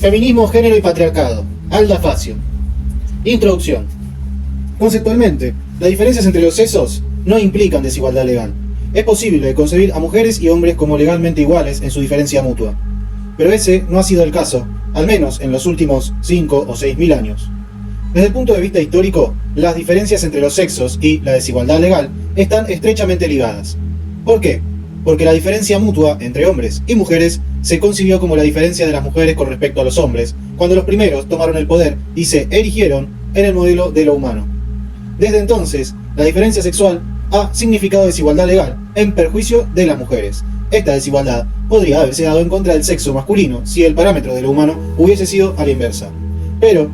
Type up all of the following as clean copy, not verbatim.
Feminismo, género y patriarcado. Alda Facio. Introducción. Conceptualmente, las diferencias entre los sexos no implican desigualdad legal. Es posible concebir a mujeres y hombres como legalmente iguales en su diferencia mutua. Pero ese no ha sido el caso, al menos en los últimos 5 o 6.000 años. Desde el punto de vista histórico, las diferencias entre los sexos y la desigualdad legal están estrechamente ligadas. ¿Por qué? Porque la diferencia mutua entre hombres y mujeres se concibió como la diferencia de las mujeres con respecto a los hombres, cuando los primeros tomaron el poder y se erigieron en el modelo de lo humano. Desde entonces, la diferencia sexual ha significado desigualdad legal en perjuicio de las mujeres. Esta desigualdad podría haberse dado en contra del sexo masculino si el parámetro de lo humano hubiese sido a la inversa. Pero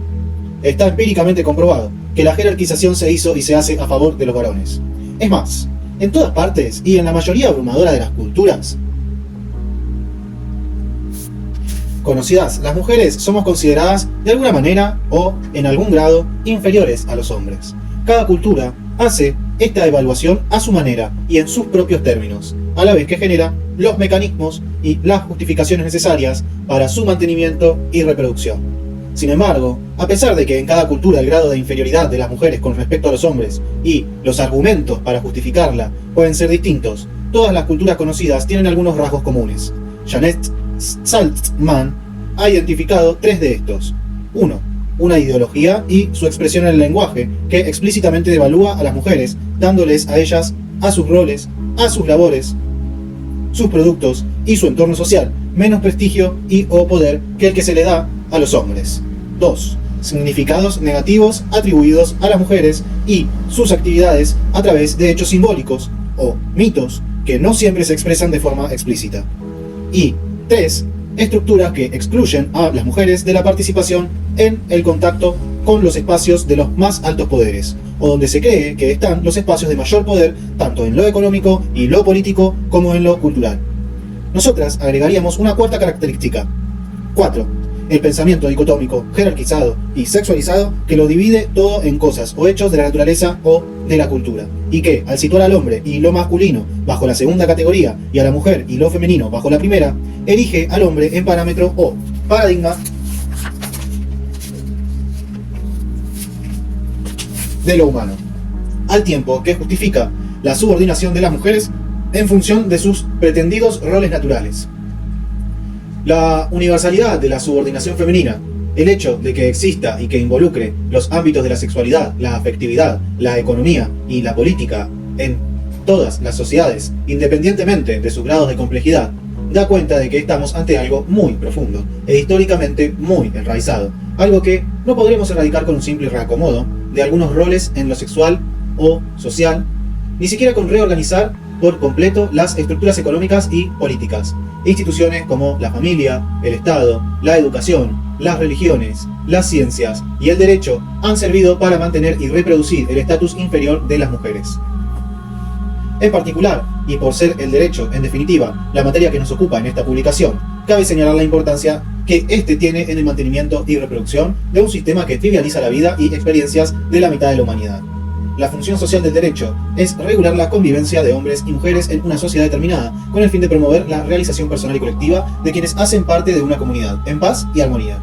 está empíricamente comprobado que la jerarquización se hizo y se hace a favor de los varones. Es más, en todas partes y en la mayoría abrumadora de las culturas conocidas, las mujeres somos consideradas de alguna manera o en algún grado inferiores a los hombres. Cada cultura hace esta evaluación a su manera y en sus propios términos, a la vez que genera los mecanismos y las justificaciones necesarias para su mantenimiento y reproducción. Sin embargo, a pesar de que en cada cultura el grado de inferioridad de las mujeres con respecto a los hombres y los argumentos para justificarla pueden ser distintos, todas las culturas conocidas tienen algunos rasgos comunes. Janet Saltzman ha identificado 3 de estos. 1. Una ideología y su expresión en el lenguaje que explícitamente devalúa a las mujeres, dándoles a ellas, a sus roles, a sus labores, sus productos y su entorno social menos prestigio y o poder que el que se le da a los hombres. 2. Significados negativos atribuidos a las mujeres y sus actividades a través de hechos simbólicos o mitos que no siempre se expresan de forma explícita. Y 3. Estructuras que excluyen a las mujeres de la participación en el contacto con los espacios de los más altos poderes, o donde se cree que están los espacios de mayor poder, tanto en lo económico y lo político como en lo cultural. Nosotras agregaríamos una cuarta característica. 4. El pensamiento dicotómico, jerarquizado y sexualizado que lo divide todo en cosas o hechos de la naturaleza o de la cultura, y que, al situar al hombre y lo masculino bajo la segunda categoría y a la mujer y lo femenino bajo la primera, erige al hombre en parámetro o paradigma de lo humano, al tiempo que justifica la subordinación de las mujeres en función de sus pretendidos roles naturales. La universalidad de la subordinación femenina, el hecho de que exista y que involucre los ámbitos de la sexualidad, la afectividad, la economía y la política en todas las sociedades, independientemente de sus grados de complejidad, da cuenta de que estamos ante algo muy profundo e históricamente muy enraizado, algo que no podremos erradicar con un simple reacomodo de algunos roles en lo sexual o social, ni siquiera con reorganizar por completo las estructuras económicas y políticas. Instituciones como la familia, el Estado, la educación, las religiones, las ciencias y el derecho han servido para mantener y reproducir el estatus inferior de las mujeres. En particular, y por ser el derecho, en definitiva, la materia que nos ocupa en esta publicación, cabe señalar la importancia que éste tiene en el mantenimiento y reproducción de un sistema que trivializa la vida y experiencias de la mitad de la humanidad. La función social del derecho es regular la convivencia de hombres y mujeres en una sociedad determinada, con el fin de promover la realización personal y colectiva de quienes hacen parte de una comunidad, en paz y armonía.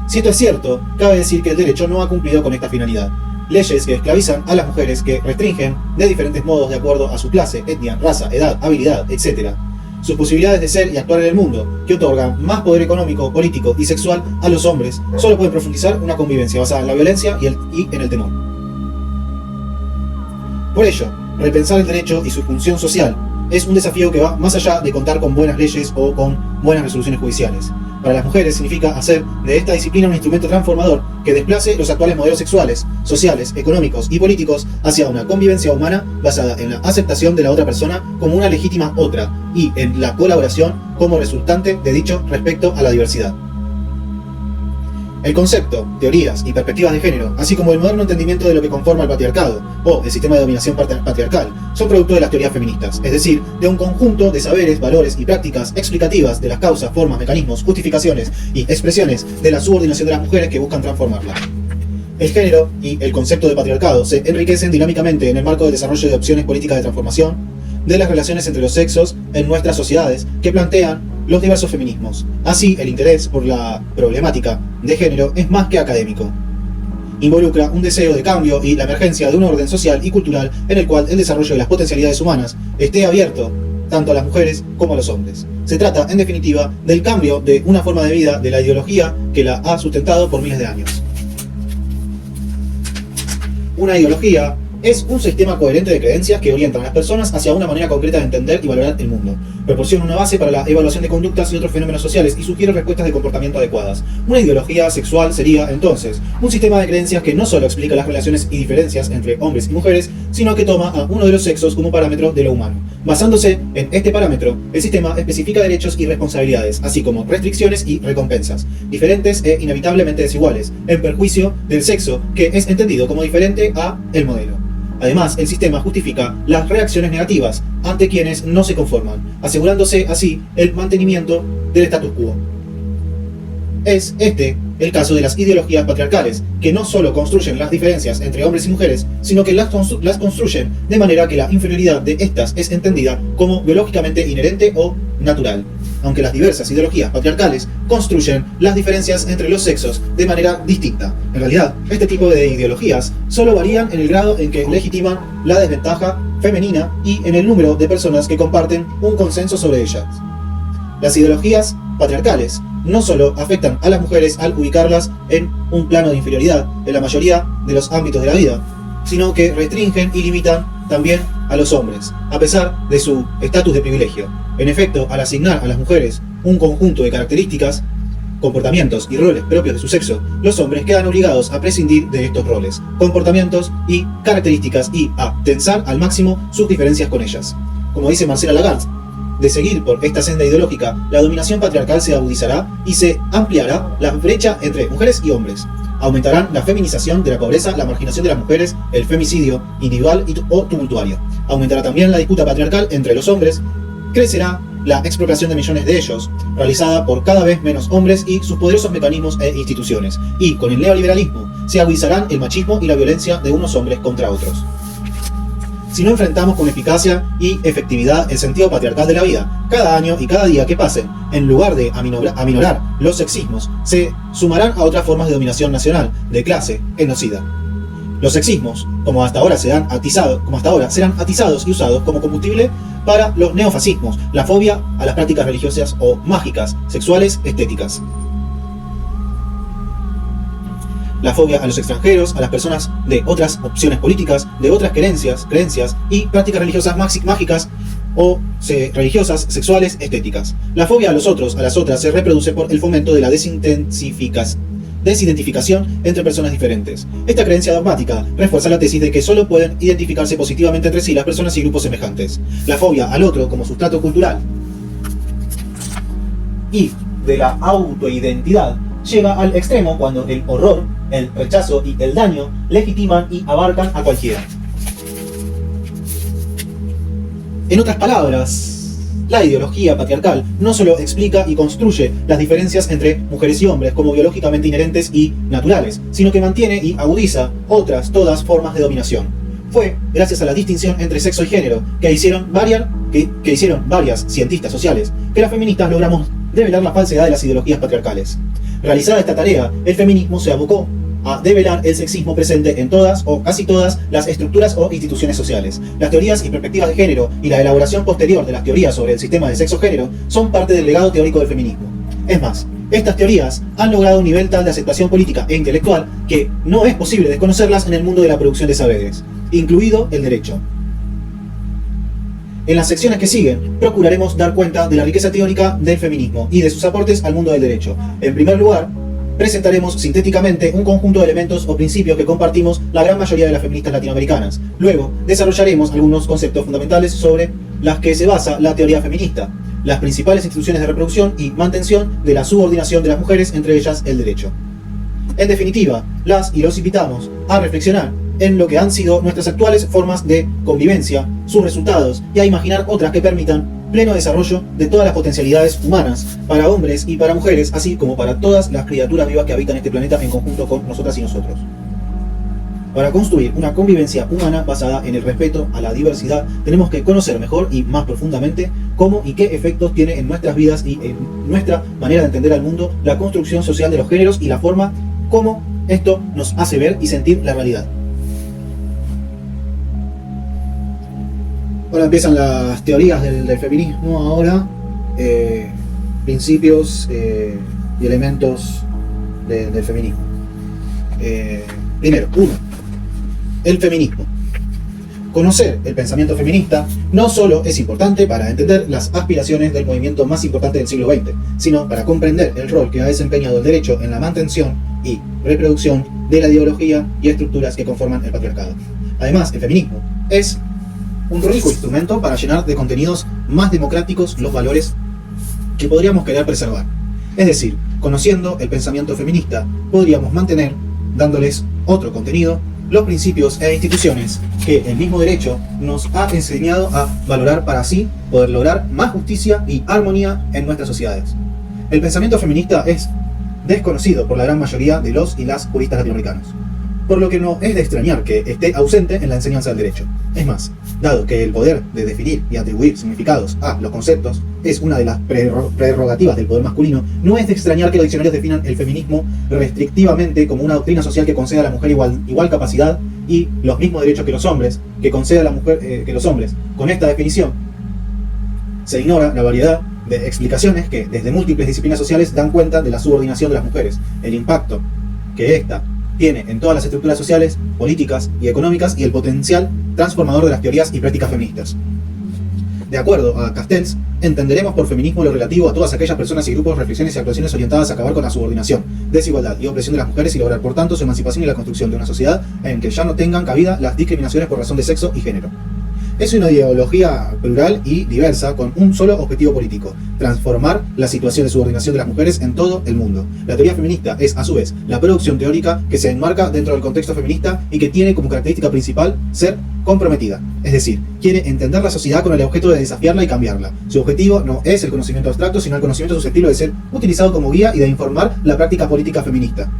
Si esto es cierto, cabe decir que el derecho no ha cumplido con esta finalidad. Leyes que esclavizan a las mujeres, que restringen de diferentes modos de acuerdo a su clase, etnia, raza, edad, habilidad, etc. sus posibilidades de ser y actuar en el mundo, que otorgan más poder económico, político y sexual a los hombres, solo pueden profundizar una convivencia basada en la violencia y en el temor. Por ello, repensar el derecho y su función social es un desafío que va más allá de contar con buenas leyes o con buenas resoluciones judiciales. Para las mujeres significa hacer de esta disciplina un instrumento transformador que desplace los actuales modelos sexuales, sociales, económicos y políticos hacia una convivencia humana basada en la aceptación de la otra persona como una legítima otra y en la colaboración como resultante de dicho respecto a la diversidad. El concepto, teorías y perspectivas de género, así como el moderno entendimiento de lo que conforma el patriarcado o el sistema de dominación patriarcal, son producto de las teorías feministas, es decir, de un conjunto de saberes, valores y prácticas explicativas de las causas, formas, mecanismos, justificaciones y expresiones de la subordinación de las mujeres que buscan transformarla. El género y el concepto de patriarcado se enriquecen dinámicamente en el marco del desarrollo de opciones políticas de transformación de las relaciones entre los sexos en nuestras sociedades que plantean los diversos feminismos. Así, el interés por la problemática de género es más que académico. Involucra un deseo de cambio y la emergencia de un orden social y cultural en el cual el desarrollo de las potencialidades humanas esté abierto tanto a las mujeres como a los hombres. Se trata, en definitiva, del cambio de una forma de vida de la ideología que la ha sustentado por miles de años. Una ideología es un sistema coherente de creencias que orientan a las personas hacia una manera concreta de entender y valorar el mundo. Proporciona una base para la evaluación de conductas y otros fenómenos sociales y sugiere respuestas de comportamiento adecuadas. Una ideología sexual sería, entonces, un sistema de creencias que no solo explica las relaciones y diferencias entre hombres y mujeres, sino que toma a uno de los sexos como parámetro de lo humano. Basándose en este parámetro, el sistema especifica derechos y responsabilidades, así como restricciones y recompensas, diferentes e inevitablemente desiguales, en perjuicio del sexo, que es entendido como diferente a el modelo. Además, el sistema justifica las reacciones negativas ante quienes no se conforman, asegurándose así el mantenimiento del status quo. Es este el caso de las ideologías patriarcales, que no solo construyen las diferencias entre hombres y mujeres, sino que las construyen de manera que la inferioridad de estas es entendida como biológicamente inherente o natural. Aunque las diversas ideologías patriarcales construyen las diferencias entre los sexos de manera distinta. En realidad, este tipo de ideologías solo varían en el grado en que legitiman la desventaja femenina y en el número de personas que comparten un consenso sobre ellas. Las ideologías patriarcales no solo afectan a las mujeres al ubicarlas en un plano de inferioridad en la mayoría de los ámbitos de la vida, sino que restringen y limitan también a los hombres, a pesar de su estatus de privilegio. En efecto, al asignar a las mujeres un conjunto de características, comportamientos y roles propios de su sexo, los hombres quedan obligados a prescindir de estos roles, comportamientos y características y a tensar al máximo sus diferencias con ellas. Como dice Marcela Lagarde, de seguir por esta senda ideológica, la dominación patriarcal se agudizará y se ampliará la brecha entre mujeres y hombres. Aumentarán la feminización de la pobreza, la marginación de las mujeres, el femicidio individual o tumultuario. Aumentará también la disputa patriarcal entre los hombres. Crecerá la explotación de millones de ellos, realizada por cada vez menos hombres y sus poderosos mecanismos e instituciones. Y con el neoliberalismo se agudizarán el machismo y la violencia de unos hombres contra otros. Si no enfrentamos con eficacia y efectividad el sentido patriarcal de la vida, cada año y cada día que pasen, en lugar de aminorar los sexismos, se sumarán a otras formas de dominación nacional, de clase, genocida. Los sexismos, como hasta ahora serán atizados y usados como combustible para los neofascismos, la fobia a las prácticas religiosas o mágicas, sexuales, estéticas. La fobia a los extranjeros, a las personas de otras opciones políticas, de otras creencias y prácticas religiosas mágicas o religiosas, sexuales, estéticas. La fobia a los otros, a las otras, se reproduce por el fomento de la desidentificación entre personas diferentes. Esta creencia dogmática refuerza la tesis de que solo pueden identificarse positivamente entre sí las personas y grupos semejantes. La fobia al otro como sustrato cultural y de la autoidentidad llega al extremo cuando el horror, el rechazo y el daño legitiman y abarcan a cualquiera. En otras palabras, la ideología patriarcal no solo explica y construye las diferencias entre mujeres y hombres como biológicamente inherentes y naturales, sino que mantiene y agudiza todas formas de dominación. Fue gracias a la distinción entre sexo y género que hicieron varias cientistas sociales que las feministas logramos develar la falsedad de las ideologías patriarcales. Realizada esta tarea, el feminismo se abocó a develar el sexismo presente en todas o casi todas las estructuras o instituciones sociales. Las teorías y perspectivas de género y la elaboración posterior de las teorías sobre el sistema de sexo-género son parte del legado teórico del feminismo. Es más, estas teorías han logrado un nivel tal de aceptación política e intelectual que no es posible desconocerlas en el mundo de la producción de saberes, incluido el derecho. En las secciones que siguen, procuraremos dar cuenta de la riqueza teórica del feminismo y de sus aportes al mundo del derecho. En primer lugar, presentaremos sintéticamente un conjunto de elementos o principios que compartimos la gran mayoría de las feministas latinoamericanas. Luego, desarrollaremos algunos conceptos fundamentales sobre las que se basa la teoría feminista, las principales instituciones de reproducción y mantención de la subordinación de las mujeres, entre ellas el derecho. En definitiva, las y los invitamos a reflexionar en lo que han sido nuestras actuales formas de convivencia, sus resultados, y a imaginar otras que permitan pleno desarrollo de todas las potencialidades humanas, para hombres y para mujeres, así como para todas las criaturas vivas que habitan este planeta en conjunto con nosotras y nosotros. Para construir una convivencia humana basada en el respeto a la diversidad, tenemos que conocer mejor y más profundamente cómo y qué efectos tiene en nuestras vidas y en nuestra manera de entender al mundo la construcción social de los géneros y la forma como esto nos hace ver y sentir la realidad. Ahora empiezan las teorías del feminismo ahora, principios y elementos del feminismo. Primero, 1. El feminismo. Conocer el pensamiento feminista no solo es importante para entender las aspiraciones del movimiento más importante del siglo XX, sino para comprender el rol que ha desempeñado el derecho en la mantención y reproducción de la ideología y estructuras que conforman el patriarcado. Además, el feminismo es un rico instrumento para llenar de contenidos más democráticos los valores que podríamos querer preservar. Es decir, conociendo el pensamiento feminista, podríamos mantener, dándoles otro contenido, los principios e instituciones que el mismo derecho nos ha enseñado a valorar para así poder lograr más justicia y armonía en nuestras sociedades. El pensamiento feminista es desconocido por la gran mayoría de los y las juristas latinoamericanos, por lo que no es de extrañar que esté ausente en la enseñanza del derecho. Es más, dado que el poder de definir y atribuir significados a los conceptos es una de las prerrogativas del poder masculino, no es de extrañar que los diccionarios definan el feminismo restrictivamente como una doctrina social que concede a la mujer igual capacidad y los mismos derechos que los hombres, que concede a la mujer que los hombres. Con esta definición se ignora la variedad de explicaciones que desde múltiples disciplinas sociales dan cuenta de la subordinación de las mujeres, el impacto que ésta tiene en todas las estructuras sociales, políticas y económicas y el potencial transformador de las teorías y prácticas feministas. De acuerdo a Castells, entenderemos por feminismo lo relativo a todas aquellas personas y grupos, reflexiones y actuaciones orientadas a acabar con la subordinación, desigualdad y opresión de las mujeres y lograr por tanto su emancipación y la construcción de una sociedad en que ya no tengan cabida las discriminaciones por razón de sexo y género. Es una ideología plural y diversa con un solo objetivo político: transformar la situación de subordinación de las mujeres en todo el mundo. La teoría feminista es, a su vez, la producción teórica que se enmarca dentro del contexto feminista y que tiene como característica principal ser comprometida. Es decir, quiere entender la sociedad con el objeto de desafiarla y cambiarla. Su objetivo no es el conocimiento abstracto, sino el conocimiento susceptible de ser utilizado como guía y de informar la práctica política feminista.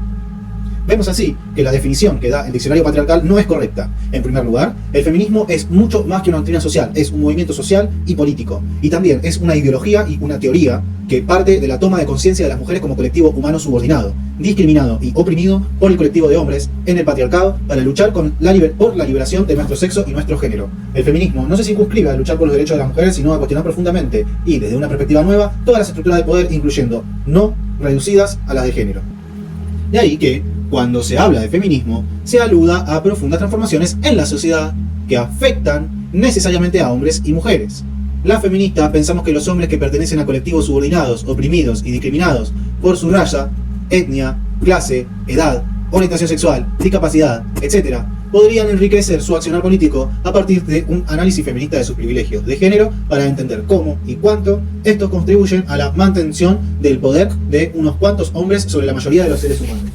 Vemos así que la definición que da el diccionario patriarcal no es correcta. En primer lugar, el feminismo es mucho más que una doctrina social, es un movimiento social y político. Y también es una ideología y una teoría que parte de la toma de conciencia de las mujeres como colectivo humano subordinado, discriminado y oprimido por el colectivo de hombres en el patriarcado para luchar por la liberación de nuestro sexo y nuestro género. El feminismo no se circunscribe a luchar por los derechos de las mujeres, sino a cuestionar profundamente y desde una perspectiva nueva todas las estructuras de poder, incluyendo no reducidas a las de género. De ahí que, cuando se habla de feminismo, se aluda a profundas transformaciones en la sociedad que afectan necesariamente a hombres y mujeres. Las feministas pensamos que los hombres que pertenecen a colectivos subordinados, oprimidos y discriminados por su raza, etnia, clase, edad, orientación sexual, discapacidad, etc., podrían enriquecer su accionar político a partir de un análisis feminista de sus privilegios de género para entender cómo y cuánto estos contribuyen a la mantención del poder de unos cuantos hombres sobre la mayoría de los seres humanos.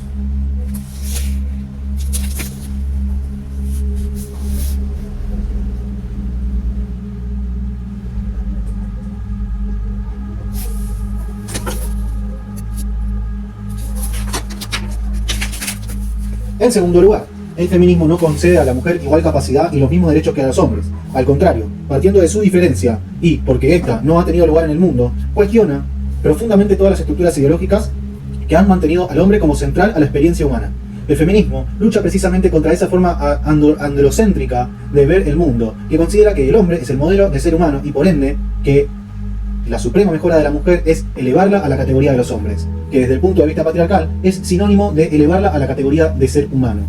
En segundo lugar, el feminismo no concede a la mujer igual capacidad y los mismos derechos que a los hombres. Al contrario, partiendo de su diferencia y porque ésta no ha tenido lugar en el mundo, cuestiona profundamente todas las estructuras ideológicas que han mantenido al hombre como central a la experiencia humana. El feminismo lucha precisamente contra esa forma androcéntrica de ver el mundo, que considera que el hombre es el modelo de ser humano y por ende que la suprema mejora de la mujer es elevarla a la categoría de los hombres, que desde el punto de vista patriarcal es sinónimo de elevarla a la categoría de ser humano.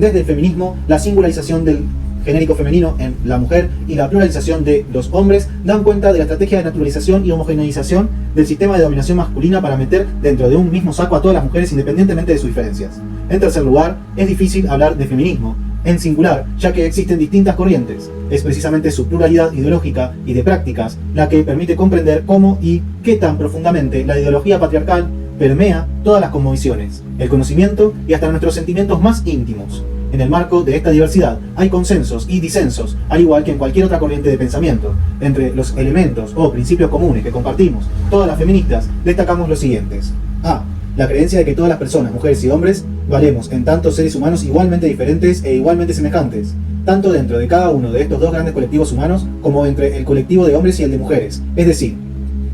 Desde el feminismo, la singularización del genérico femenino en la mujer y la pluralización de los hombres dan cuenta de la estrategia de naturalización y homogeneización del sistema de dominación masculina para meter dentro de un mismo saco a todas las mujeres independientemente de sus diferencias. En tercer lugar, es difícil hablar de feminismo en singular, ya que existen distintas corrientes. Es precisamente su pluralidad ideológica y de prácticas la que permite comprender cómo y qué tan profundamente la ideología patriarcal permea todas las cosmovisiones, el conocimiento y hasta nuestros sentimientos más íntimos. En el marco de esta diversidad hay consensos y disensos, al igual que en cualquier otra corriente de pensamiento. Entre los elementos o principios comunes que compartimos todas las feministas, destacamos los siguientes. A. La creencia de que todas las personas, mujeres y hombres, valemos en tanto seres humanos igualmente diferentes e igualmente semejantes, tanto dentro de cada uno de estos dos grandes colectivos humanos como entre el colectivo de hombres y el de mujeres. Es decir,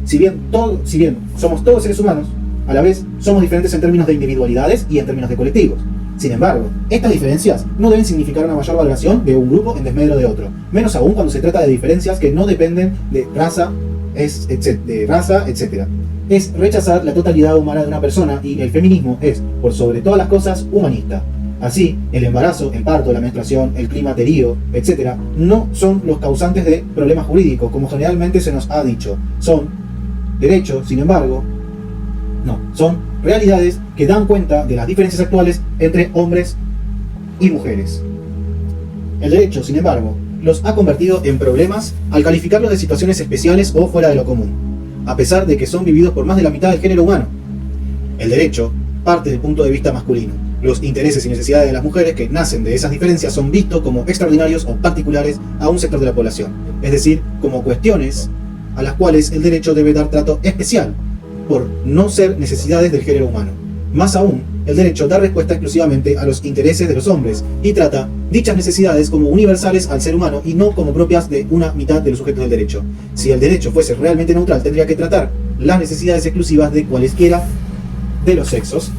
si bien somos todos seres humanos, a la vez somos diferentes en términos de individualidades y en términos de colectivos. Sin embargo, estas diferencias no deben significar una mayor valoración de un grupo en desmedro de otro, menos aún cuando se trata de diferencias que no dependen de raza, etc. Es rechazar la totalidad humana de una persona, y el feminismo es, por sobre todas las cosas, humanista. Así, el embarazo, el parto, la menstruación, el climaterio, etc., no son los causantes de problemas jurídicos, como generalmente se nos ha dicho. Son derechos, sin embargo, no, son realidades que dan cuenta de las diferencias actuales entre hombres y mujeres. El derecho, sin embargo, los ha convertido en problemas al calificarlos de situaciones especiales o fuera de lo común, a pesar de que son vividos por más de la mitad del género humano. El derecho parte del punto de vista masculino. Los intereses y necesidades de las mujeres que nacen de esas diferencias son vistos como extraordinarios o particulares a un sector de la población, es decir, como cuestiones a las cuales el derecho debe dar trato especial, por no ser necesidades del género humano. Más aún, el derecho da respuesta exclusivamente a los intereses de los hombres y trata dichas necesidades como universales al ser humano y no como propias de una mitad de los sujetos del derecho. Si el derecho fuese realmente neutral, tendría que tratar las necesidades exclusivas de cualesquiera de los sexos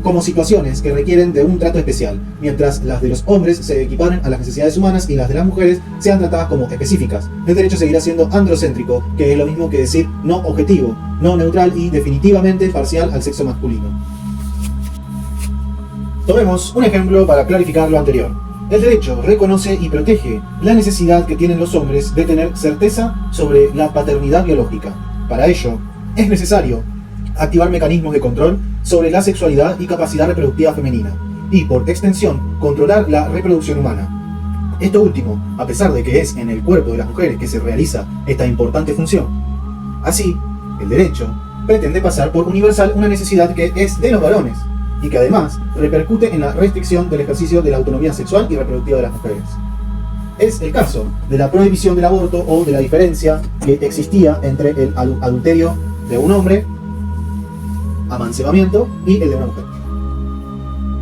como situaciones que requieren de un trato especial, mientras las de los hombres se equiparen a las necesidades humanas y las de las mujeres sean tratadas como específicas. El derecho seguirá siendo androcéntrico, que es lo mismo que decir no objetivo, no neutral y definitivamente parcial al sexo masculino. Tomemos un ejemplo para clarificar lo anterior. El derecho reconoce y protege la necesidad que tienen los hombres de tener certeza sobre la paternidad biológica. Para ello, es necesario activar mecanismos de control sobre la sexualidad y capacidad reproductiva femenina, y por extensión, controlar la reproducción humana. Esto último, a pesar de que es en el cuerpo de las mujeres que se realiza esta importante función. Así, el derecho pretende pasar por universal una necesidad que es de los varones, y que además repercute en la restricción del ejercicio de la autonomía sexual y reproductiva de las mujeres. Es el caso de la prohibición del aborto o de la diferencia que existía entre el adulterio de un hombre, amancebamiento, y el de una mujer.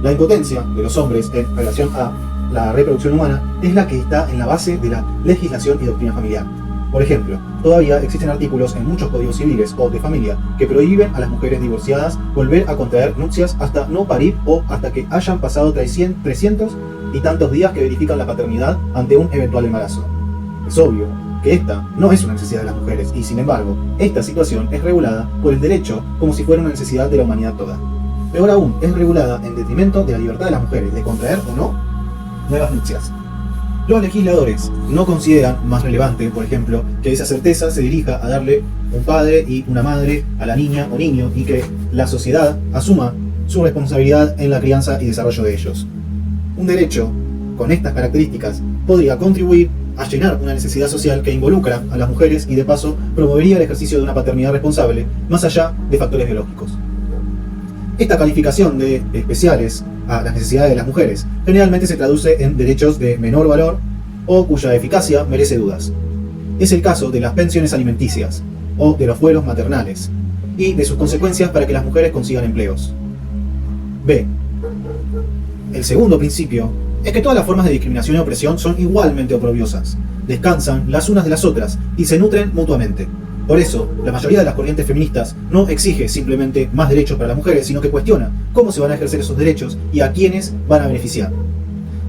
La impotencia de los hombres en relación a la reproducción humana es la que está en la base de la legislación y doctrina familiar. Por ejemplo, todavía existen artículos en muchos códigos civiles o de familia que prohíben a las mujeres divorciadas volver a contraer nupcias hasta no parir o hasta que hayan pasado 300 y tantos días que verifican la paternidad ante un eventual embarazo. Es obvio que esta no es una necesidad de las mujeres y, sin embargo, esta situación es regulada por el derecho como si fuera una necesidad de la humanidad toda. Peor aún, es regulada en detrimento de la libertad de las mujeres de contraer o no nuevas nupcias. Los legisladores no consideran más relevante, por ejemplo, que esa certeza se dirija a darle un padre y una madre a la niña o niño y que la sociedad asuma su responsabilidad en la crianza y desarrollo de ellos. Un derecho con estas características podría contribuir a llenar una necesidad social que involucra a las mujeres y de paso promovería el ejercicio de una paternidad responsable más allá de factores biológicos. Esta calificación de especiales a las necesidades de las mujeres generalmente se traduce en derechos de menor valor o cuya eficacia merece dudas. Es el caso de las pensiones alimenticias o de los fueros maternales y de sus consecuencias para que las mujeres consigan empleos. B. El segundo principio es que todas las formas de discriminación y opresión son igualmente oprobiosas, descansan las unas de las otras y se nutren mutuamente. Por eso, la mayoría de las corrientes feministas no exige simplemente más derechos para las mujeres, sino que cuestiona cómo se van a ejercer esos derechos y a quiénes van a beneficiar.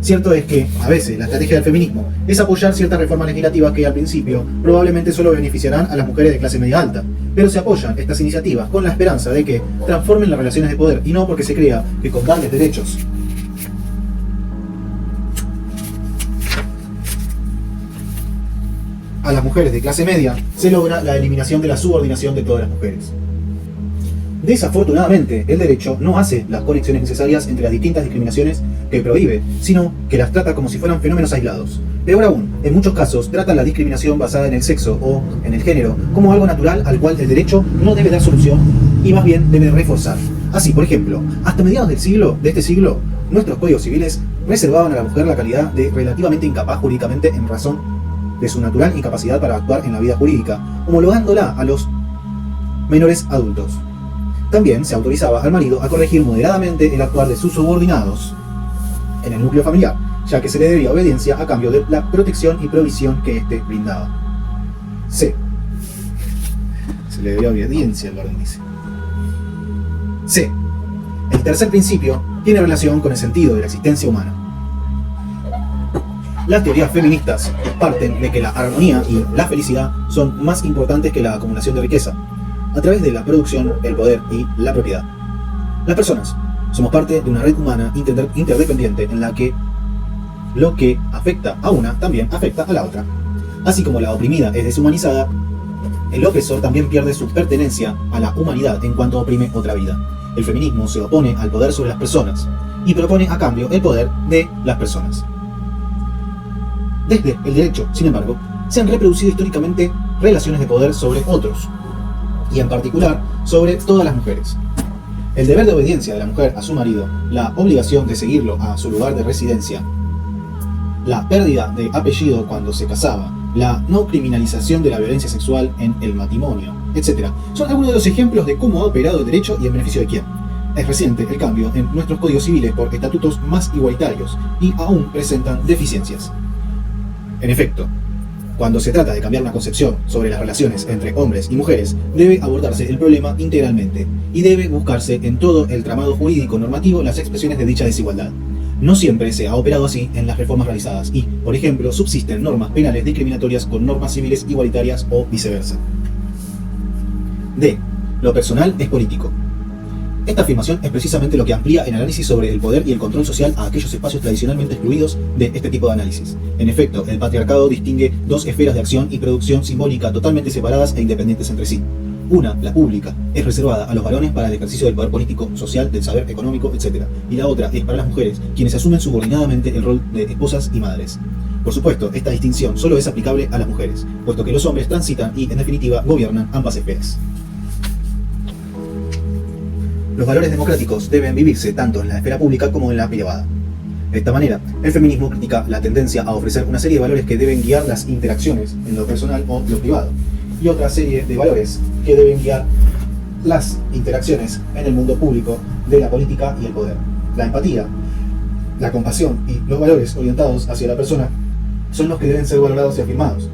Cierto es que, a veces, la estrategia del feminismo es apoyar ciertas reformas legislativas que al principio probablemente solo beneficiarán a las mujeres de clase media alta, pero se apoyan estas iniciativas con la esperanza de que transformen las relaciones de poder y no porque se crea que con darles derechos a las mujeres de clase media se logra la eliminación de la subordinación de todas las mujeres. Desafortunadamente, el derecho no hace las conexiones necesarias entre las distintas discriminaciones que prohíbe, sino que las trata como si fueran fenómenos aislados. Peor aún, en muchos casos tratan la discriminación basada en el sexo o en el género como algo natural al cual el derecho no debe dar solución y más bien debe reforzar. Así, por ejemplo, hasta mediados de este siglo, nuestros códigos civiles reservaban a la mujer la calidad de relativamente incapaz jurídicamente en razón de su natural incapacidad para actuar en la vida jurídica, homologándola a los menores adultos. También se autorizaba al marido a corregir moderadamente el actuar de sus subordinados en el núcleo familiar, ya que se le debía obediencia a cambio de la protección y provisión que éste brindaba. C. Se le debía obediencia, el orden dice. C. El tercer principio tiene relación con el sentido de la existencia humana. Las teorías feministas parten de que la armonía y la felicidad son más importantes que la acumulación de riqueza, a través de la producción, el poder y la propiedad. Las personas somos parte de una red humana interdependiente en la que lo que afecta a una también afecta a la otra. Así como la oprimida es deshumanizada, el opresor también pierde su pertenencia a la humanidad en cuanto oprime otra vida. El feminismo se opone al poder sobre las personas y propone a cambio el poder de las personas. Desde el derecho, sin embargo, se han reproducido históricamente relaciones de poder sobre otros, y en particular sobre todas las mujeres. El deber de obediencia de la mujer a su marido, la obligación de seguirlo a su lugar de residencia, la pérdida de apellido cuando se casaba, la no criminalización de la violencia sexual en el matrimonio, etc. Son algunos de los ejemplos de cómo ha operado el derecho y en beneficio de quién. Es reciente el cambio en nuestros códigos civiles por estatutos más igualitarios y aún presentan deficiencias. En efecto, cuando se trata de cambiar una concepción sobre las relaciones entre hombres y mujeres, debe abordarse el problema integralmente y debe buscarse en todo el tramado jurídico normativo las expresiones de dicha desigualdad. No siempre se ha operado así en las reformas realizadas y, por ejemplo, subsisten normas penales discriminatorias con normas civiles igualitarias o viceversa. D. Lo personal es político. Esta afirmación es precisamente lo que amplía el análisis sobre el poder y el control social a aquellos espacios tradicionalmente excluidos de este tipo de análisis. En efecto, el patriarcado distingue dos esferas de acción y producción simbólica totalmente separadas e independientes entre sí. Una, la pública, es reservada a los varones para el ejercicio del poder político, social, del saber económico, etc. Y la otra es para las mujeres, quienes asumen subordinadamente el rol de esposas y madres. Por supuesto, esta distinción solo es aplicable a las mujeres, puesto que los hombres transitan y, en definitiva, gobiernan ambas esferas. Los valores democráticos deben vivirse tanto en la esfera pública como en la privada. De esta manera, el feminismo critica la tendencia a ofrecer una serie de valores que deben guiar las interacciones en lo personal o lo privado, y otra serie de valores que deben guiar las interacciones en el mundo público de la política y el poder. La empatía, la compasión y los valores orientados hacia la persona son los que deben ser valorados y afirmados,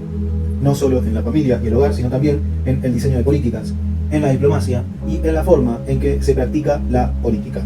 no solo en la familia y el hogar, sino también en el diseño de políticas, en la diplomacia y en la forma en que se practica la política.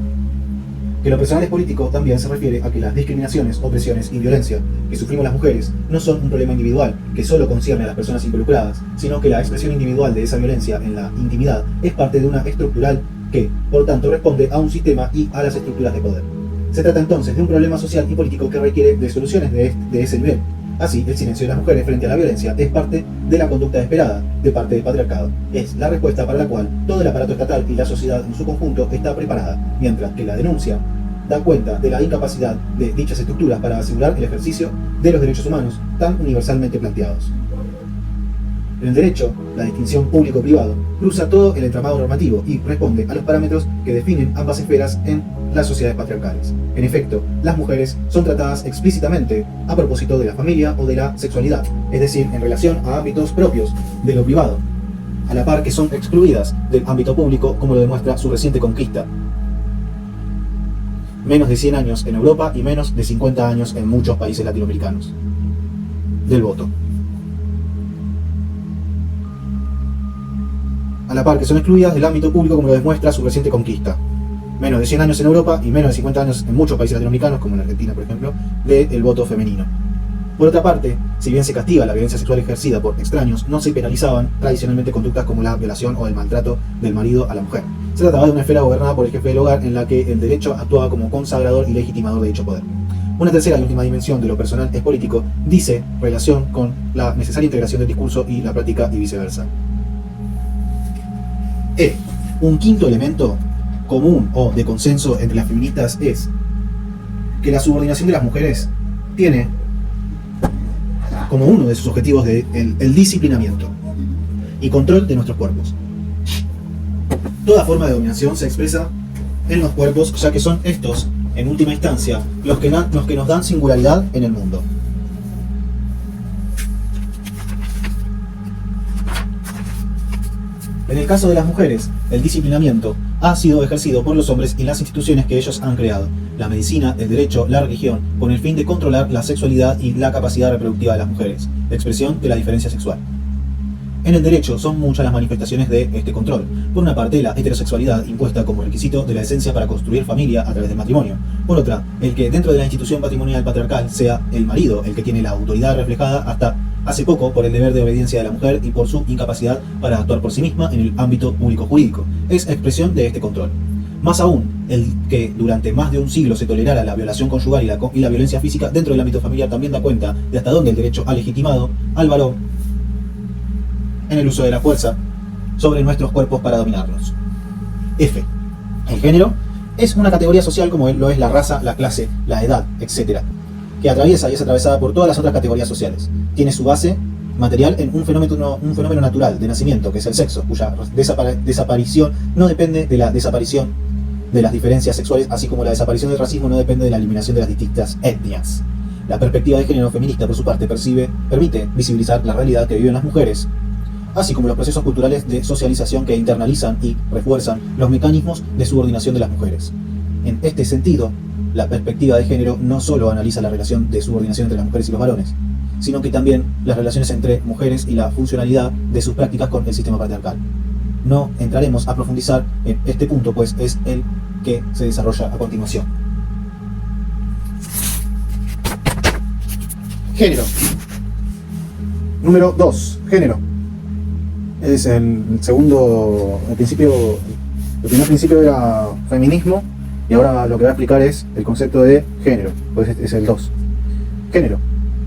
Que lo personal es político también se refiere a que las discriminaciones, opresiones y violencia que sufrimos las mujeres no son un problema individual que solo concierne a las personas involucradas, sino que la expresión individual de esa violencia en la intimidad es parte de una estructural que, por tanto, responde a un sistema y a las estructuras de poder. Se trata entonces de un problema social y político que requiere de soluciones de ese nivel. Así, el silencio de las mujeres frente a la violencia es parte de la conducta esperada de parte del patriarcado. Es la respuesta para la cual todo el aparato estatal y la sociedad en su conjunto está preparada, mientras que la denuncia da cuenta de la incapacidad de dichas estructuras para asegurar el ejercicio de los derechos humanos tan universalmente planteados. En el derecho, la distinción público-privado cruza todo el entramado normativo y responde a los parámetros que definen ambas esferas en las sociedades patriarcales. En efecto, las mujeres son tratadas explícitamente a propósito de la familia o de la sexualidad, es decir, en relación a ámbitos propios de lo privado, a la par que son excluidas del ámbito público, como lo demuestra su reciente conquista. Menos de 100 años en Europa y menos de 50 años en muchos países latinoamericanos. Del voto. A la par que son excluidas del ámbito público, como lo demuestra su reciente conquista. Menos de 100 años en Europa y menos de 50 años en muchos países latinoamericanos, como en Argentina, por ejemplo, del voto femenino. Por otra parte, si bien se castiga la violencia sexual ejercida por extraños, no se penalizaban tradicionalmente conductas como la violación o el maltrato del marido a la mujer. Se trataba de una esfera gobernada por el jefe del hogar en la que el derecho actuaba como consagrador y legitimador de dicho poder. Una tercera y última dimensión de lo personal es político dice relación con la necesaria integración del discurso y la práctica y viceversa. Un quinto elemento común o de consenso entre las feministas es que la subordinación de las mujeres tiene como uno de sus objetivos el disciplinamiento y control de nuestros cuerpos. Toda forma de dominación se expresa en los cuerpos, ya que son estos, en última instancia, los que nos dan singularidad en el mundo. En el caso de las mujeres, el disciplinamiento ha sido ejercido por los hombres y las instituciones que ellos han creado, la medicina, el derecho, la religión, con el fin de controlar la sexualidad y la capacidad reproductiva de las mujeres, la expresión de la diferencia sexual. En el derecho son muchas las manifestaciones de este control. Por una parte, la heterosexualidad impuesta como requisito de la esencia para construir familia a través del matrimonio. Por otra, el que dentro de la institución patrimonial patriarcal sea el marido el que tiene la autoridad reflejada hasta hace poco por el deber de obediencia de la mujer y por su incapacidad para actuar por sí misma en el ámbito público jurídico. Es expresión de este control. Más aún, el que durante más de un siglo se tolerara la violación conyugal y la violencia física dentro del ámbito familiar también da cuenta de hasta dónde el derecho ha legitimado al varón en el uso de la fuerza sobre nuestros cuerpos para dominarlos. F. El género es una categoría social como lo es la raza, la clase, la edad, etc., que atraviesa y es atravesada por todas las otras categorías sociales. Tiene su base material en un fenómeno natural de nacimiento, que es el sexo, cuya desaparición no depende de la desaparición de las diferencias sexuales, así como la desaparición del racismo no depende de la eliminación de las distintas etnias. La perspectiva de género feminista, por su parte, permite visibilizar la realidad que viven las mujeres, así como los procesos culturales de socialización que internalizan y refuerzan los mecanismos de subordinación de las mujeres. En este sentido, la perspectiva de género no solo analiza la relación de subordinación entre las mujeres y los varones, sino que también las relaciones entre mujeres y la funcionalidad de sus prácticas con el sistema patriarcal. No entraremos a profundizar en este punto, pues es el que se desarrolla a continuación. Género. Número 2. Género. Es el primer principio era feminismo, y ahora lo que va a explicar es el concepto de género, pues es el 2. Género.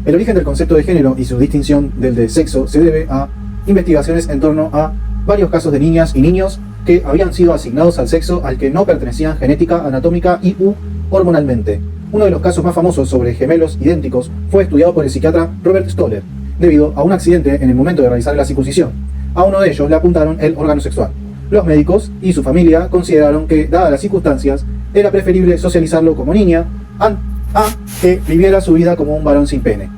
El origen del concepto de género y su distinción del de sexo se debe a investigaciones en torno a varios casos de niñas y niños que habían sido asignados al sexo al que no pertenecían genética, anatómica y u hormonalmente. Uno de los casos más famosos sobre gemelos idénticos fue estudiado por el psiquiatra Robert Stoller, debido a un accidente en el momento de realizar la circuncisión. A uno de ellos le apuntaron el órgano sexual. Los médicos y su familia consideraron que, dadas las circunstancias, era preferible socializarlo como niña a que viviera su vida como un varón sin pene.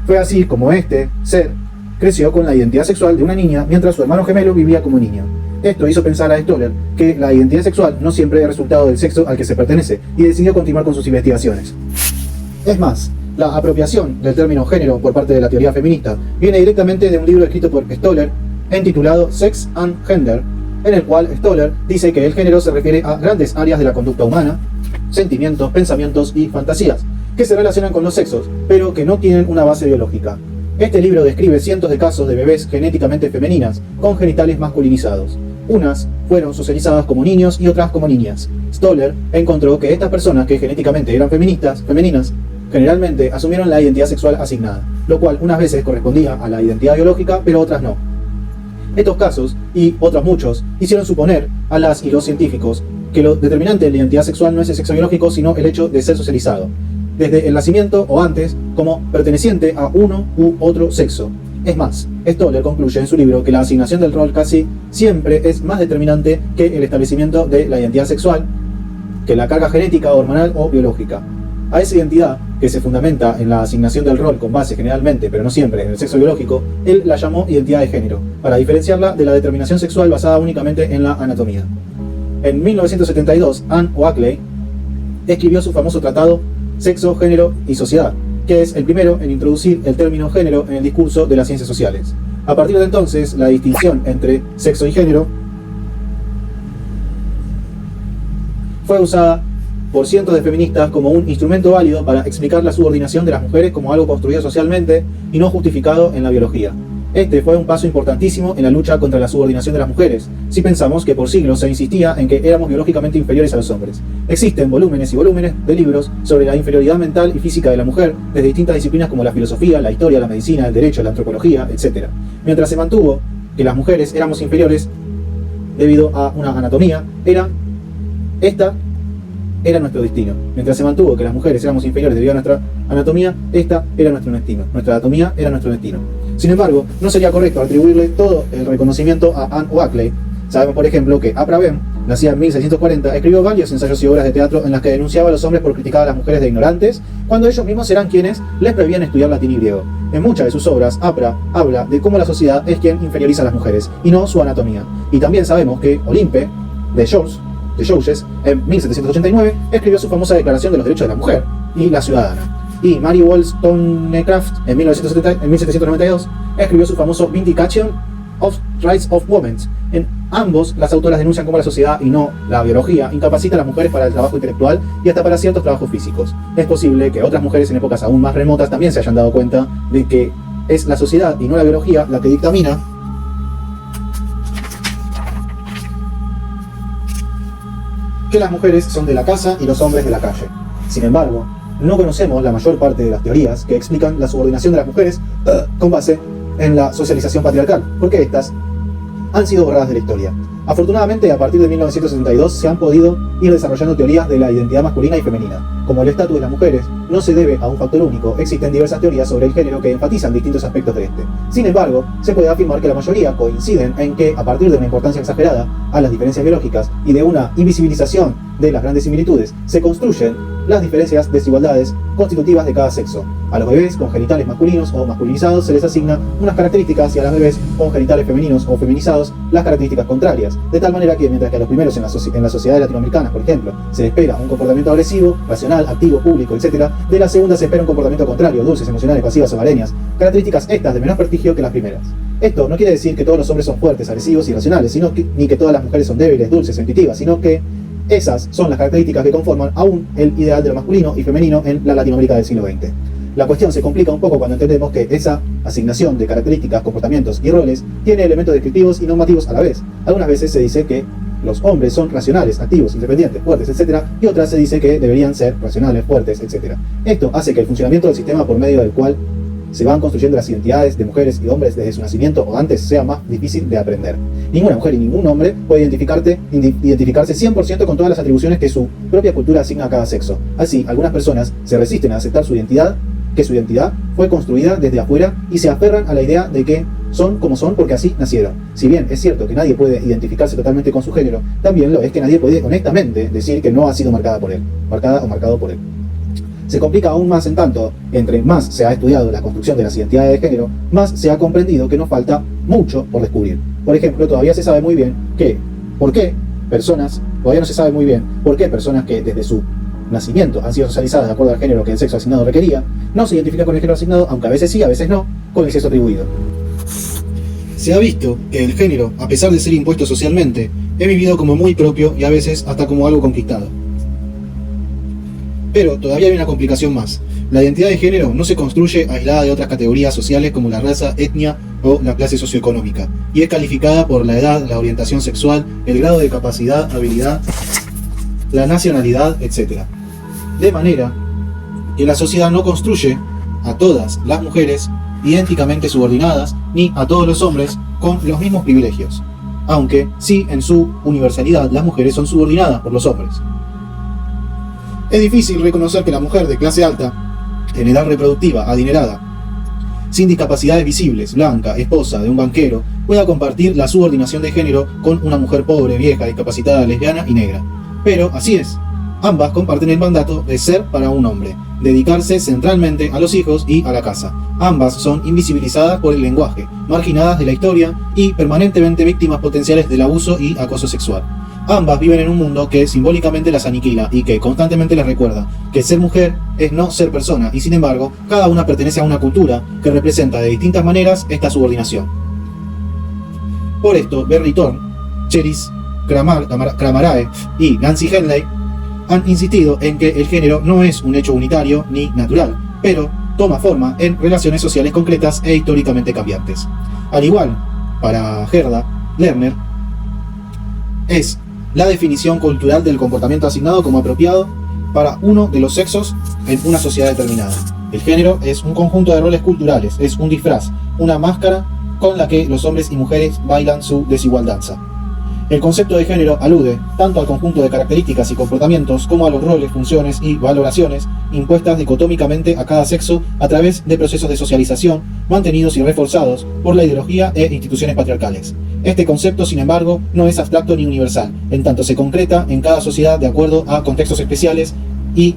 Fue así como este ser creció con la identidad sexual de una niña, mientras su hermano gemelo vivía como niño. Esto hizo pensar a Stoller que la identidad sexual no siempre es resultado del sexo al que se pertenece, y decidió continuar con sus investigaciones. Es más, la apropiación del término género por parte de la teoría feminista viene directamente de un libro escrito por Stoller intitulado Sex and Gender, en el cual Stoller dice que el género se refiere a grandes áreas de la conducta humana, sentimientos, pensamientos y fantasías, que se relacionan con los sexos, pero que no tienen una base biológica. Este libro describe cientos de casos de bebés genéticamente femeninas, con genitales masculinizados. Unas fueron socializadas como niños y otras como niñas. Stoller encontró que estas personas que genéticamente eran femeninas, generalmente asumieron la identidad sexual asignada, lo cual unas veces correspondía a la identidad biológica, pero otras no. Estos casos, y otros muchos, hicieron suponer a las y los científicos que lo determinante de la identidad sexual no es el sexo biológico, sino el hecho de ser socializado, desde el nacimiento o antes, como perteneciente a uno u otro sexo. Es más, Stoller concluye en su libro que la asignación del rol casi siempre es más determinante que el establecimiento de la identidad sexual, que la carga genética, hormonal o biológica. A esa identidad, que se fundamenta en la asignación del rol con base generalmente, pero no siempre, en el sexo biológico, él la llamó identidad de género, para diferenciarla de la determinación sexual basada únicamente en la anatomía. En 1972, Anne Oakley escribió su famoso tratado Sexo, Género y Sociedad, que es el primero en introducir el término género en el discurso de las ciencias sociales. A partir de entonces, la distinción entre sexo y género fue usada por cientos de feministas como un instrumento válido para explicar la subordinación de las mujeres como algo construido socialmente y no justificado en la biología. Este fue un paso importantísimo en la lucha contra la subordinación de las mujeres, si pensamos que por siglos se insistía en que éramos biológicamente inferiores a los hombres. Existen volúmenes y volúmenes de libros sobre la inferioridad mental y física de la mujer, desde distintas disciplinas como la filosofía, la historia, la medicina, el derecho, la antropología, etc. Mientras se mantuvo que las mujeres éramos inferiores debido a una anatomía, esta era nuestro destino. Mientras se mantuvo que las mujeres éramos inferiores debido a nuestra anatomía, esta era nuestro destino. Nuestra anatomía era nuestro destino. Sin embargo, no sería correcto atribuirle todo el reconocimiento a Anne Oakley. Sabemos, por ejemplo, que Abraham nacida en 1640, escribió varios ensayos y obras de teatro en las que denunciaba a los hombres por criticar a las mujeres de ignorantes, cuando ellos mismos eran quienes les prohibían estudiar latín y griego. En muchas de sus obras, habla de cómo la sociedad es quien inferioriza a las mujeres, y no su anatomía. Y también sabemos que Olympe, de Georges, en 1789, escribió su famosa Declaración de los Derechos de la Mujer y la Ciudadana. Y Mary Wollstonecraft, en 1792, escribió su famoso Vindication of Rights of Women. En ambos, las autoras denuncian cómo la sociedad, y no la biología, incapacita a las mujeres para el trabajo intelectual y hasta para ciertos trabajos físicos. Es posible que otras mujeres en épocas aún más remotas también se hayan dado cuenta de que es la sociedad y no la biología la que dictamina que las mujeres son de la casa y los hombres de la calle. Sin embargo, no conocemos la mayor parte de las teorías que explican la subordinación de las mujeres con base en la socialización patriarcal, porque estas han sido borradas de la historia. Afortunadamente, a partir de 1972 se han podido ir desarrollando teorías de la identidad masculina y femenina. Como el estatus de las mujeres no se debe a un factor único, existen diversas teorías sobre el género que enfatizan distintos aspectos de este. Sin embargo, se puede afirmar que la mayoría coinciden en que, a partir de una importancia exagerada a las diferencias biológicas y de una invisibilización de las grandes similitudes, se construyen las diferencias, desigualdades constitutivas de cada sexo. A los bebés con genitales masculinos o masculinizados se les asigna unas características y a las bebés con genitales femeninos o feminizados las características contrarias, de tal manera que mientras que a los primeros en la sociedad latinoamericana, por ejemplo, se les espera un comportamiento agresivo, racional, activo, público, etc., de la segunda se espera un comportamiento contrario, dulces, emocionales, pasivas, hogareñas, características estas de menor prestigio que las primeras. Esto no quiere decir que todos los hombres son fuertes, agresivos y racionales, ni que todas las mujeres son débiles, dulces, intuitivas, sino que esas son las características que conforman aún el ideal de lo masculino y femenino en la Latinoamérica del siglo XX. La cuestión se complica un poco cuando entendemos que esa asignación de características, comportamientos y roles tiene elementos descriptivos y normativos a la vez. Algunas veces se dice que los hombres son racionales, activos, independientes, fuertes, etc., y otras se dice que deberían ser racionales, fuertes, etc. Esto hace que el funcionamiento del sistema por medio del cual se van construyendo las identidades de mujeres y hombres desde su nacimiento o antes sea más difícil de aprender. Ninguna mujer y ningún hombre puede identificarse 100% con todas las atribuciones que su propia cultura asigna a cada sexo. Así, algunas personas se resisten a aceptar que su identidad fue construida desde afuera y se aferran a la idea de que son como son porque así nacieron. Si bien es cierto que nadie puede identificarse totalmente con su género, también lo es que nadie puede honestamente decir que no ha sido marcada o marcado por él. Se complica aún más en tanto, entre más se ha estudiado la construcción de las identidades de género, más se ha comprendido que nos falta mucho por descubrir. Por ejemplo, todavía no se sabe muy bien por qué personas que desde su nacimiento han sido socializadas de acuerdo al género que el sexo asignado requería, no se identifican con el género asignado, aunque a veces sí, a veces no, con el sexo atribuido. Se ha visto que el género, a pesar de ser impuesto socialmente, es vivido como muy propio y a veces hasta como algo conquistado. Pero todavía hay una complicación más. La identidad de género no se construye aislada de otras categorías sociales como la raza, etnia o la clase socioeconómica, y es calificada por la edad, la orientación sexual, el grado de capacidad, habilidad, la nacionalidad, etc. De manera que la sociedad no construye a todas las mujeres idénticamente subordinadas, ni a todos los hombres con los mismos privilegios, aunque sí en su universalidad las mujeres son subordinadas por los hombres. Es difícil reconocer que la mujer de clase alta, en edad reproductiva, adinerada, sin discapacidades visibles, blanca, esposa de un banquero, pueda compartir la subordinación de género con una mujer pobre, vieja, discapacitada, lesbiana y negra. Pero así es, ambas comparten el mandato de ser para un hombre, dedicarse centralmente a los hijos y a la casa. Ambas son invisibilizadas por el lenguaje, marginadas de la historia y permanentemente víctimas potenciales del abuso y acoso sexual. Ambas viven en un mundo que simbólicamente las aniquila y que constantemente les recuerda que ser mujer es no ser persona, y sin embargo, cada una pertenece a una cultura que representa de distintas maneras esta subordinación. Por esto, Barry Thorne, Cherise Kramarae y Nancy Henley han insistido en que el género no es un hecho unitario ni natural, pero toma forma en relaciones sociales concretas e históricamente cambiantes. Al igual, para Gerda Lerner, es la definición cultural del comportamiento asignado como apropiado para uno de los sexos en una sociedad determinada. El género es un conjunto de roles culturales, es un disfraz, una máscara con la que los hombres y mujeres bailan su desigualdad. El concepto de género alude tanto al conjunto de características y comportamientos como a los roles, funciones y valoraciones impuestas dicotómicamente a cada sexo a través de procesos de socialización mantenidos y reforzados por la ideología e instituciones patriarcales. Este concepto, sin embargo, no es abstracto ni universal, en tanto se concreta en cada sociedad de acuerdo a contextos especiales y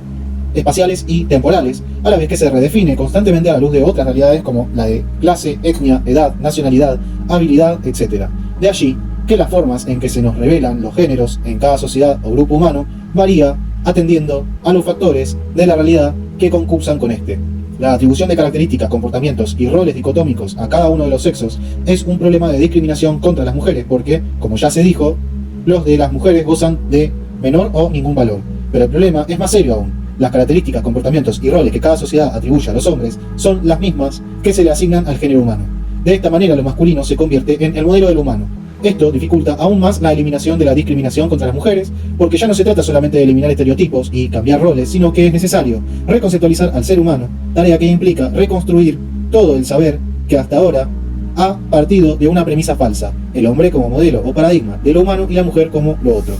espaciales y temporales, a la vez que se redefine constantemente a la luz de otras realidades como la de clase, etnia, edad, nacionalidad, habilidad, etc. De allí que las formas en que se nos revelan los géneros en cada sociedad o grupo humano varía atendiendo a los factores de la realidad que concursan con este. La atribución de características, comportamientos y roles dicotómicos a cada uno de los sexos es un problema de discriminación contra las mujeres porque, como ya se dijo, los de las mujeres gozan de menor o ningún valor. Pero el problema es más serio aún. Las características, comportamientos y roles que cada sociedad atribuye a los hombres son las mismas que se le asignan al género humano. De esta manera, lo masculino se convierte en el modelo del humano. Esto dificulta aún más la eliminación de la discriminación contra las mujeres, porque ya no se trata solamente de eliminar estereotipos y cambiar roles, sino que es necesario reconceptualizar al ser humano, tarea que implica reconstruir todo el saber que hasta ahora ha partido de una premisa falsa: el hombre como modelo o paradigma de lo humano y la mujer como lo otro.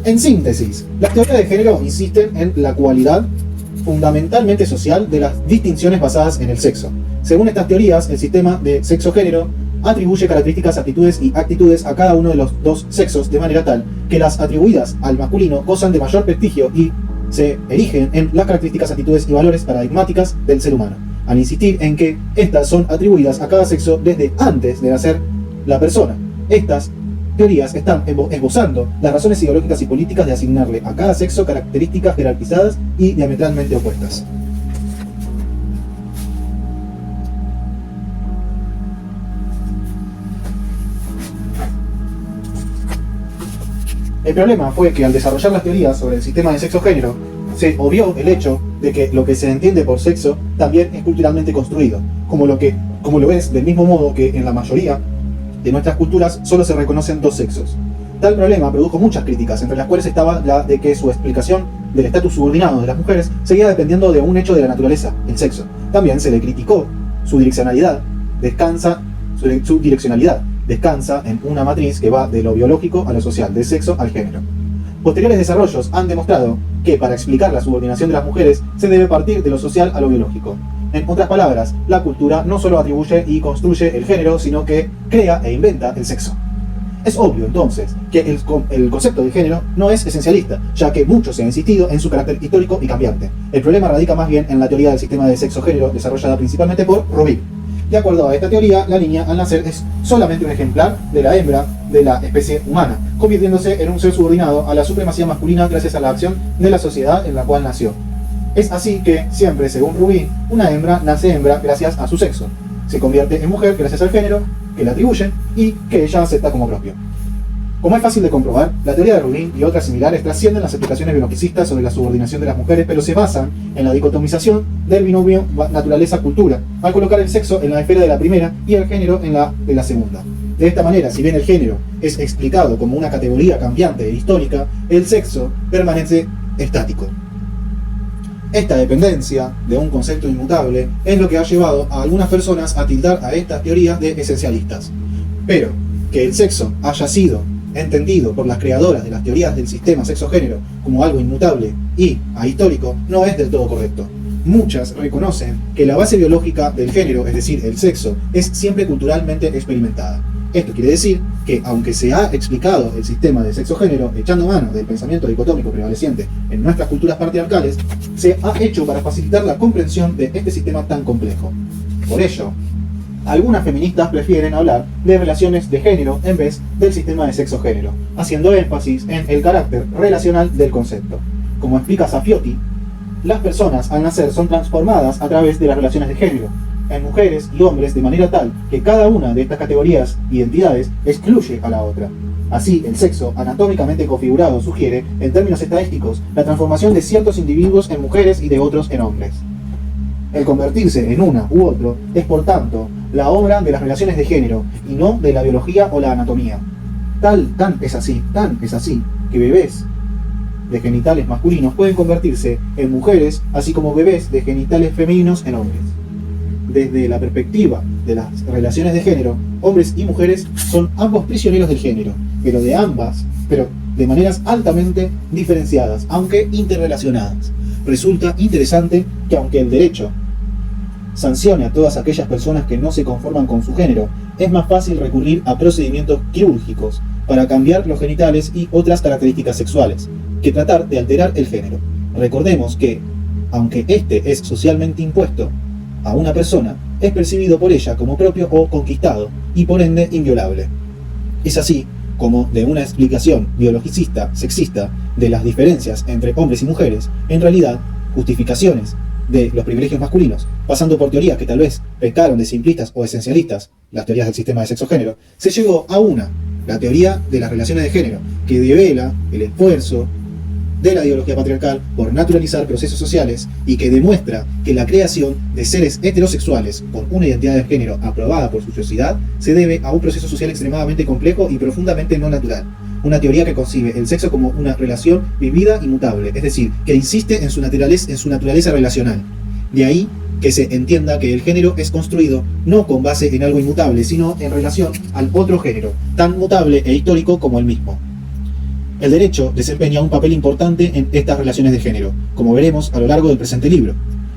En síntesis, las teorías de género insisten en la cualidad fundamentalmente social de las distinciones basadas en el sexo. Según estas teorías, el sistema de sexo-género atribuye características, aptitudes y actitudes a cada uno de los dos sexos de manera tal que las atribuidas al masculino gozan de mayor prestigio y se erigen en las características, actitudes y valores paradigmáticas del ser humano, al insistir en que estas son atribuidas a cada sexo desde antes de nacer la persona. Estas teorías están esbozando las razones ideológicas y políticas de asignarle a cada sexo características jerarquizadas y diametralmente opuestas. El problema fue que al desarrollar las teorías sobre el sistema de sexo-género, se obvió el hecho de que lo que se entiende por sexo también es culturalmente construido, como lo es del mismo modo que en la mayoría de nuestras culturas solo se reconocen dos sexos. Tal problema produjo muchas críticas, entre las cuales estaba la de que su explicación del estatus subordinado de las mujeres seguía dependiendo de un hecho de la naturaleza, el sexo. También se le criticó su direccionalidad descansa en una matriz que va de lo biológico a lo social, del sexo al género. Posteriores desarrollos han demostrado que para explicar la subordinación de las mujeres se debe partir de lo social a lo biológico. En otras palabras, la cultura no solo atribuye y construye el género, sino que crea e inventa el sexo. Es obvio, entonces, que el concepto de género no es esencialista, ya que mucho se ha insistido en su carácter histórico y cambiante. El problema radica más bien en la teoría del sistema de sexo-género desarrollada principalmente por Rubin. De acuerdo a esta teoría, la niña al nacer es solamente un ejemplar de la hembra de la especie humana, convirtiéndose en un ser subordinado a la supremacía masculina gracias a la acción de la sociedad en la cual nació. Es así que, siempre según Rubin, una hembra nace hembra gracias a su sexo. Se convierte en mujer gracias al género que le atribuyen y que ella acepta como propio. Como es fácil de comprobar, la teoría de Rubin y otras similares trascienden las explicaciones biologicistas sobre la subordinación de las mujeres, pero se basan en la dicotomización del binomio naturaleza-cultura, al colocar el sexo en la esfera de la primera y el género en la de la segunda. De esta manera, si bien el género es explicado como una categoría cambiante e histórica, el sexo permanece estático. Esta dependencia de un concepto inmutable es lo que ha llevado a algunas personas a tildar a estas teorías de esencialistas. Pero que el sexo haya sido entendido por las creadoras de las teorías del sistema sexo-género como algo inmutable y ahistórico no es del todo correcto. Muchas reconocen que la base biológica del género, es decir, el sexo, es siempre culturalmente experimentada. Esto quiere decir que, aunque se ha explicado el sistema de sexo-género echando mano del pensamiento dicotómico prevaleciente en nuestras culturas patriarcales, se ha hecho para facilitar la comprensión de este sistema tan complejo. Por ello, algunas feministas prefieren hablar de relaciones de género en vez del sistema de sexo-género, haciendo énfasis en el carácter relacional del concepto. Como explica Safiotti, las personas al nacer son transformadas a través de las relaciones de género, en mujeres y hombres, de manera tal que cada una de estas categorías y entidades excluye a la otra. Así, el sexo anatómicamente configurado sugiere, en términos estadísticos, la transformación de ciertos individuos en mujeres y de otros en hombres. El convertirse en una u otro es, por tanto, la obra de las relaciones de género y no de la biología o la anatomía. Tan es así, que bebés de genitales masculinos pueden convertirse en mujeres, así como bebés de genitales femeninos en hombres. desde la perspectiva de las relaciones de género, hombres y mujeres son ambos prisioneros del género, pero de maneras altamente diferenciadas, aunque interrelacionadas. Resulta interesante que aunque el derecho sancione a todas aquellas personas que no se conforman con su género, es más fácil recurrir a procedimientos quirúrgicos para cambiar los genitales y otras características sexuales, que tratar de alterar el género. Recordemos que, aunque este es socialmente impuesto a una persona, es percibido por ella como propio o conquistado, y por ende inviolable. Es así como de una explicación biologicista, sexista, de las diferencias entre hombres y mujeres, en realidad, justificaciones de los privilegios masculinos, pasando por teorías que tal vez pecaron de simplistas o esencialistas, las teorías del sistema de sexo-género, se llegó a una, la teoría de las relaciones de género, que devela el esfuerzo de la ideología patriarcal por naturalizar procesos sociales y que demuestra que la creación de seres heterosexuales con una identidad de género aprobada por su sociedad se debe a un proceso social extremadamente complejo y profundamente no natural. Una teoría que concibe el sexo como una relación vivida y mutable, es decir, que insiste en su naturaleza relacional. De ahí que se entienda que el género es construido no con base en algo inmutable, sino en relación al otro género, tan mutable e histórico como el mismo. El derecho desempeña un papel importante en estas relaciones de género, como veremos a lo largo del presente libro.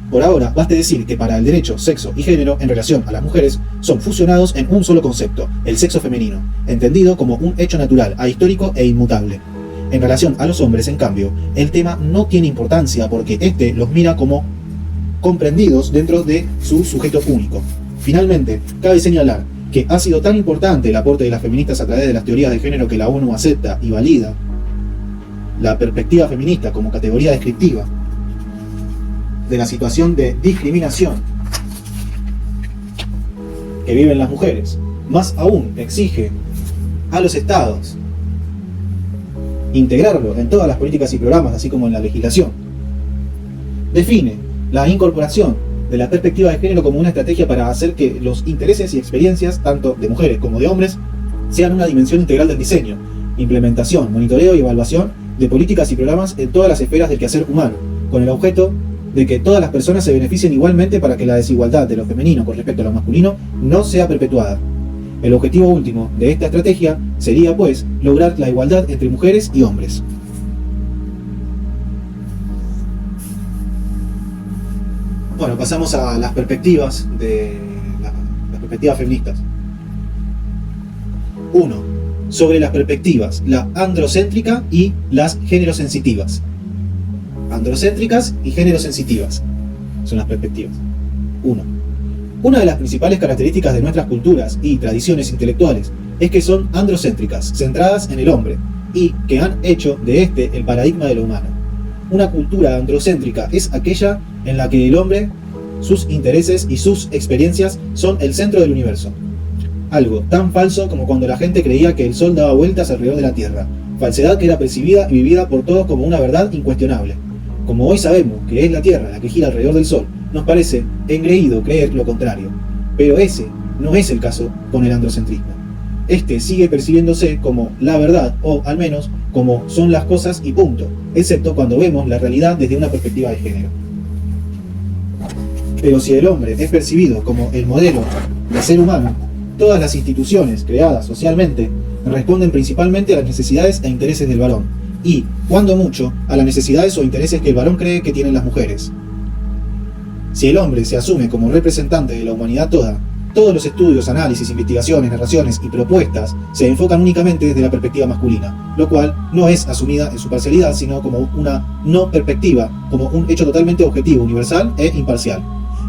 Por ahora, baste decir que para el derecho, sexo y género en relación a las mujeres son fusionados en un solo concepto, el sexo femenino, entendido como un hecho natural, ahistórico e inmutable. En relación a los hombres, en cambio, el tema no tiene importancia porque éste los mira como comprendidos dentro de su sujeto único. Finalmente, cabe señalar que ha sido tan importante el aporte de las feministas a través de las teorías de género que la ONU acepta y valida la perspectiva feminista como categoría descriptiva de la situación de discriminación que viven las mujeres. Más aún, exige a los estados integrarlo en todas las políticas y programas, así como en la legislación. Define la incorporación de la perspectiva de género como una estrategia para hacer que los intereses y experiencias, tanto de mujeres como de hombres, sean una dimensión integral del diseño, implementación, monitoreo y evaluación de políticas y programas en todas las esferas del quehacer humano, con el objeto de que todas las personas se beneficien igualmente para que la desigualdad de lo femenino con respecto a lo masculino no sea perpetuada. El objetivo último de esta estrategia sería, pues, lograr la igualdad entre mujeres y hombres. Bueno, pasamos a las perspectivas las perspectivas feministas. 1. Sobre las perspectivas, la androcéntrica y las género-sensitivas. Androcéntricas y género-sensitivas son las perspectivas. 1. Una de las principales características de nuestras culturas y tradiciones intelectuales es que son androcéntricas, centradas en el hombre, y que han hecho de este el paradigma de lo humano. Una cultura androcéntrica es aquella en la que el hombre, sus intereses y sus experiencias son el centro del universo. Algo tan falso como cuando la gente creía que el sol daba vueltas alrededor de la Tierra, falsedad que era percibida y vivida por todos como una verdad incuestionable. Como hoy sabemos que es la Tierra la que gira alrededor del sol, nos parece engreído creer lo contrario. Pero ese no es el caso con el androcentrismo. Este sigue percibiéndose como la verdad, o al menos como son las cosas y punto, excepto cuando vemos la realidad desde una perspectiva de género. Pero si el hombre es percibido como el modelo de ser humano, todas las instituciones creadas socialmente responden principalmente a las necesidades e intereses del varón, y, cuando mucho, a las necesidades o intereses que el varón cree que tienen las mujeres. Si el hombre se asume como representante de la humanidad toda, todos los estudios, análisis, investigaciones, narraciones y propuestas se enfocan únicamente desde la perspectiva masculina, lo cual no es asumida en su parcialidad, sino como una no perspectiva, como un hecho totalmente objetivo, universal e imparcial.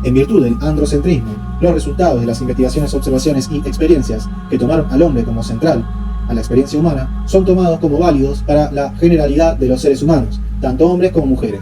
En virtud del androcentrismo, los resultados de las investigaciones, observaciones y experiencias que tomaron al hombre como central a la experiencia humana son tomados como válidos para la generalidad de los seres humanos, tanto hombres como mujeres.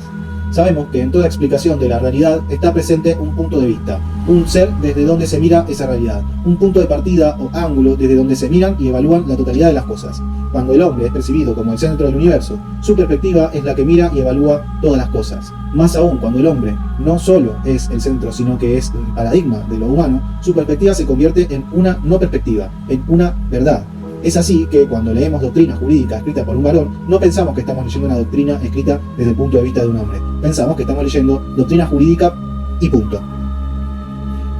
Sabemos que en toda explicación de la realidad está presente un punto de vista, un ser desde donde se mira esa realidad, un punto de partida o ángulo desde donde se miran y evalúan la totalidad de las cosas. Cuando el hombre es percibido como el centro del universo, su perspectiva es la que mira y evalúa todas las cosas. Más aún, cuando el hombre no solo es el centro, sino que es el paradigma de lo humano, su perspectiva se convierte en una no perspectiva, en una verdad. Es así que cuando leemos doctrina jurídica escrita por un varón, no pensamos que estamos leyendo una doctrina escrita desde el punto de vista de un hombre. Pensamos que estamos leyendo doctrina jurídica y punto.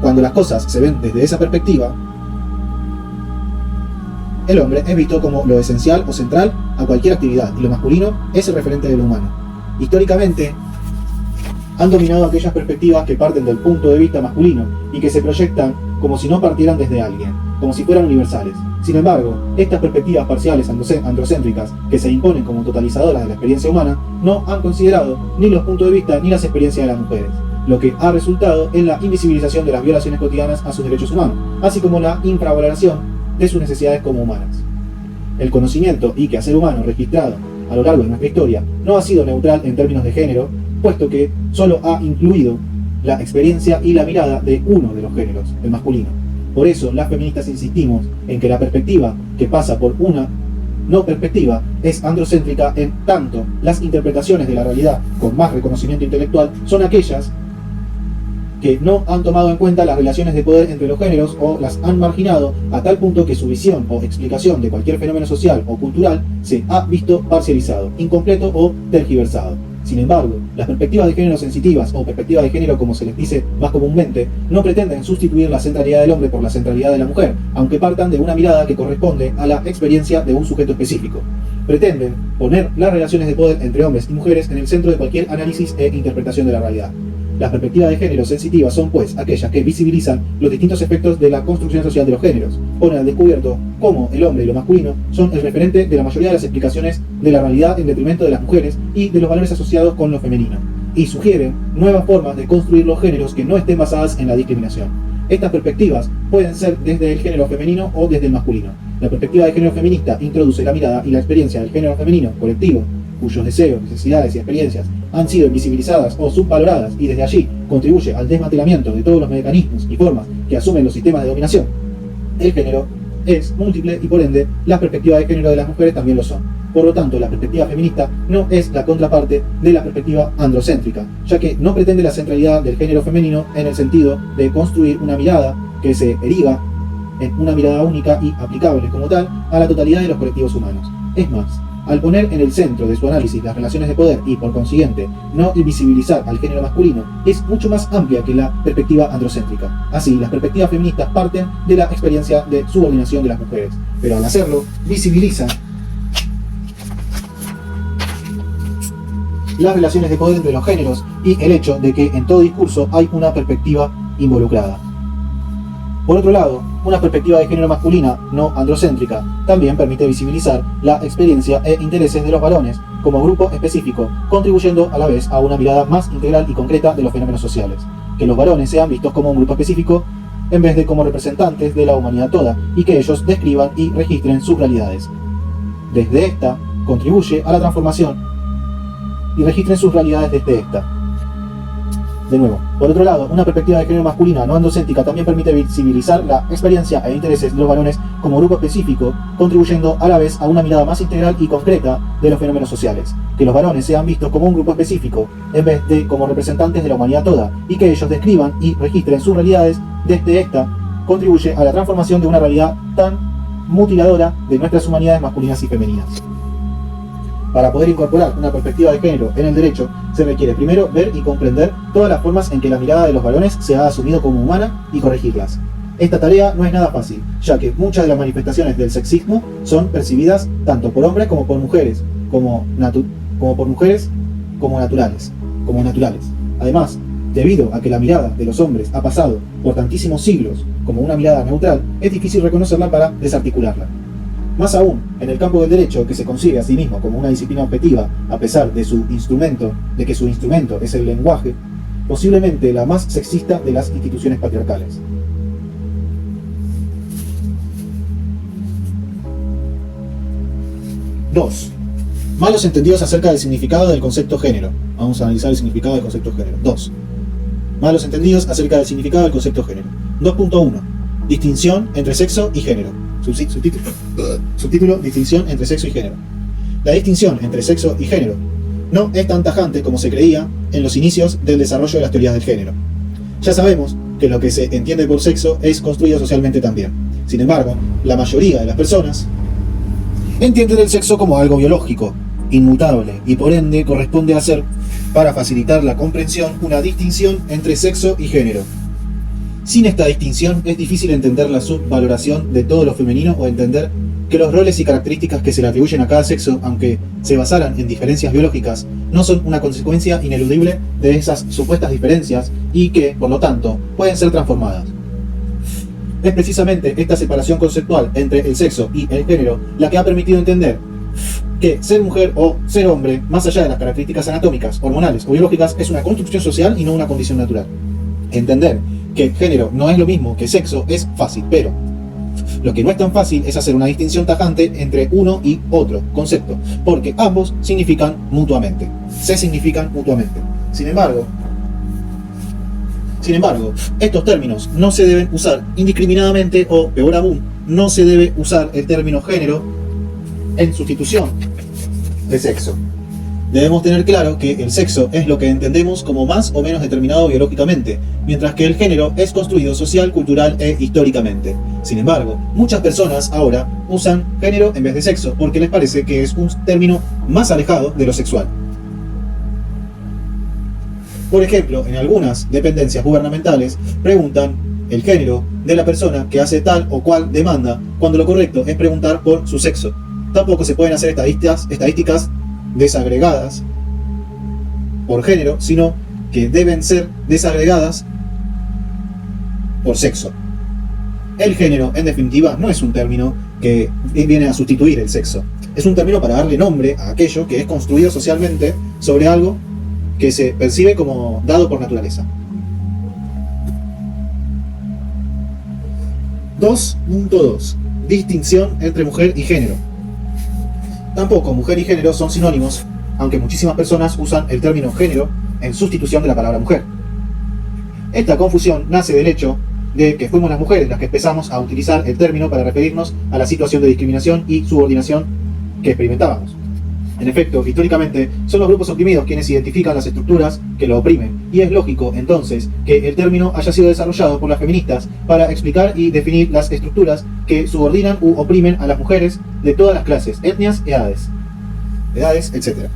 Cuando las cosas se ven desde esa perspectiva, el hombre es visto como lo esencial o central a cualquier actividad, y lo masculino es el referente de lo humano. Históricamente, han dominado aquellas perspectivas que parten del punto de vista masculino y que se proyectan como si no partieran desde alguien, como si fueran universales. Sin embargo, estas perspectivas parciales androcéntricas, que se imponen como totalizadoras de la experiencia humana, no han considerado ni los puntos de vista ni las experiencias de las mujeres, lo que ha resultado en la invisibilización de las violaciones cotidianas a sus derechos humanos, así como la infravaloración de sus necesidades como humanas. El conocimiento y quehacer humano registrado a lo largo de nuestra historia no ha sido neutral en términos de género, puesto que solo ha incluido la experiencia y la mirada de uno de los géneros, el masculino. Por eso, las feministas insistimos en que la perspectiva que pasa por una no perspectiva es androcéntrica, en tanto las interpretaciones de la realidad con más reconocimiento intelectual son aquellas que no han tomado en cuenta las relaciones de poder entre los géneros o las han marginado a tal punto que su visión o explicación de cualquier fenómeno social o cultural se ha visto parcializado, incompleto o tergiversado. Sin embargo, las perspectivas de género sensitivas o perspectivas de género, como se les dice más comúnmente, no pretenden sustituir la centralidad del hombre por la centralidad de la mujer, aunque partan de una mirada que corresponde a la experiencia de un sujeto específico. Pretenden poner las relaciones de poder entre hombres y mujeres en el centro de cualquier análisis e interpretación de la realidad. Las perspectivas de género sensitivas son, pues, aquellas que visibilizan los distintos efectos de la construcción social de los géneros, ponen al descubierto cómo el hombre y lo masculino son el referente de la mayoría de las explicaciones de la realidad en detrimento de las mujeres y de los valores asociados con lo femenino, y sugieren nuevas formas de construir los géneros que no estén basadas en la discriminación. Estas perspectivas pueden ser desde el género femenino o desde el masculino. La perspectiva de género feminista introduce la mirada y la experiencia del género femenino colectivo, cuyos deseos, necesidades y experiencias han sido invisibilizadas o subvaloradas, y desde allí contribuye al desmantelamiento de todos los mecanismos y formas que asumen los sistemas de dominación. El género es múltiple y por ende las perspectivas de género de las mujeres también lo son. Por lo tanto, la perspectiva feminista no es la contraparte de la perspectiva androcéntrica, ya que no pretende la centralidad del género femenino en el sentido de construir una mirada que se eriga en una mirada única y aplicable como tal a la totalidad de los colectivos humanos. Es más, al poner en el centro de su análisis las relaciones de poder y, por consiguiente, no invisibilizar al género masculino, es mucho más amplia que la perspectiva androcéntrica. Así, las perspectivas feministas parten de la experiencia de subordinación de las mujeres, pero al hacerlo, visibilizan las relaciones de poder entre los géneros y el hecho de que en todo discurso hay una perspectiva involucrada. Por otro lado, una perspectiva de género masculina no androcéntrica también permite visibilizar la experiencia e intereses de los varones como grupo específico, contribuyendo a la vez a una mirada más integral y concreta de los fenómenos sociales. Que los varones sean vistos como un grupo específico en vez de como representantes de la humanidad toda, y que ellos describan y registren sus realidades. Desde esta, contribuye a la transformación y registren sus realidades desde esta. De nuevo, por otro lado, una perspectiva de género masculina no androcéntrica también permite visibilizar la experiencia e intereses de los varones como grupo específico, contribuyendo a la vez a una mirada más integral y concreta de los fenómenos sociales. Que los varones sean vistos como un grupo específico en vez de como representantes de la humanidad toda, y que ellos describan y registren sus realidades desde esta, contribuye a la transformación de una realidad tan mutiladora de nuestras humanidades masculinas y femeninas. Para poder incorporar una perspectiva de género en el derecho, se requiere primero ver y comprender todas las formas en que la mirada de los varones se ha asumido como humana y corregirlas. Esta tarea no es nada fácil, ya que muchas de las manifestaciones del sexismo son percibidas tanto por hombres como por mujeres, como naturales. Además, debido a que la mirada de los hombres ha pasado por tantísimos siglos como una mirada neutral, es difícil reconocerla para desarticularla. Más aún, en el campo del derecho, que se concibe a sí mismo como una disciplina objetiva, a pesar de que su instrumento es el lenguaje, posiblemente la más sexista de las instituciones patriarcales. Dos. Malos entendidos acerca del significado del concepto género. Vamos a analizar el significado del concepto género. 2. Malos entendidos acerca del significado del concepto género. 2.1. Distinción entre sexo y género. Subtítulo: distinción entre sexo y género. La distinción entre sexo y género no es tan tajante como se creía en los inicios del desarrollo de las teorías del género. Ya sabemos que lo que se entiende por sexo es construido socialmente también. Sin embargo, la mayoría de las personas entienden el sexo como algo biológico, inmutable, y por ende corresponde hacer, para facilitar la comprensión, una distinción entre sexo y género. Sin esta distinción es difícil entender la subvaloración de todo lo femenino o entender que los roles y características que se le atribuyen a cada sexo, aunque se basaran en diferencias biológicas, no son una consecuencia ineludible de esas supuestas diferencias y que, por lo tanto, pueden ser transformadas. Es precisamente esta separación conceptual entre el sexo y el género la que ha permitido entender que ser mujer o ser hombre, más allá de las características anatómicas, hormonales o biológicas, es una construcción social y no una condición natural. Entender que género no es lo mismo que sexo es fácil, pero lo que no es tan fácil es hacer una distinción tajante entre uno y otro concepto, porque ambos significan mutuamente, se significan mutuamente. Sin embargo, estos términos no se deben usar indiscriminadamente o, peor aún, no se debe usar el término género en sustitución de sexo. Debemos tener claro que el sexo es lo que entendemos como más o menos determinado biológicamente, mientras que el género es construido social, cultural e históricamente. Sin embargo, muchas personas ahora usan género en vez de sexo porque les parece que es un término más alejado de lo sexual. Por ejemplo, en algunas dependencias gubernamentales preguntan el género de la persona que hace tal o cual demanda, cuando lo correcto es preguntar por su sexo. Tampoco se pueden hacer estadísticas desagregadas por género, sino que deben ser desagregadas por sexo. El género, en definitiva, no es un término que viene a sustituir el sexo. Es un término para darle nombre a aquello que es construido socialmente sobre algo que se percibe como dado por naturaleza. 2.2. Distinción entre mujer y género. Tampoco mujer y género son sinónimos, aunque muchísimas personas usan el término género en sustitución de la palabra mujer. Esta confusión nace del hecho de que fuimos las mujeres las que empezamos a utilizar el término para referirnos a la situación de discriminación y subordinación que experimentábamos. En efecto, históricamente, son los grupos oprimidos quienes identifican las estructuras que lo oprimen, y es lógico, entonces, que el término haya sido desarrollado por las feministas para explicar y definir las estructuras que subordinan u oprimen a las mujeres de todas las clases, etnias, edades, etc.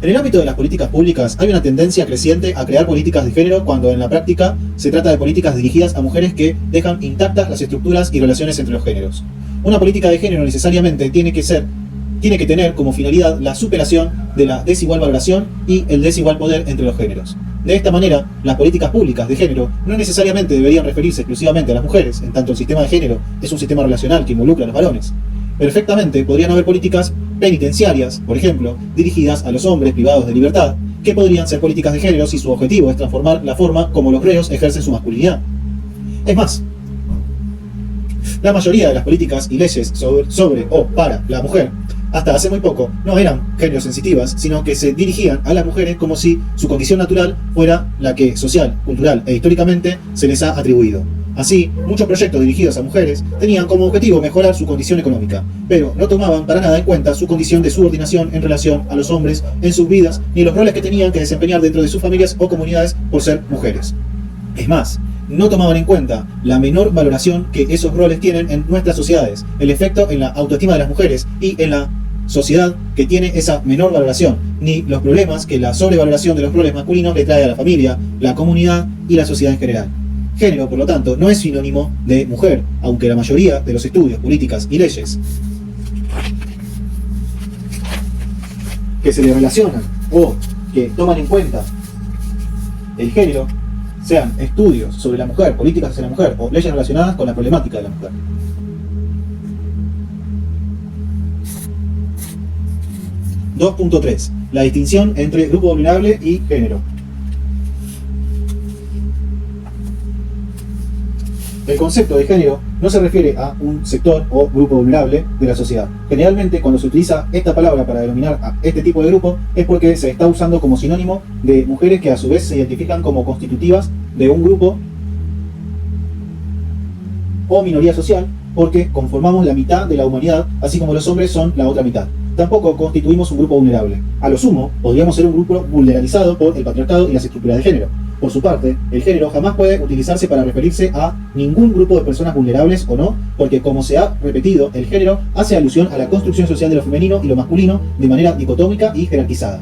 En el ámbito de las políticas públicas hay una tendencia creciente a crear políticas de género cuando en la práctica se trata de políticas dirigidas a mujeres que dejan intactas las estructuras y relaciones entre los géneros. Una política de género necesariamente tiene que tener como finalidad la superación de la desigual valoración y el desigual poder entre los géneros. De esta manera, las políticas públicas de género no necesariamente deberían referirse exclusivamente a las mujeres, en tanto el sistema de género es un sistema relacional que involucra a los varones. Perfectamente podrían haber políticas penitenciarias, por ejemplo, dirigidas a los hombres privados de libertad, que podrían ser políticas de género si su objetivo es transformar la forma como los reos ejercen su masculinidad. Es más, la mayoría de las políticas y leyes sobre o para la mujer, hasta hace muy poco, no eran género sensitivas, sino que se dirigían a las mujeres como si su condición natural fuera la que social, cultural e históricamente se les ha atribuido. Así, muchos proyectos dirigidos a mujeres tenían como objetivo mejorar su condición económica, pero no tomaban para nada en cuenta su condición de subordinación en relación a los hombres en sus vidas, ni los roles que tenían que desempeñar dentro de sus familias o comunidades por ser mujeres. Es más, no tomaban en cuenta la menor valoración que esos roles tienen en nuestras sociedades, el efecto en la autoestima de las mujeres y en la sociedad que tiene esa menor valoración, ni los problemas que la sobrevaloración de los roles masculinos le trae a la familia, la comunidad y la sociedad en general. Género, por lo tanto, no es sinónimo de mujer, aunque la mayoría de los estudios, políticas y leyes que se le relacionan o que toman en cuenta el género sean estudios sobre la mujer, políticas hacia la mujer o leyes relacionadas con la problemática de la mujer. (2.3) La distinción entre grupo vulnerable y género. El concepto de género no se refiere a un sector o grupo vulnerable de la sociedad. Generalmente, cuando se utiliza esta palabra para denominar a este tipo de grupo, es porque se está usando como sinónimo de mujeres que a su vez se identifican como constitutivas de un grupo o minoría social, porque conformamos la mitad de la humanidad, así como los hombres son la otra mitad. Tampoco constituimos un grupo vulnerable. A lo sumo, podríamos ser un grupo vulneralizado por el patriarcado y las estructuras de género. Por su parte, el género jamás puede utilizarse para referirse a ningún grupo de personas vulnerables o no, porque como se ha repetido, el género hace alusión a la construcción social de lo femenino y lo masculino de manera dicotómica y jerarquizada.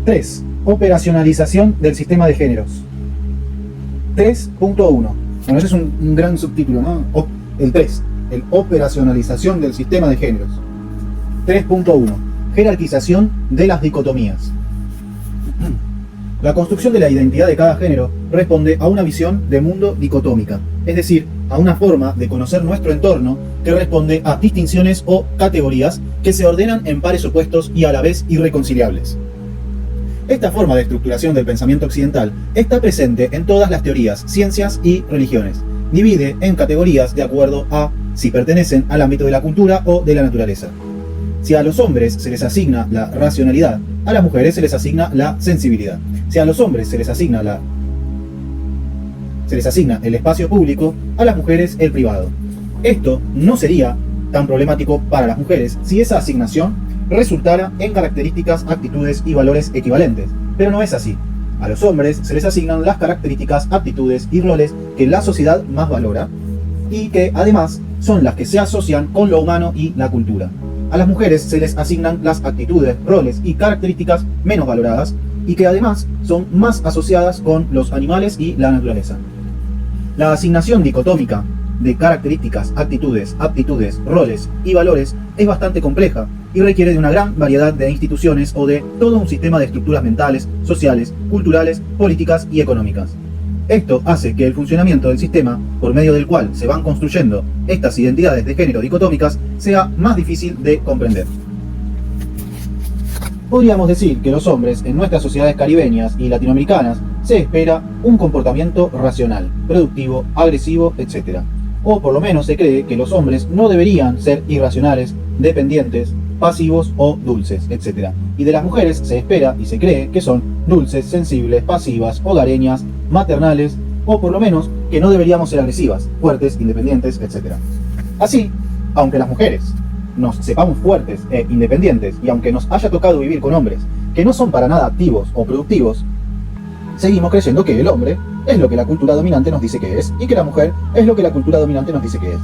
3. Operacionalización del sistema de géneros. 3.1. Bueno, ese es un gran subtítulo, ¿no? El 3, el operacionalización del sistema de géneros. 3.1, jerarquización de las dicotomías. La construcción de la identidad de cada género responde a una visión de mundo dicotómica, es decir, a una forma de conocer nuestro entorno que responde a distinciones o categorías que se ordenan en pares opuestos y a la vez irreconciliables. Esta forma de estructuración del pensamiento occidental está presente en todas las teorías, ciencias y religiones. Divide en categorías de acuerdo a si pertenecen al ámbito de la cultura o de la naturaleza. Si a los hombres se les asigna la racionalidad, a las mujeres se les asigna la sensibilidad. Si a los hombres se les asigna el espacio público, a las mujeres el privado. Esto no sería tan problemático para las mujeres si esa asignación resultara en características, actitudes y valores equivalentes, pero no es así. A los hombres se les asignan las características, aptitudes y roles que la sociedad más valora y que además son las que se asocian con lo humano y la cultura. A las mujeres se les asignan las actitudes, roles y características menos valoradas y que además son más asociadas con los animales y la naturaleza. La asignación dicotómica de características, actitudes, aptitudes, roles y valores es bastante compleja y requiere de una gran variedad de instituciones o de todo un sistema de estructuras mentales, sociales, culturales, políticas y económicas. Esto hace que el funcionamiento del sistema, por medio del cual se van construyendo estas identidades de género dicotómicas, sea más difícil de comprender. Podríamos decir que los hombres en nuestras sociedades caribeñas y latinoamericanas se espera un comportamiento racional, productivo, agresivo, etc. O por lo menos se cree que los hombres no deberían ser irracionales, dependientes, pasivos o dulces, etc. Y de las mujeres se espera y se cree que son dulces, sensibles, pasivas, hogareñas, maternales, o por lo menos que no deberíamos ser agresivas, fuertes, independientes, etc. Así, aunque las mujeres nos sepamos fuertes e independientes, y aunque nos haya tocado vivir con hombres que no son para nada activos o productivos, seguimos creyendo que el hombre es lo que la cultura dominante nos dice que es, y que la mujer es lo que la cultura dominante nos dice que es.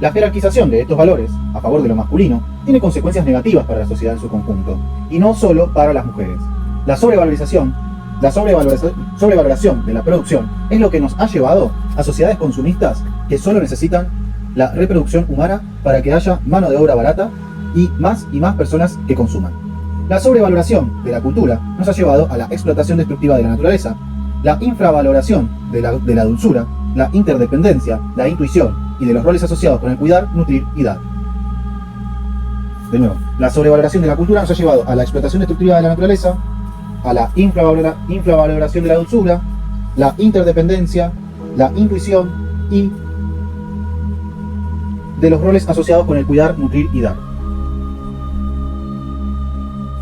La jerarquización de estos valores a favor de lo masculino tiene consecuencias negativas para la sociedad en su conjunto, y no solo para las mujeres. La sobrevaloración de la producción es lo que nos ha llevado a sociedades consumistas que solo necesitan la reproducción humana para que haya mano de obra barata y más personas que consuman. La sobrevaloración de la cultura nos ha llevado a la explotación destructiva de la naturaleza, la infravaloración de la dulzura, la interdependencia, la intuición y de los roles asociados con el cuidar, nutrir y dar. De nuevo, la sobrevaloración de la cultura nos ha llevado a la explotación destructiva de la naturaleza, a la infravaloración de la dulzura, la interdependencia, la intuición y de los roles asociados con el cuidar, nutrir y dar.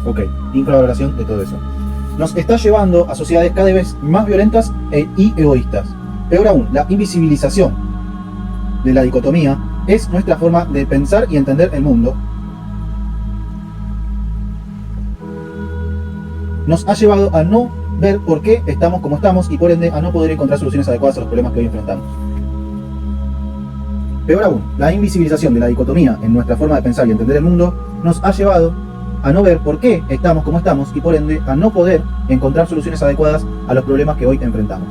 Ok, infravaloración de todo eso. Nos está llevando a sociedades cada vez más violentas y egoístas. Peor aún, la invisibilización de la dicotomía es nuestra forma de pensar y entender el mundo. Nos ha llevado a no ver por qué estamos como estamos y por ende a no poder encontrar soluciones adecuadas a los problemas que hoy enfrentamos. Peor aún, la invisibilización de la dicotomía en nuestra forma de pensar y entender el mundo nos ha llevado a no ver por qué estamos como estamos y por ende a no poder encontrar soluciones adecuadas a los problemas que hoy enfrentamos.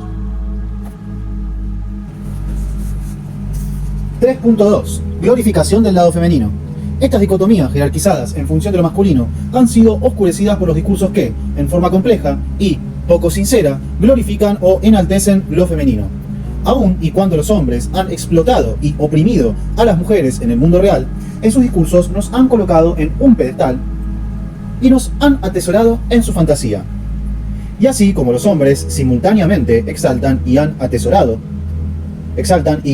3.2. Glorificación del lado femenino. Estas dicotomías jerarquizadas en función de lo masculino han sido oscurecidas por los discursos que, en forma compleja y poco sincera, glorifican o enaltecen lo femenino. Aun y cuando los hombres han explotado y oprimido a las mujeres en el mundo real, en sus discursos nos han colocado en un pedestal y nos han atesorado en su fantasía. Y así como los hombres simultáneamente exaltan y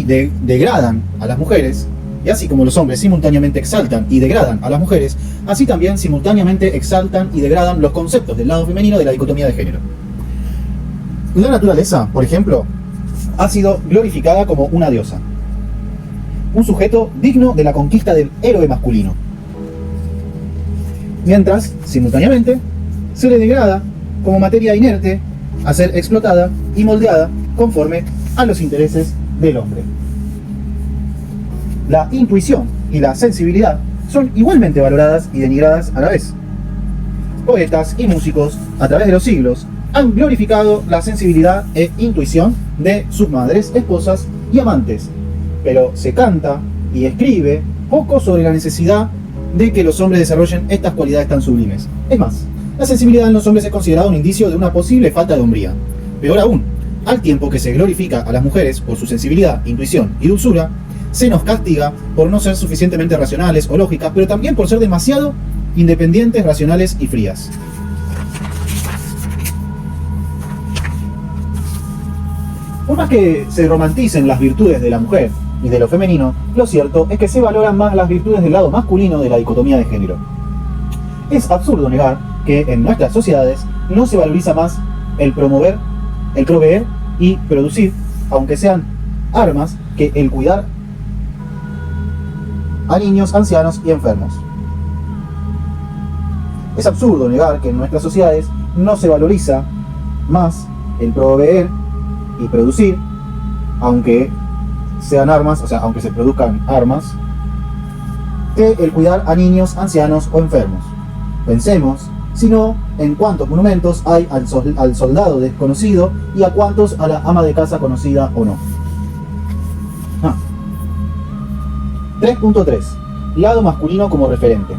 degradan a las mujeres, y así como los hombres simultáneamente exaltan y degradan a las mujeres, así también simultáneamente exaltan y degradan los conceptos del lado femenino de la dicotomía de género. La naturaleza, por ejemplo, ha sido glorificada como una diosa, un sujeto digno de la conquista del héroe masculino, mientras, simultáneamente, se le degrada como materia inerte a ser explotada y moldeada conforme a los intereses del hombre. La intuición y la sensibilidad son igualmente valoradas y denigradas a la vez. Poetas y músicos, a través de los siglos, han glorificado la sensibilidad e intuición de sus madres, esposas y amantes. Pero se canta y escribe poco sobre la necesidad de que los hombres desarrollen estas cualidades tan sublimes. Es más, la sensibilidad en los hombres es considerada un indicio de una posible falta de hombría. Peor aún, al tiempo que se glorifica a las mujeres por su sensibilidad, intuición y dulzura, se nos castiga por no ser suficientemente racionales o lógicas, pero también por ser demasiado independientes, racionales y frías. Por más que se romanticen las virtudes de la mujer y de lo femenino, lo cierto es que se valoran más las virtudes del lado masculino de la dicotomía de género. Es absurdo negar que en nuestras sociedades no se valoriza más el promover, el proveer y producir, aunque sean armas, que el cuidar a niños, ancianos y enfermos. Es absurdo negar que en nuestras sociedades no se valoriza más el proveer y producir, aunque sean armas, o sea, aunque se produzcan armas, que el cuidar a niños, ancianos o enfermos. Pensemos, sino en cuántos monumentos hay al soldado desconocido y a cuántos a la ama de casa conocida o no. 3.3. Lado masculino como referente.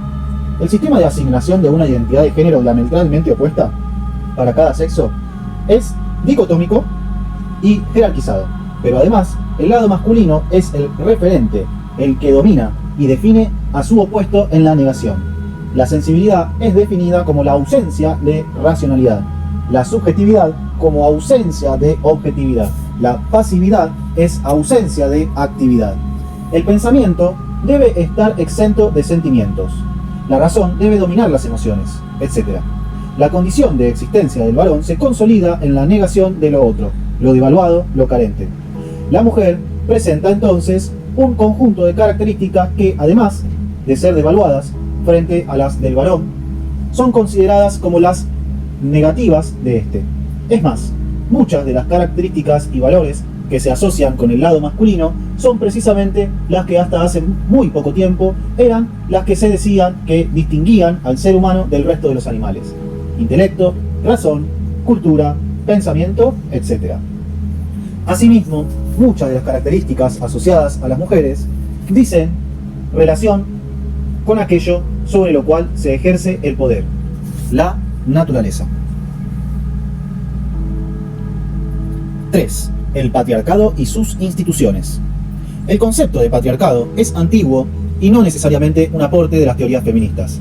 El sistema de asignación de una identidad de género diametralmente opuesta para cada sexo es dicotómico y jerarquizado, pero además el lado masculino es el referente, el que domina y define a su opuesto en la negación. La sensibilidad es definida como la ausencia de racionalidad, la subjetividad como ausencia de objetividad, la pasividad es ausencia de actividad. El pensamiento debe estar exento de sentimientos, la razón debe dominar las emociones, etc. La condición de existencia del varón se consolida en la negación de lo otro, lo devaluado, lo carente. La mujer presenta entonces un conjunto de características que, además de ser devaluadas frente a las del varón, son consideradas como las negativas de este. Es más, muchas de las características y valores que se asocian con el lado masculino son precisamente las que hasta hace muy poco tiempo eran las que se decían que distinguían al ser humano del resto de los animales: intelecto, razón, cultura, pensamiento, etc. Asimismo, muchas de las características asociadas a las mujeres dicen relación con aquello sobre lo cual se ejerce el poder, la naturaleza. 3. El patriarcado y sus instituciones. El concepto de patriarcado es antiguo y no necesariamente un aporte de las teorías feministas.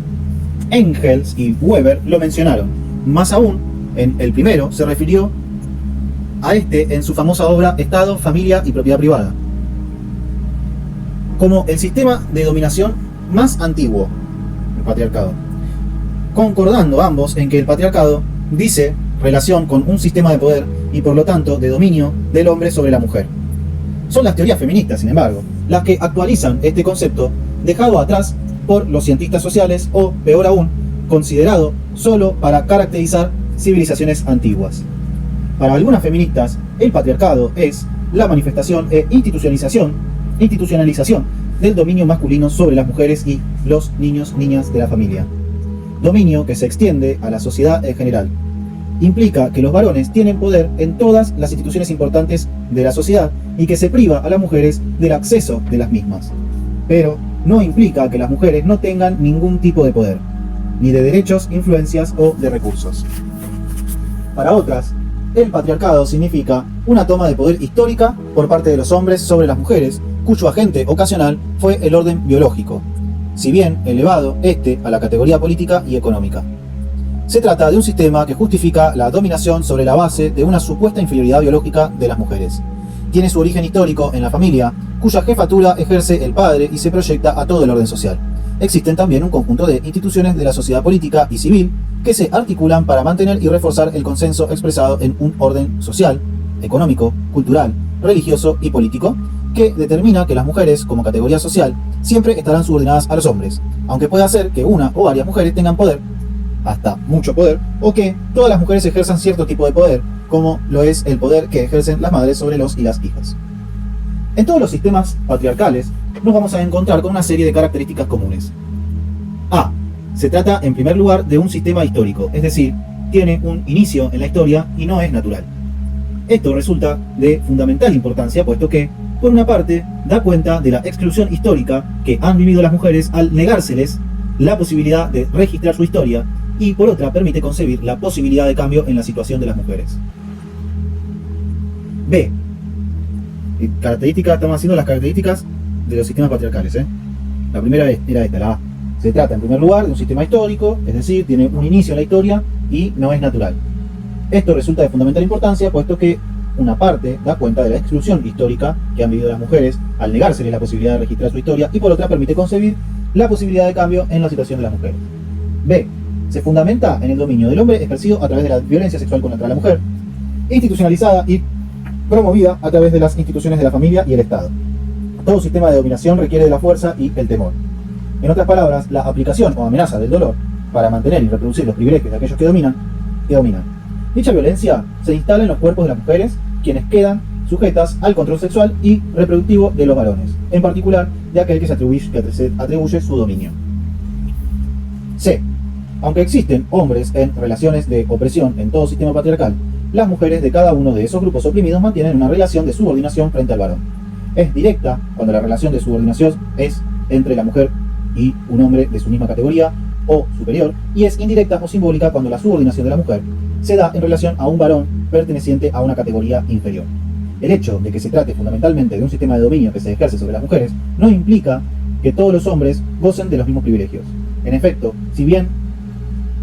Engels y Weber lo mencionaron. Más aún, en el primero se refirió a este en su famosa obra Estado, Familia y Propiedad Privada, como el sistema de dominación más antiguo, el patriarcado, concordando ambos en que el patriarcado dice relación con un sistema de poder y por lo tanto de dominio del hombre sobre la mujer. Son las teorías feministas, sin embargo, las que actualizan este concepto dejado atrás por los cientistas sociales o, peor aún, considerado solo para caracterizar civilizaciones antiguas. Para algunas feministas, el patriarcado es la manifestación e institucionalización del dominio masculino sobre las mujeres y los niños, niñas de la familia. Dominio que se extiende a la sociedad en general. Implica que los varones tienen poder en todas las instituciones importantes de la sociedad y que se priva a las mujeres del acceso de las mismas. Pero no implica que las mujeres no tengan ningún tipo de poder, ni de derechos, influencias o de recursos. Para otras, el patriarcado significa una toma de poder histórica por parte de los hombres sobre las mujeres, cuyo agente ocasional fue el orden biológico, si bien elevado a la categoría política y económica. Se trata de un sistema que justifica la dominación sobre la base de una supuesta inferioridad biológica de las mujeres. Tiene su origen histórico en la familia, cuya jefatura ejerce el padre y se proyecta a todo el orden social. Existen también un conjunto de instituciones de la sociedad política y civil que se articulan para mantener y reforzar el consenso expresado en un orden social, económico, cultural, religioso y político, que determina que las mujeres, como categoría social, siempre estarán subordinadas a los hombres, aunque pueda ser que una o varias mujeres tengan poder, hasta mucho poder, o que todas las mujeres ejerzan cierto tipo de poder, como lo es el poder que ejercen las madres sobre los y las hijas. En todos los sistemas patriarcales nos vamos a encontrar con una serie de características comunes. A. Se trata en primer lugar de un sistema histórico, es decir, tiene un inicio en la historia y no es natural. Esto resulta de fundamental importancia, puesto que, por una parte, da cuenta de la exclusión histórica que han vivido las mujeres al negárseles la posibilidad de registrar su historia, y por otra permite concebir la posibilidad de cambio en la situación de las mujeres. B. Estamos haciendo las características de los sistemas patriarcales. La primera era esta, la A. Se trata en primer lugar de un sistema histórico, es decir, tiene un inicio en la historia y no es natural. Esto resulta de fundamental importancia, puesto que una parte da cuenta de la exclusión histórica que han vivido las mujeres al negárseles la posibilidad de registrar su historia, y por otra permite concebir la posibilidad de cambio en la situación de las mujeres. B. Se fundamenta en el dominio del hombre ejercido a través de la violencia sexual contra la mujer, institucionalizada y promovida a través de las instituciones de la familia y el Estado. Todo sistema de dominación requiere de la fuerza y el temor. En otras palabras, la aplicación o amenaza del dolor para mantener y reproducir los privilegios de aquellos que dominan. Dicha violencia se instala en los cuerpos de las mujeres, quienes quedan sujetas al control sexual y reproductivo de los varones, en particular de aquel que se atribuye su dominio. C. Aunque existen hombres en relaciones de opresión en todo sistema patriarcal, las mujeres de cada uno de esos grupos oprimidos mantienen una relación de subordinación frente al varón. Es directa cuando la relación de subordinación es entre la mujer y un hombre de su misma categoría o superior, y es indirecta o simbólica cuando la subordinación de la mujer se da en relación a un varón perteneciente a una categoría inferior. El hecho de que se trate fundamentalmente de un sistema de dominio que se ejerce sobre las mujeres no implica que todos los hombres gocen de los mismos privilegios. En efecto, si bien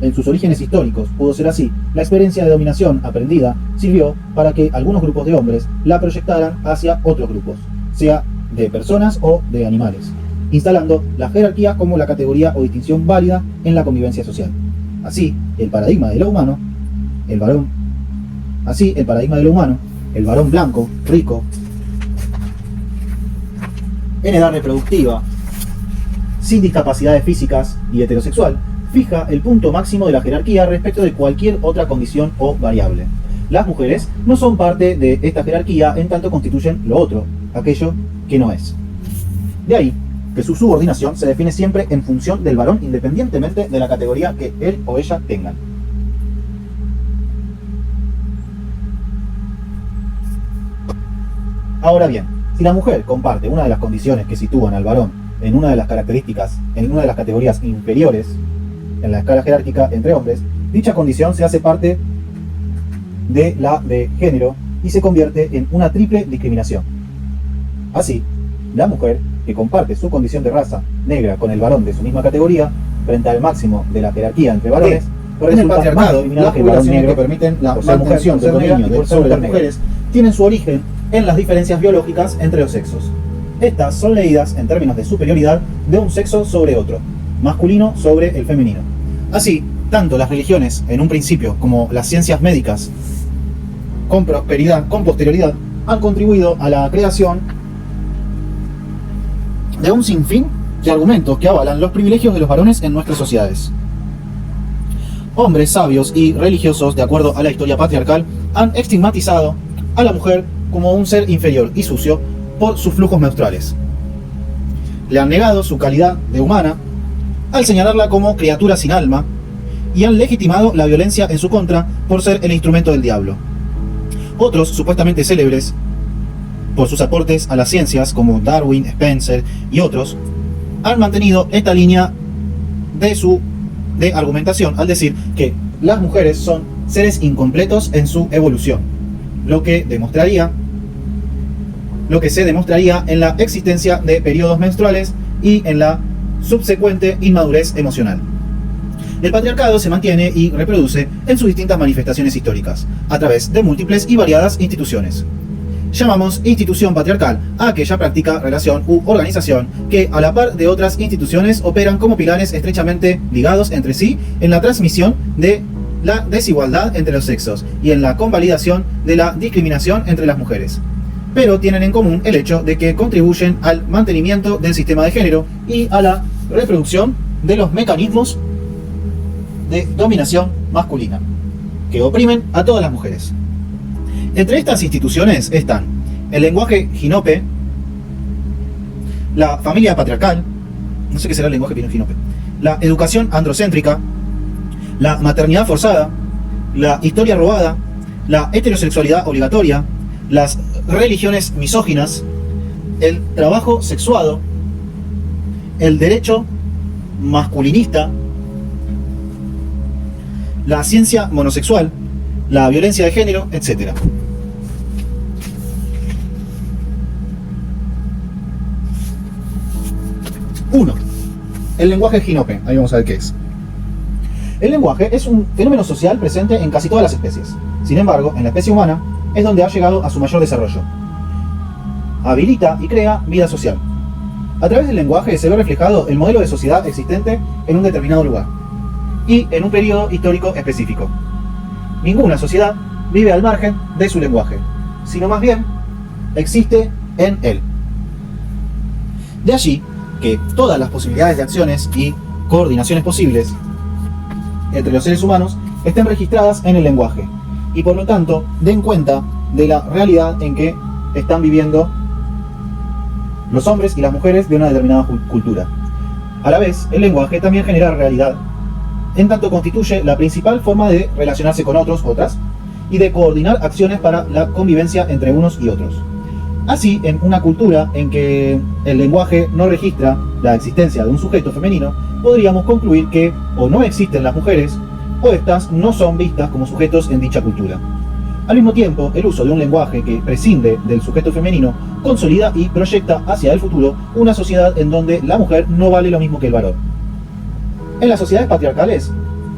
en sus orígenes históricos pudo ser así, la experiencia de dominación aprendida sirvió para que algunos grupos de hombres la proyectaran hacia otros grupos, sea de personas o de animales, instalando la jerarquía como la categoría o distinción válida en la convivencia social. Así, el paradigma de lo humano, el varón blanco, rico, en edad reproductiva, sin discapacidades físicas y heterosexual, fija el punto máximo de la jerarquía respecto de cualquier otra condición o variable. Las mujeres no son parte de esta jerarquía en tanto constituyen lo otro, aquello que no es. De ahí que su subordinación se define siempre en función del varón, independientemente de la categoría que él o ella tengan. Ahora bien, si la mujer comparte una de las condiciones que sitúan al varón en una de las categorías inferiores en la escala jerárquica entre hombres, dicha condición se hace parte de la de género y se convierte en una triple discriminación. Así, la mujer que comparte su condición de raza negra con el varón de su misma categoría, frente al máximo de la jerarquía entre varones, en el patriarcado, las poblaciones que permiten la mantención del dominio sobre las mujeres tienen su origen en las diferencias biológicas entre los sexos. Estas son leídas en términos de superioridad de un sexo sobre otro, masculino sobre el femenino. Así, tanto las religiones en un principio como las ciencias médicas con posterioridad han contribuido a la creación de un sinfín de argumentos que avalan los privilegios de los varones en nuestras sociedades. Hombres sabios y religiosos, de acuerdo a la historia patriarcal, han estigmatizado a la mujer como un ser inferior y sucio por sus flujos menstruales. Le han negado su calidad de humana al señalarla como criatura sin alma, y han legitimado la violencia en su contra por ser el instrumento del diablo. Otros, supuestamente célebres por sus aportes a las ciencias, como Darwin, Spencer y otros, han mantenido esta línea de argumentación al decir que las mujeres son seres incompletos en su evolución, lo que se demostraría en la existencia de periodos menstruales y en la subsecuente inmadurez emocional. El patriarcado se mantiene y reproduce en sus distintas manifestaciones históricas, a través de múltiples y variadas instituciones. Llamamos institución patriarcal a aquella práctica, relación u organización que, a la par de otras instituciones, operan como pilares estrechamente ligados entre sí en la transmisión de la desigualdad entre los sexos y en la convalidación de la discriminación entre las mujeres, pero tienen en común el hecho de que contribuyen al mantenimiento del sistema de género y a la reproducción de los mecanismos de dominación masculina que oprimen a todas las mujeres. Entre estas instituciones están el lenguaje ginope, la familia patriarcal, no sé qué será el lenguaje ginope, la educación androcéntrica, la maternidad forzada, la historia robada, la heterosexualidad obligatoria, las religiones misóginas, el trabajo sexuado, el derecho masculinista, la ciencia monosexual, la violencia de género, etc. Uno, el lenguaje ginope. Ahí vamos a ver qué es. El lenguaje es un fenómeno social presente en casi todas las especies. Sin embargo, en la especie humana es donde ha llegado a su mayor desarrollo. Habilita y crea vida social. A través del lenguaje se ve reflejado el modelo de sociedad existente en un determinado lugar y en un periodo histórico específico. Ninguna sociedad vive al margen de su lenguaje, sino más bien existe en él. De allí que todas las posibilidades de acciones y coordinaciones posibles entre los seres humanos estén registradas en el lenguaje y por lo tanto den cuenta de la realidad en que están viviendo los hombres y las mujeres de una determinada cultura. A la vez, el lenguaje también genera realidad, en tanto constituye la principal forma de relacionarse con otros, otras, y de coordinar acciones para la convivencia entre unos y otros. Así, en una cultura en que el lenguaje no registra la existencia de un sujeto femenino, podríamos concluir que o no existen las mujeres, o estas no son vistas como sujetos en dicha cultura. Al mismo tiempo, el uso de un lenguaje que prescinde del sujeto femenino consolida y proyecta hacia el futuro una sociedad en donde la mujer no vale lo mismo que el varón. En las sociedades patriarcales,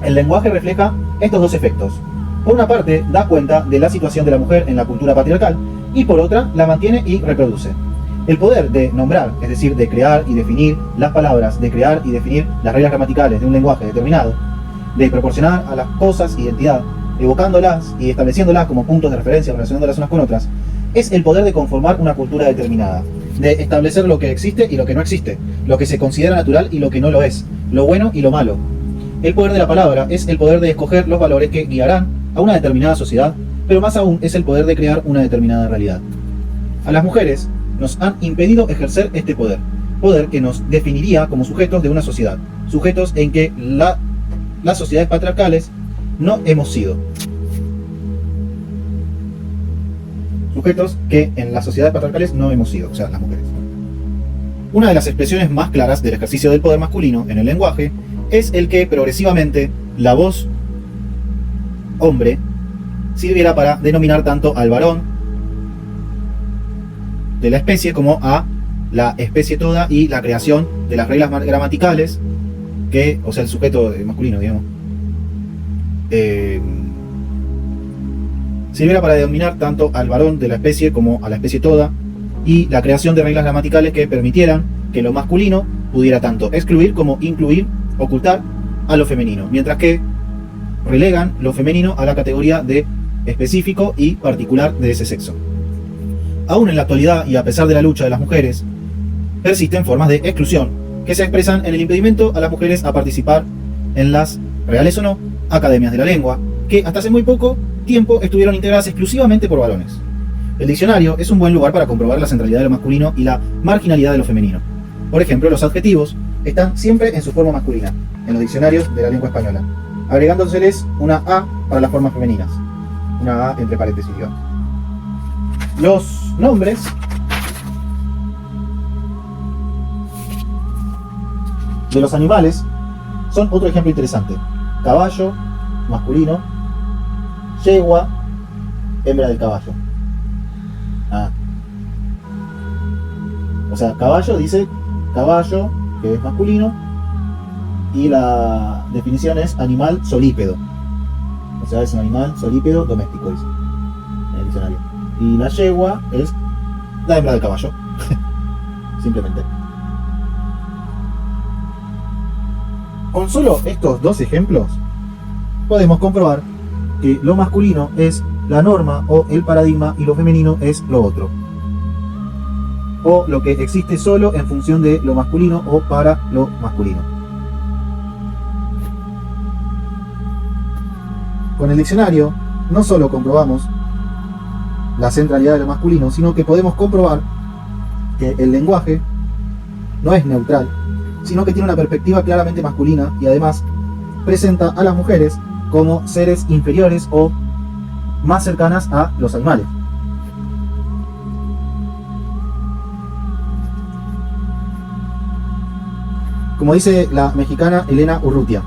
el lenguaje refleja estos dos efectos. Por una parte, da cuenta de la situación de la mujer en la cultura patriarcal, y por otra, la mantiene y reproduce. El poder de nombrar, es decir, de crear y definir las palabras, de crear y definir las reglas gramaticales de un lenguaje determinado, de proporcionar a las cosas identidad, evocándolas y estableciéndolas como puntos de referencia, relacionándolas unas con otras, es el poder de conformar una cultura determinada, de establecer lo que existe y lo que no existe, lo que se considera natural y lo que no lo es, lo bueno y lo malo. El poder de la palabra es el poder de escoger los valores que guiarán a una determinada sociedad, pero más aún es el poder de crear una determinada realidad. A las mujeres nos han impedido ejercer este poder, poder que nos definiría como sujetos de una sociedad, sujetos en que las sociedades patriarcales no hemos sido. Sujetos que en las sociedades patriarcales no hemos sido, o sea, las mujeres. Una de las expresiones más claras del ejercicio del poder masculino en el lenguaje es el que progresivamente la voz hombre sirviera para denominar tanto al varón de la especie como a la especie toda y la creación de las reglas gramaticales que, o sea, el sujeto masculino, digamos, sirviera para denominar tanto al varón de la especie como a la especie toda y la creación de reglas gramaticales que permitieran que lo masculino pudiera tanto excluir como incluir, ocultar a lo femenino, mientras que relegan lo femenino a la categoría de específico y particular de ese sexo. Aún en la actualidad y a pesar de la lucha de las mujeres, persisten formas de exclusión que se expresan en el impedimento a las mujeres a participar en las, reales o no, academias de la lengua, que hasta hace muy poco tiempo estuvieron integradas exclusivamente por varones. El diccionario es un buen lugar para comprobar la centralidad de lo masculino y la marginalidad de lo femenino. Por ejemplo, los adjetivos están siempre en su forma masculina, en los diccionarios de la lengua española, agregándoseles una A para las formas femeninas, una A entre paréntesis, digamos. Los nombres de los animales son otro ejemplo interesante. Caballo, masculino. Yegua, hembra del caballo. O sea, caballo dice caballo, que es masculino, y la definición es animal solípedo. O sea, es un animal solípedo doméstico, dice en el diccionario. Y la yegua es la hembra del caballo. Simplemente. Con solo estos dos ejemplos, podemos comprobar que lo masculino es la norma o el paradigma y lo femenino es lo otro. O lo que existe solo en función de lo masculino o para lo masculino. Con el diccionario no solo comprobamos la centralidad de lo masculino, sino que podemos comprobar que el lenguaje no es neutral, sino que tiene una perspectiva claramente masculina y además presenta a las mujeres como seres inferiores o más cercanas a los animales. Como dice la mexicana Elena Urrutia,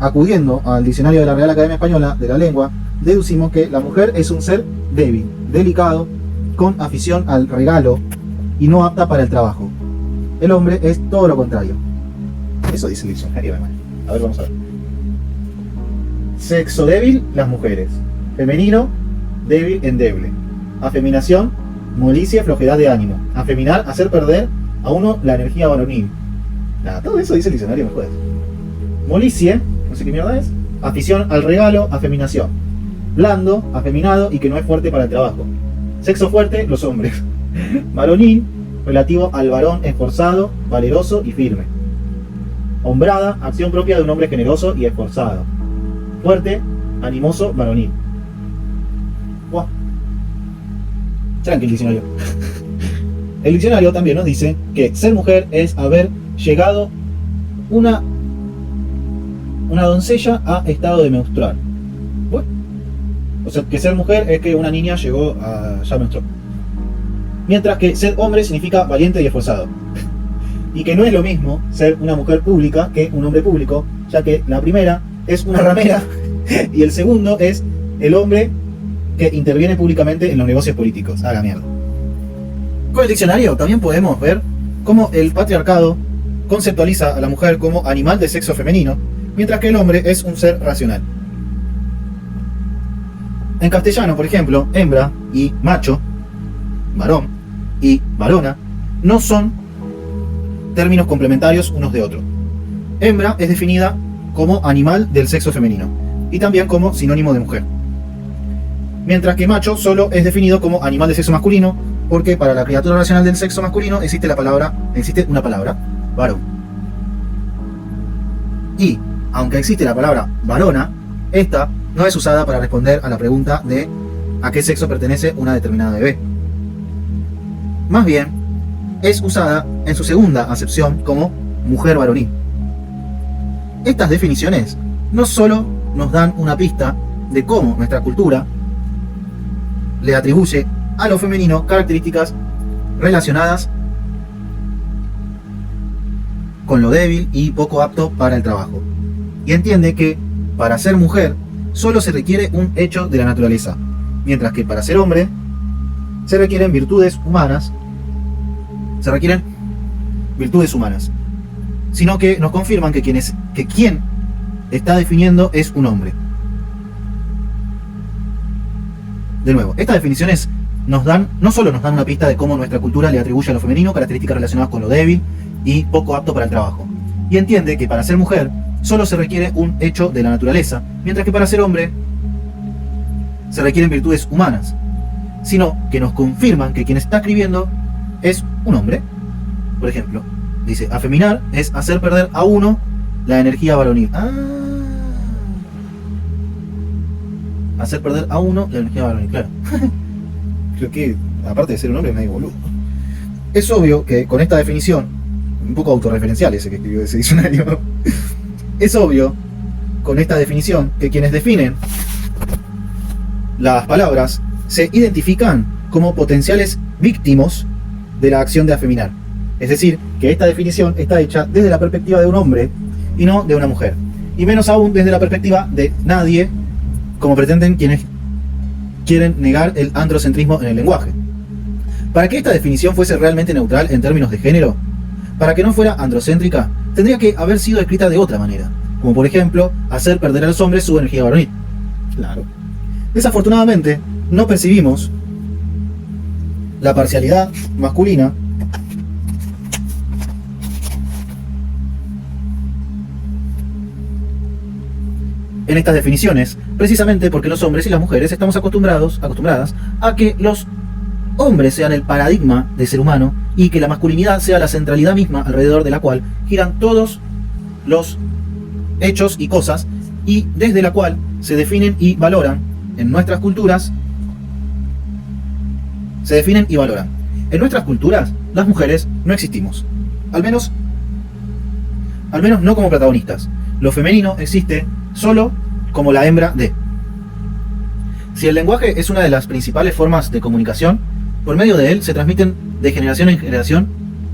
acudiendo al diccionario de la Real Academia Española de la Lengua, deducimos que la mujer es un ser débil, delicado, con afición al regalo y no apta para el trabajo. El hombre es todo lo contrario. Eso dice el diccionario, además. A ver, vamos a ver. Sexo débil, las mujeres. Femenino, débil, endeble. Afeminación, molicie, flojedad de ánimo. Afeminar, hacer perder a uno la energía varonil. Nada, todo eso dice el diccionario, me jodas. Molicie, no sé qué mierda es. Afición al regalo, afeminación. Blando, afeminado y que no es fuerte para el trabajo. Sexo fuerte, los hombres. Varonil, relativo al varón esforzado, valeroso y firme. Hombrada, acción propia de un hombre generoso y esforzado. Fuerte, animoso, varonil. Wow. Tranqui el diccionario. El diccionario también nos dice que ser mujer es haber llegado una doncella a estado de menstruar. Bueno, o sea, que ser mujer es que una niña llegó a ya menstruar. Mientras que ser hombre significa valiente y esforzado. Y que no es lo mismo ser una mujer pública que un hombre público, ya que la primera es una ramera y el segundo es el hombre que interviene públicamente en los negocios políticos. Haga mierda. Con el diccionario también podemos ver cómo el patriarcado conceptualiza a la mujer como animal de sexo femenino, mientras que el hombre es un ser racional. En castellano, por ejemplo, hembra y macho, varón y varona, no son términos complementarios unos de otros. Hembra es definida como animal del sexo femenino y también como sinónimo de mujer. Mientras que macho solo es definido como animal de sexo masculino, porque para la criatura racional del sexo masculino existe una palabra, varón. Y, aunque existe la palabra varona, esta no es usada para responder a la pregunta de a qué sexo pertenece una determinada bebé. Más bien, es usada en su segunda acepción como mujer varonil. Estas definiciones no solo nos dan una pista de cómo nuestra cultura le atribuye a lo femenino características relacionadas con lo débil y poco apto para el trabajo. Y entiende que para ser mujer solo se requiere un hecho de la naturaleza, mientras que para ser hombre se requieren virtudes humanas, sino que nos confirman que quien está definiendo es un hombre. De nuevo, estas definiciones no solo nos dan una pista de cómo nuestra cultura le atribuye a lo femenino características relacionadas con lo débil y poco apto para el trabajo, y entiende que para ser mujer solo se requiere un hecho de la naturaleza, mientras que para ser hombre se requieren virtudes humanas, sino que nos confirman que quien está escribiendo es un hombre. Por ejemplo, dice, afeminar es hacer perder a uno la energía varonil. Hacer perder a uno la energía varonil, claro. Creo que, aparte de ser un hombre, es medio boludo. Es obvio que con esta definición, un poco autorreferencial ese que escribió ese diccionario, es obvio con esta definición que quienes definen las palabras se identifican como potenciales víctimas de la acción de afeminar. Es decir, que esta definición está hecha desde la perspectiva de un hombre y no de una mujer. Y menos aún desde la perspectiva de nadie, como pretenden quienes quieren negar el androcentrismo en el lenguaje. Para que esta definición fuese realmente neutral en términos de género, para que no fuera androcéntrica, tendría que haber sido escrita de otra manera, como por ejemplo, hacer perder a los hombres su energía varonil. Claro. Desafortunadamente, no percibimos la parcialidad masculina en estas definiciones, precisamente porque los hombres y las mujeres estamos acostumbradas a que los hombres sean el paradigma de ser humano y que la masculinidad sea la centralidad misma alrededor de la cual giran todos los hechos y cosas, y desde la cual se definen y valoran en nuestras culturas. En nuestras culturas, las mujeres no existimos. Al menos no como protagonistas. Lo femenino existe solo como la hembra de. Si el lenguaje es una de las principales formas de comunicación, por medio de él se transmiten de generación en generación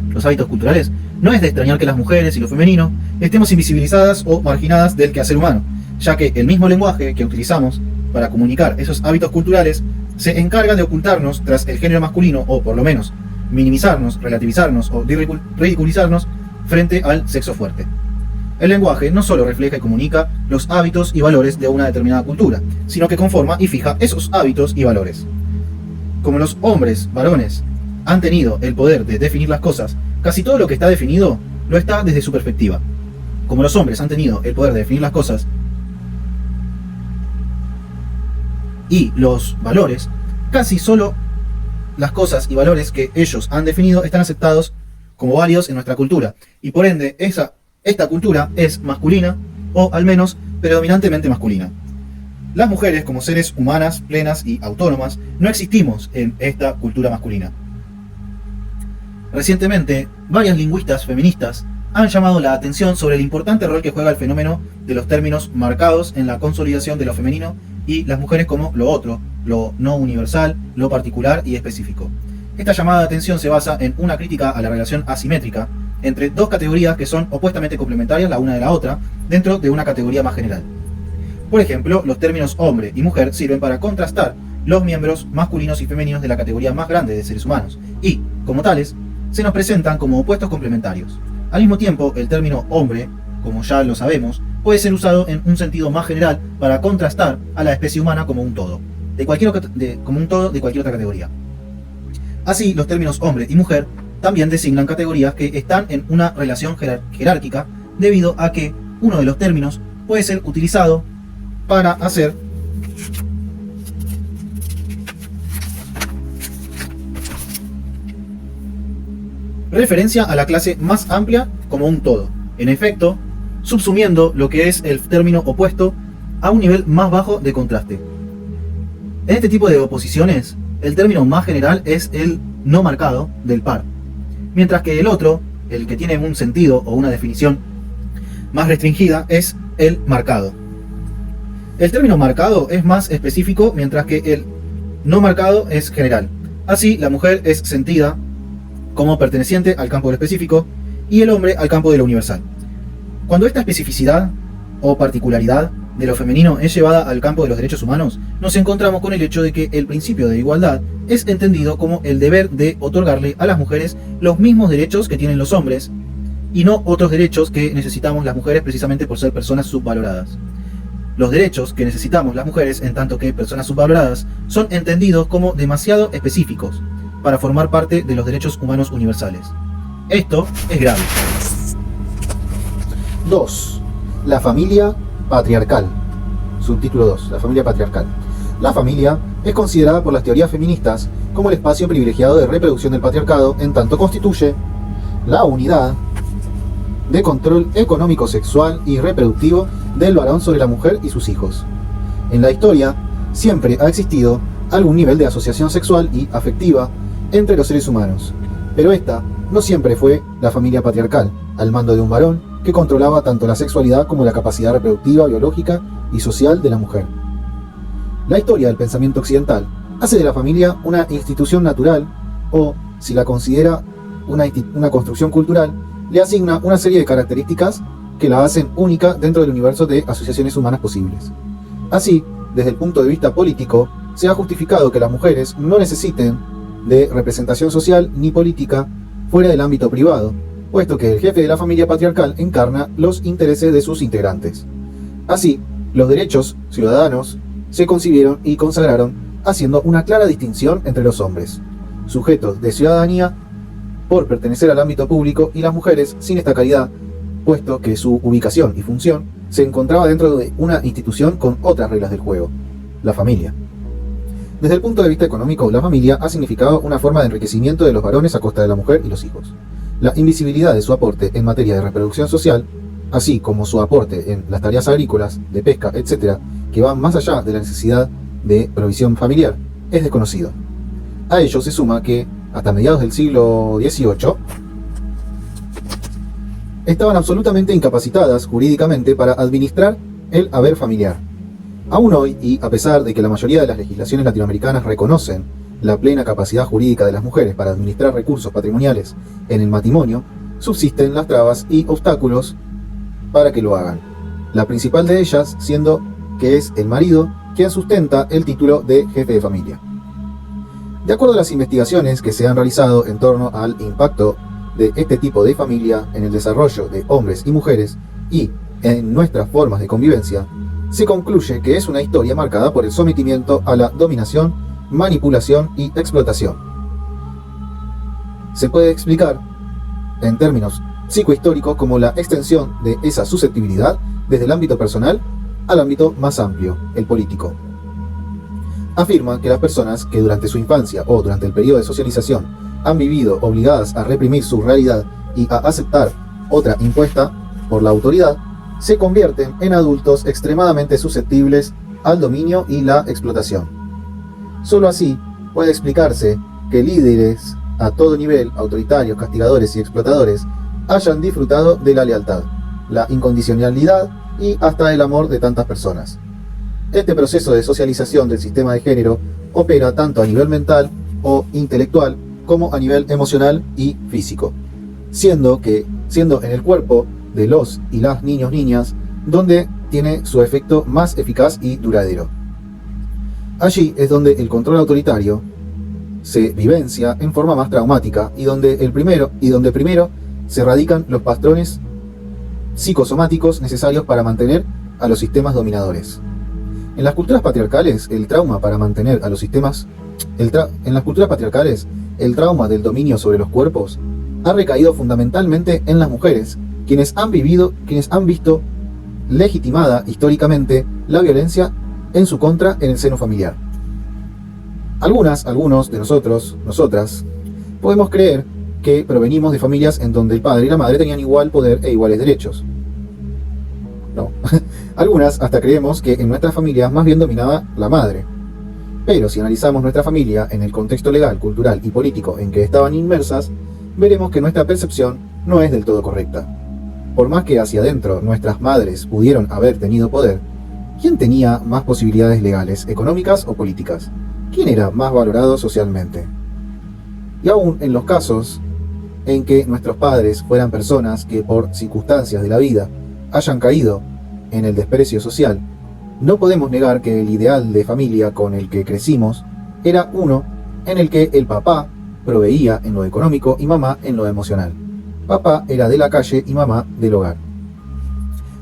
los hábitos culturales. No es de extrañar que las mujeres y lo femenino estemos invisibilizadas o marginadas del quehacer humano, ya que el mismo lenguaje que utilizamos para comunicar esos hábitos culturales se encarga de ocultarnos tras el género masculino, o por lo menos minimizarnos, relativizarnos o ridiculizarnos frente al sexo fuerte. El lenguaje no solo refleja y comunica los hábitos y valores de una determinada cultura, sino que conforma y fija esos hábitos y valores. Como los hombres, varones, han tenido el poder de definir las cosas, casi todo lo que está definido lo está desde su perspectiva. Como los hombres han tenido el poder de definir las cosas y los valores, casi solo las cosas y valores que ellos han definido están aceptados como válidos en nuestra cultura, y por ende esta cultura es masculina, o al menos predominantemente masculina. Las mujeres, como seres humanas, plenas y autónomas, no existimos en esta cultura masculina. Recientemente, varias lingüistas feministas han llamado la atención sobre el importante rol que juega el fenómeno de los términos marcados en la consolidación de lo femenino y las mujeres como lo otro, lo no universal, lo particular y específico. Esta llamada de atención se basa en una crítica a la relación asimétrica entre dos categorías que son opuestamente complementarias la una de la otra dentro de una categoría más general. Por ejemplo, los términos hombre y mujer sirven para contrastar los miembros masculinos y femeninos de la categoría más grande de seres humanos y, como tales, se nos presentan como opuestos complementarios. Al mismo tiempo, el término hombre, como ya lo sabemos, puede ser usado en un sentido más general para contrastar a la especie humana como un todo, de cualquier otra categoría. Así, los términos hombre y mujer también designan categorías que están en una relación jerárquica, debido a que uno de los términos puede ser utilizado para hacer referencia a la clase más amplia como un todo, en efecto, subsumiendo lo que es el término opuesto a un nivel más bajo de contraste. En este tipo de oposiciones, el término más general es el no marcado del par, mientras que el otro, el que tiene un sentido o una definición más restringida, es el marcado. El término marcado es más específico, mientras que el no marcado es general. Así, la mujer es sentida como perteneciente al campo de lo específico y el hombre al campo de lo universal. Cuando esta especificidad o particularidad de lo femenino es llevada al campo de los derechos humanos, nos encontramos con el hecho de que el principio de igualdad es entendido como el deber de otorgarle a las mujeres los mismos derechos que tienen los hombres y no otros derechos que necesitamos las mujeres precisamente por ser personas subvaloradas. Los derechos que necesitamos las mujeres en tanto que personas subvaloradas son entendidos como demasiado específicos para formar parte de los derechos humanos universales. Esto es grave. 2. La familia patriarcal. Subtítulo 2. La familia patriarcal. La familia es considerada por las teorías feministas como el espacio privilegiado de reproducción del patriarcado, en tanto constituye la unidad de control económico, sexual y reproductivo del varón sobre la mujer y sus hijos. En la historia, siempre ha existido algún nivel de asociación sexual y afectiva entre los seres humanos, pero esta no siempre fue la familia patriarcal, al mando de un varón que controlaba tanto la sexualidad como la capacidad reproductiva, biológica y social de la mujer. La historia del pensamiento occidental hace de la familia una institución natural, o, si la considera una construcción cultural, le asigna una serie de características que la hacen única dentro del universo de asociaciones humanas posibles. Así, desde el punto de vista político, se ha justificado que las mujeres no necesiten de representación social ni política fuera del ámbito privado, puesto que el jefe de la familia patriarcal encarna los intereses de sus integrantes. Así, los derechos ciudadanos se concibieron y consagraron haciendo una clara distinción entre los hombres, sujetos de ciudadanía por pertenecer al ámbito público, y las mujeres sin esta calidad, puesto que su ubicación y función se encontraba dentro de una institución con otras reglas del juego, la familia. Desde el punto de vista económico, la familia ha significado una forma de enriquecimiento de los varones a costa de la mujer y los hijos. La invisibilidad de su aporte en materia de reproducción social, así como su aporte en las tareas agrícolas, de pesca, etc., que van más allá de la necesidad de provisión familiar, es desconocido. A ello se suma que, hasta mediados del siglo XVIII, estaban absolutamente incapacitadas jurídicamente para administrar el haber familiar. Aún hoy, y a pesar de que la mayoría de las legislaciones latinoamericanas reconocen la plena capacidad jurídica de las mujeres para administrar recursos patrimoniales en el matrimonio, subsisten las trabas y obstáculos para que lo hagan. La principal de ellas siendo que es el marido quien sustenta el título de jefe de familia. De acuerdo a las investigaciones que se han realizado en torno al impacto de este tipo de familia en el desarrollo de hombres y mujeres y en nuestras formas de convivencia, se concluye que es una historia marcada por el sometimiento a la dominación, manipulación y explotación. Se puede explicar, en términos psicohistóricos, como la extensión de esa susceptibilidad desde el ámbito personal al ámbito más amplio, el político. Afirma que las personas que durante su infancia o durante el periodo de socialización han vivido obligadas a reprimir su realidad y a aceptar otra impuesta por la autoridad, se convierten en adultos extremadamente susceptibles al dominio y la explotación. Solo así puede explicarse que líderes a todo nivel, autoritarios, castigadores y explotadores, hayan disfrutado de la lealtad, la incondicionalidad y hasta el amor de tantas personas. Este proceso de socialización del sistema de género opera tanto a nivel mental o intelectual como a nivel emocional y físico, siendo en el cuerpo de los y las niñas donde tiene su efecto más eficaz y duradero. Allí es donde el control autoritario se vivencia en forma más traumática y donde primero se radican los patrones psicosomáticos necesarios para mantener a los sistemas dominadores. En las culturas patriarcales, el trauma del dominio sobre los cuerpos ha recaído fundamentalmente en las mujeres, quienes han visto legitimada históricamente la violencia en su contra en el seno familiar. Algunos de nosotras, podemos creer que provenimos de familias en donde el padre y la madre tenían igual poder e iguales derechos. No. Algunas hasta creemos que en nuestras familias más bien dominaba la madre. Pero si analizamos nuestra familia en el contexto legal, cultural y político en que estaban inmersas, veremos que nuestra percepción no es del todo correcta. Por más que hacia adentro nuestras madres pudieron haber tenido poder, ¿quién tenía más posibilidades legales, económicas o políticas? ¿Quién era más valorado socialmente? Y aún en los casos en que nuestros padres fueran personas que por circunstancias de la vida hayan caído en el desprecio social, no podemos negar que el ideal de familia con el que crecimos era uno en el que el papá proveía en lo económico y mamá en lo emocional. Papá era de la calle y mamá del hogar.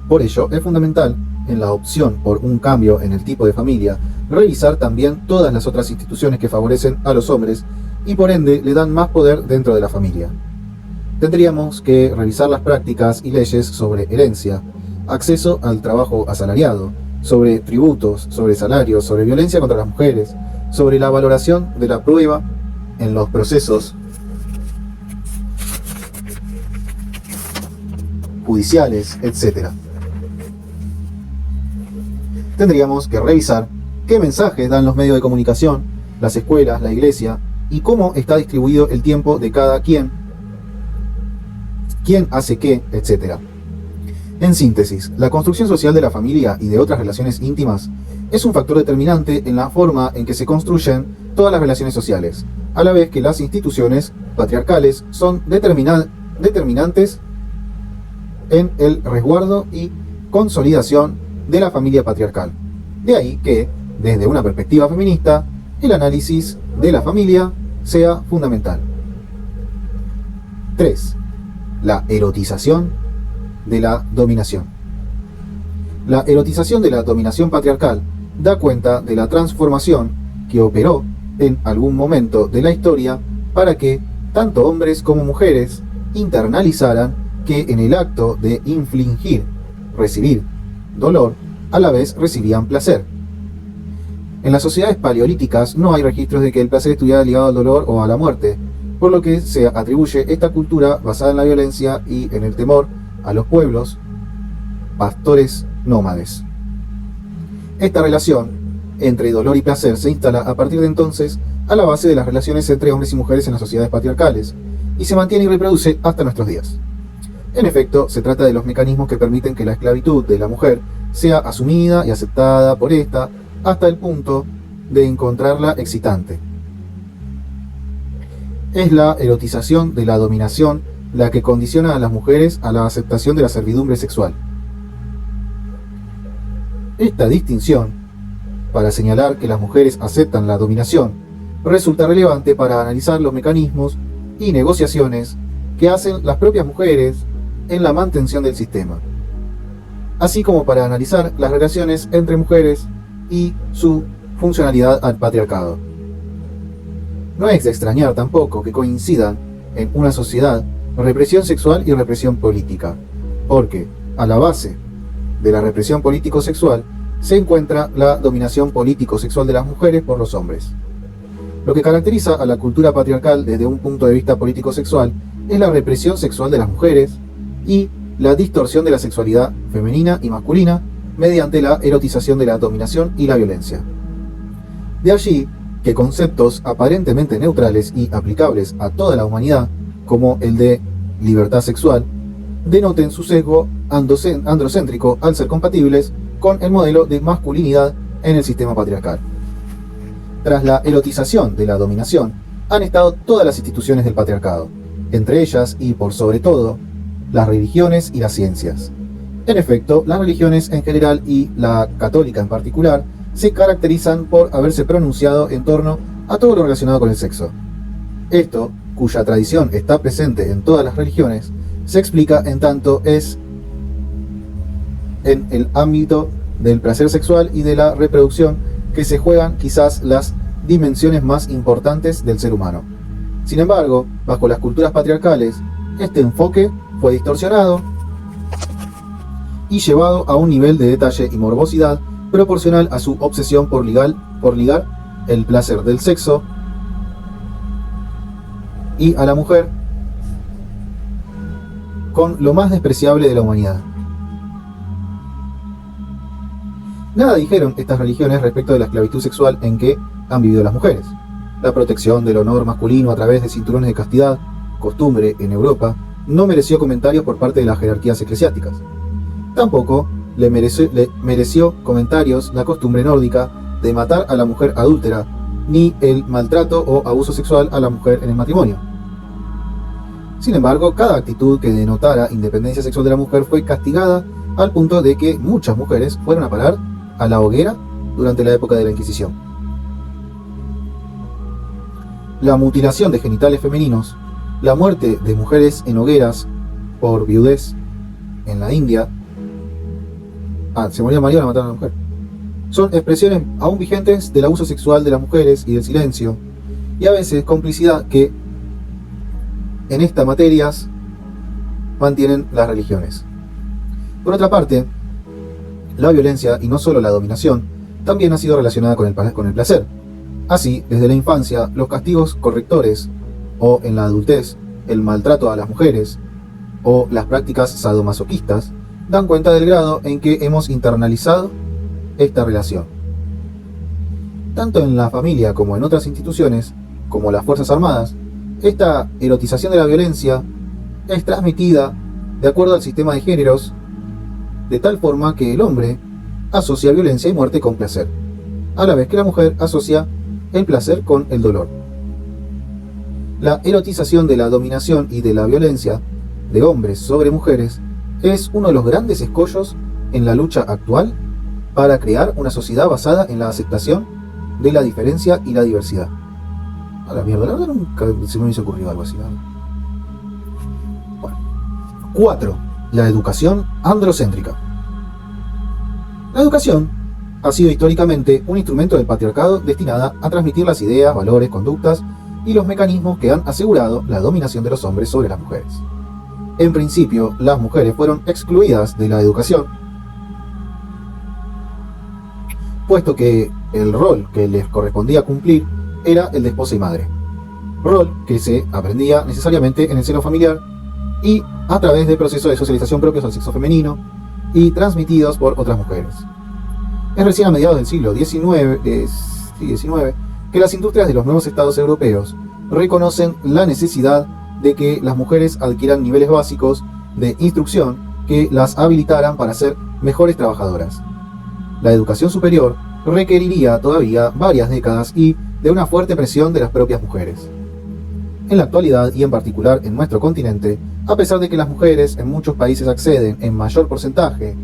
Por ello, es fundamental, en la opción por un cambio en el tipo de familia, revisar también todas las otras instituciones que favorecen a los hombres y por ende le dan más poder dentro de la familia. Tendríamos que revisar las prácticas y leyes sobre herencia, acceso al trabajo asalariado, sobre tributos, sobre salarios, sobre violencia contra las mujeres, sobre la valoración de la prueba en los procesos judiciales, etc. Tendríamos que revisar qué mensajes dan los medios de comunicación, las escuelas, la iglesia, y cómo está distribuido el tiempo de cada quien, quién hace qué, etc. En síntesis, la construcción social de la familia y de otras relaciones íntimas es un factor determinante en la forma en que se construyen todas las relaciones sociales, a la vez que las instituciones patriarcales son determinantes en el resguardo y consolidación de la familia patriarcal. De ahí que, desde una perspectiva feminista, el análisis de la familia sea fundamental. 3. La erotización de la dominación. La erotización de la dominación patriarcal da cuenta de la transformación que operó en algún momento de la historia para que tanto hombres como mujeres internalizaran que en el acto de recibir dolor, a la vez recibían placer. En las sociedades paleolíticas no hay registros de que el placer estuviera ligado al dolor o a la muerte, por lo que se atribuye esta cultura basada en la violencia y en el temor a los pueblos pastores nómades. Esta relación entre dolor y placer se instala a partir de entonces a la base de las relaciones entre hombres y mujeres en las sociedades patriarcales y se mantiene y reproduce hasta nuestros días. En efecto, se trata de los mecanismos que permiten que la esclavitud de la mujer sea asumida y aceptada por esta hasta el punto de encontrarla excitante. Es la erotización de la dominación la que condiciona a las mujeres a la aceptación de la servidumbre sexual. Esta distinción, para señalar que las mujeres aceptan la dominación, resulta relevante para analizar los mecanismos y negociaciones que hacen las propias mujeres en la mantención del sistema, así como para analizar las relaciones entre mujeres y su funcionalidad al patriarcado. No es de extrañar tampoco que coincidan en una sociedad represión sexual y represión política, porque a la base de la represión político-sexual se encuentra la dominación político-sexual de las mujeres por los hombres. Lo que caracteriza a la cultura patriarcal desde un punto de vista político-sexual es la represión sexual de las mujeres y la distorsión de la sexualidad femenina y masculina mediante la erotización de la dominación y la violencia. De allí que conceptos aparentemente neutrales y aplicables a toda la humanidad, como el de libertad sexual, denoten su sesgo androcéntrico al ser compatibles con el modelo de masculinidad en el sistema patriarcal. Tras la erotización de la dominación, han estado todas las instituciones del patriarcado, entre ellas y por sobre todo, las religiones y las ciencias. En efecto, las religiones en general y la católica en particular se caracterizan por haberse pronunciado en torno a todo lo relacionado con el sexo. Esto, cuya tradición está presente en todas las religiones, se explica en tanto es en el ámbito del placer sexual y de la reproducción que se juegan quizás las dimensiones más importantes del ser humano. Sin embargo, bajo las culturas patriarcales, este enfoque fue distorsionado y llevado a un nivel de detalle y morbosidad proporcional a su obsesión por ligar el placer del sexo y a la mujer con lo más despreciable de la humanidad. Nada dijeron estas religiones respecto de la esclavitud sexual en que han vivido las mujeres. La protección del honor masculino a través de cinturones de castidad, costumbre en Europa, no mereció comentarios por parte de las jerarquías eclesiásticas. Tampoco le mereció comentarios la costumbre nórdica de matar a la mujer adúltera, ni el maltrato o abuso sexual a la mujer en el matrimonio. Sin embargo, cada actitud que denotara independencia sexual de la mujer fue castigada al punto de que muchas mujeres fueron a parar a la hoguera durante la época de la Inquisición. La mutilación de genitales femeninos, la muerte de mujeres en hogueras por viudez en la India, se moría el marido, la mataron a la mujer, son expresiones aún vigentes del abuso sexual de las mujeres y del silencio, y a veces complicidad que en estas materias mantienen las religiones. Por otra parte, la violencia, y no solo la dominación, también ha sido relacionada con el placer. Así, desde la infancia, los castigos correctores, o en la adultez, el maltrato a las mujeres, o las prácticas sadomasoquistas, dan cuenta del grado en que hemos internalizado esta relación. Tanto en la familia como en otras instituciones, como las Fuerzas Armadas, esta erotización de la violencia es transmitida de acuerdo al sistema de géneros, de tal forma que el hombre asocia violencia y muerte con placer, a la vez que la mujer asocia el placer con el dolor. La erotización de la dominación y de la violencia de hombres sobre mujeres es uno de los grandes escollos en la lucha actual para crear una sociedad basada en la aceptación de la diferencia y la diversidad. A la mierda, la verdad nunca se me hubiese ocurrido algo así, ¿no? Bueno. 4. La educación androcéntrica. La educación ha sido históricamente un instrumento del patriarcado destinada a transmitir las ideas, valores, conductas y los mecanismos que han asegurado la dominación de los hombres sobre las mujeres. En principio, las mujeres fueron excluidas de la educación, puesto que el rol que les correspondía cumplir era el de esposa y madre, rol que se aprendía necesariamente en el seno familiar y a través de procesos de socialización propios al sexo femenino y transmitidos por otras mujeres. Es recién a mediados del siglo XIX que las industrias de los nuevos estados europeos reconocen la necesidad de que las mujeres adquieran niveles básicos de instrucción que las habilitaran para ser mejores trabajadoras. La educación superior requeriría todavía varias décadas y de una fuerte presión de las propias mujeres. En la actualidad, y en particular en nuestro continente, a pesar de que las mujeres en muchos países acceden en mayor porcentaje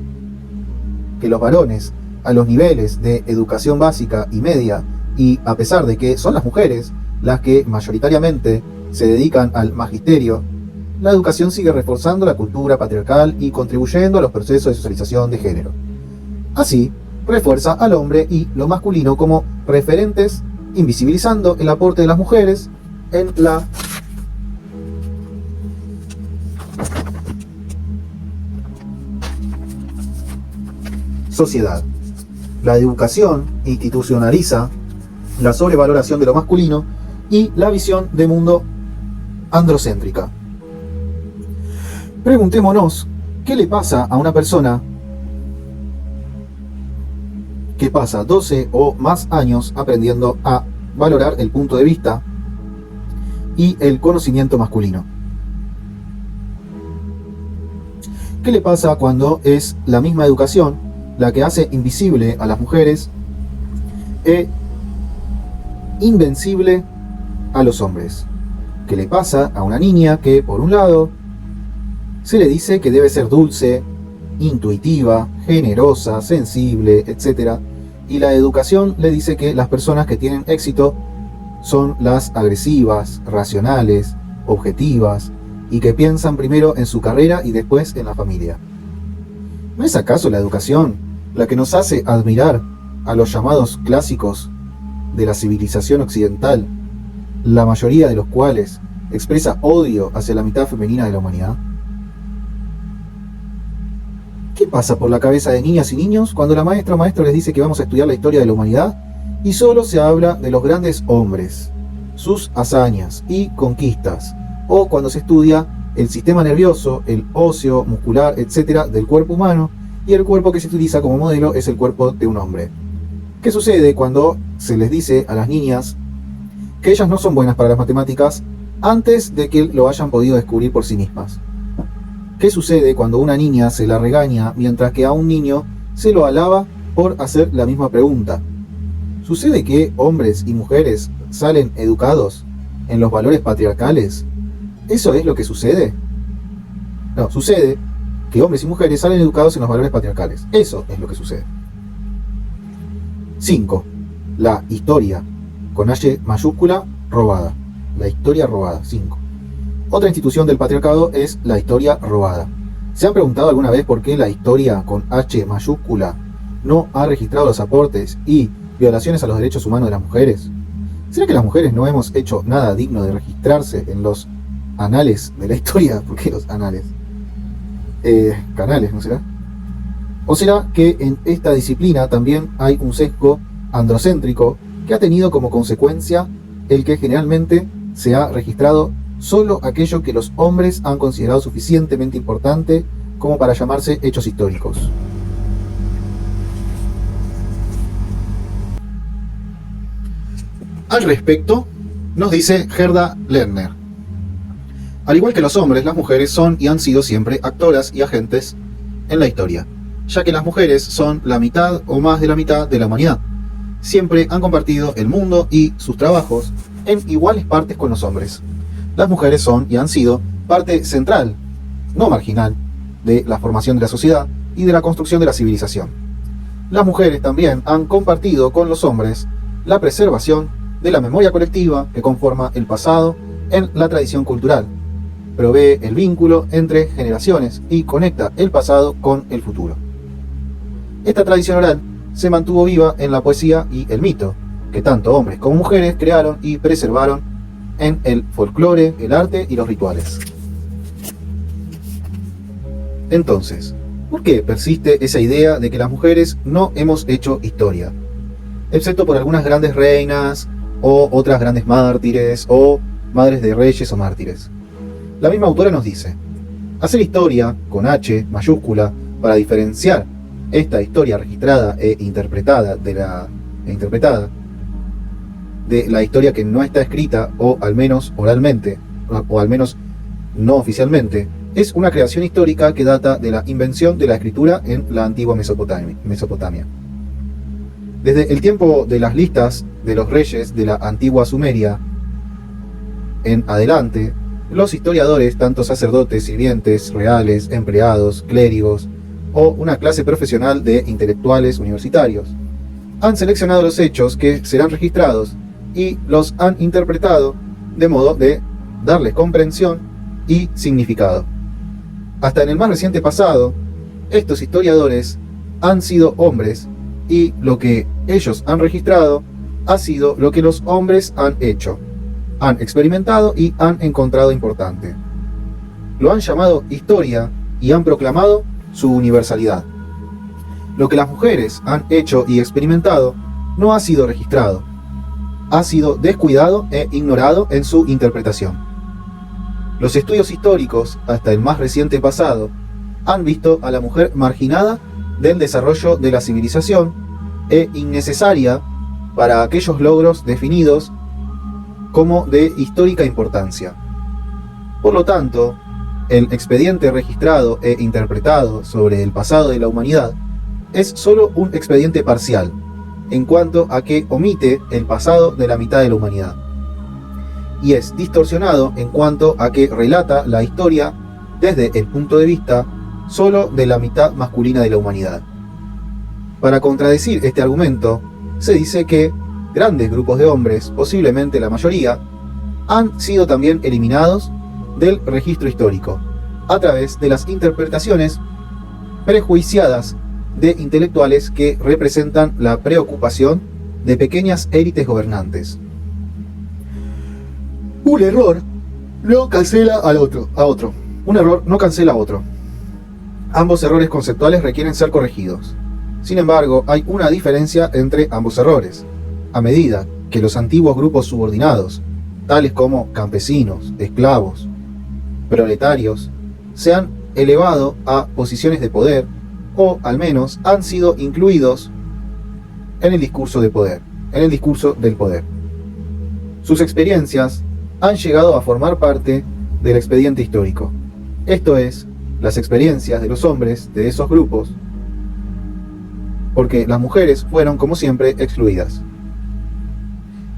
que los varones a los niveles de educación básica y media, y a pesar de que son las mujeres las que mayoritariamente se dedican al magisterio, la educación sigue reforzando la cultura patriarcal y contribuyendo a los procesos de socialización de género. Así, refuerza al hombre y lo masculino como referentes, invisibilizando el aporte de las mujeres en la sociedad. La educación institucionaliza la sobrevaloración de lo masculino y la visión de mundo androcéntrica. Preguntémonos, ¿qué le pasa a una persona que pasa 12 o más años aprendiendo a valorar el punto de vista y el conocimiento masculino? ¿Qué le pasa cuando es la misma educación la que hace invisible a las mujeres e invencible a los hombres? ¿Qué le pasa a una niña que, por un lado, se le dice que debe ser dulce, intuitiva, generosa, sensible, etc., y la educación le dice que las personas que tienen éxito son las agresivas, racionales, objetivas, y que piensan primero en su carrera y después en la familia? ¿No es acaso la educación la que nos hace admirar a los llamados clásicos de la civilización occidental, la mayoría de los cuales expresa odio hacia la mitad femenina de la humanidad? ¿Qué pasa por la cabeza de niñas y niños cuando la maestra o maestro les dice que vamos a estudiar la historia de la humanidad y solo se habla de los grandes hombres, sus hazañas y conquistas, o cuando se estudia el sistema nervioso, el óseo, muscular, etc. del cuerpo humano, y el cuerpo que se utiliza como modelo es el cuerpo de un hombre? ¿Qué sucede cuando se les dice a las niñas que ellas no son buenas para las matemáticas antes de que lo hayan podido descubrir por sí mismas? ¿Qué sucede cuando una niña se la regaña mientras que a un niño se lo alaba por hacer la misma pregunta? ¿Sucede que hombres y mujeres salen educados en los valores patriarcales? ¿Eso es lo que sucede? No, sucede que hombres y mujeres salen educados en los valores patriarcales. Eso es lo que sucede. 5. La historia, con H mayúscula, robada. La historia robada. 5. Otra institución del patriarcado es la historia robada. ¿Se han preguntado alguna vez por qué la historia con H mayúscula no ha registrado los aportes y violaciones a los derechos humanos de las mujeres? ¿Será que las mujeres no hemos hecho nada digno de registrarse en los anales de la historia? ¿Por qué los anales? Canales, ¿no será? ¿O será que en esta disciplina también hay un sesgo androcéntrico que ha tenido como consecuencia el que generalmente se ha registrado solo aquello que los hombres han considerado suficientemente importante como para llamarse hechos históricos? Al respecto, nos dice Gerda Lerner: al igual que los hombres, las mujeres son y han sido siempre actoras y agentes en la historia, ya que las mujeres son la mitad o más de la mitad de la humanidad. Siempre han compartido el mundo y sus trabajos en iguales partes con los hombres. Las mujeres son y han sido parte central, no marginal, de la formación de la sociedad y de la construcción de la civilización. Las mujeres también han compartido con los hombres la preservación de la memoria colectiva que conforma el pasado en la tradición cultural, provee el vínculo entre generaciones y conecta el pasado con el futuro. Esta tradición oral se mantuvo viva en la poesía y el mito, que tanto hombres como mujeres crearon y preservaron en el folclore, el arte y los rituales. Entonces, ¿por qué persiste esa idea de que las mujeres no hemos hecho historia? Excepto por algunas grandes reinas, o otras grandes mártires, o madres de reyes o mártires. La misma autora nos dice: hacer historia, con H mayúscula, para diferenciar esta historia registrada e interpretada de la historia que no está escrita, o al menos oralmente, o al menos no oficialmente, es una creación histórica que data de la invención de la escritura en la antigua Mesopotamia. Desde el tiempo de las listas de los reyes de la antigua Sumeria en adelante, los historiadores, tanto sacerdotes, sirvientes, reales, empleados, clérigos o una clase profesional de intelectuales universitarios, han seleccionado los hechos que serán registrados y los han interpretado de modo de darles comprensión y significado. Hasta en el más reciente pasado, estos historiadores han sido hombres y lo que ellos han registrado ha sido lo que los hombres han hecho, han experimentado y han encontrado importante. Lo han llamado historia y han proclamado su universalidad. Lo que las mujeres han hecho y experimentado no ha sido registrado, ha sido descuidado e ignorado en su interpretación. Los estudios históricos, hasta el más reciente pasado, han visto a la mujer marginada del desarrollo de la civilización e innecesaria para aquellos logros definidos como de histórica importancia. Por lo tanto, el expediente registrado e interpretado sobre el pasado de la humanidad es solo un expediente parcial, en cuanto a que omite el pasado de la mitad de la humanidad, y es distorsionado en cuanto a que relata la historia desde el punto de vista solo de la mitad masculina de la humanidad. Para contradecir este argumento, se dice que grandes grupos de hombres, posiblemente la mayoría, han sido también eliminados del registro histórico, a través de las interpretaciones prejuiciadas de intelectuales que representan la preocupación de pequeñas élites gobernantes. Un error no cancela a otro. Un error no cancela a otro. Ambos errores conceptuales requieren ser corregidos. Sin embargo, hay una diferencia entre ambos errores. A medida que los antiguos grupos subordinados, tales como campesinos, esclavos, proletarios, se han elevado a posiciones de poder, o al menos han sido incluidos en el discurso de poder, en el discurso del poder. Sus experiencias han llegado a formar parte del expediente histórico. Esto es, las experiencias de los hombres de esos grupos, porque las mujeres fueron, como siempre, excluidas.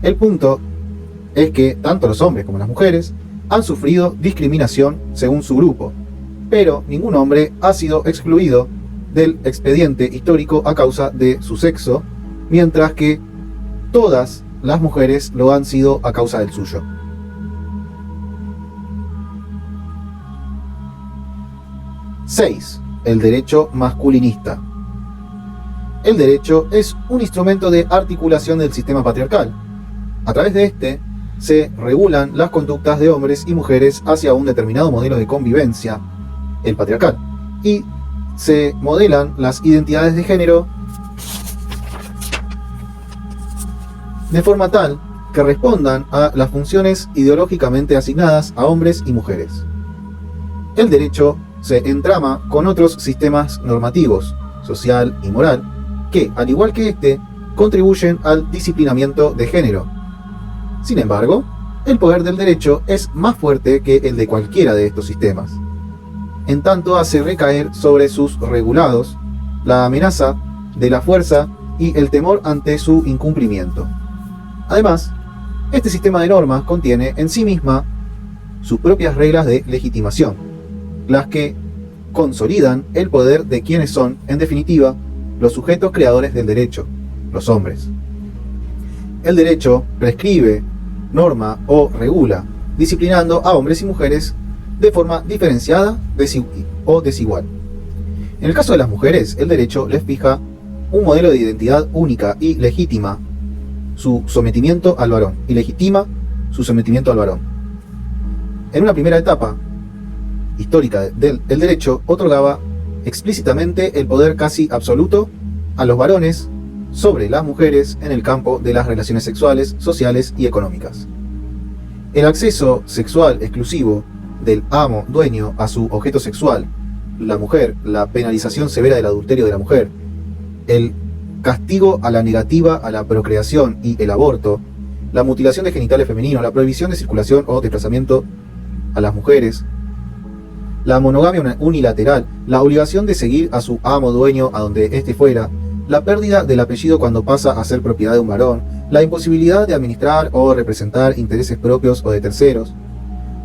El punto es que tanto los hombres como las mujeres han sufrido discriminación según su grupo, pero ningún hombre ha sido excluido del expediente histórico a causa de su sexo, mientras que todas las mujeres lo han sido a causa del suyo. El derecho masculinista. El derecho es un instrumento de articulación del sistema patriarcal. A través de este se regulan las conductas de hombres y mujeres hacia un determinado modelo de convivencia, el patriarcal, y se modelan las identidades de género de forma tal que respondan a las funciones ideológicamente asignadas a hombres y mujeres. El derecho se entrama con otros sistemas normativos, social y moral, que, al igual que este, contribuyen al disciplinamiento de género. Sin embargo, el poder del derecho es más fuerte que el de cualquiera de estos sistemas, en tanto hace recaer sobre sus regulados la amenaza de la fuerza y el temor ante su incumplimiento. Además, este sistema de normas contiene en sí misma sus propias reglas de legitimación, las que consolidan el poder de quienes son, en definitiva, los sujetos creadores del derecho, los hombres. El derecho prescribe, norma o regula, disciplinando a hombres y mujeres de forma diferenciada o desigual. En el caso de las mujeres, el derecho les fija un modelo de identidad única y legitima su sometimiento al varón, En una primera etapa histórica del derecho, otorgaba explícitamente el poder casi absoluto a los varones sobre las mujeres en el campo de las relaciones sexuales, sociales y económicas. El acceso sexual exclusivo del amo dueño a su objeto sexual, la mujer, la penalización severa del adulterio de la mujer, el castigo a la negativa a la procreación y el aborto, la mutilación de genitales femeninos, la prohibición de circulación o desplazamiento a las mujeres, la monogamia unilateral, la obligación de seguir a su amo dueño a donde éste fuera, la pérdida del apellido cuando pasa a ser propiedad de un varón, la imposibilidad de administrar o representar intereses propios o de terceros,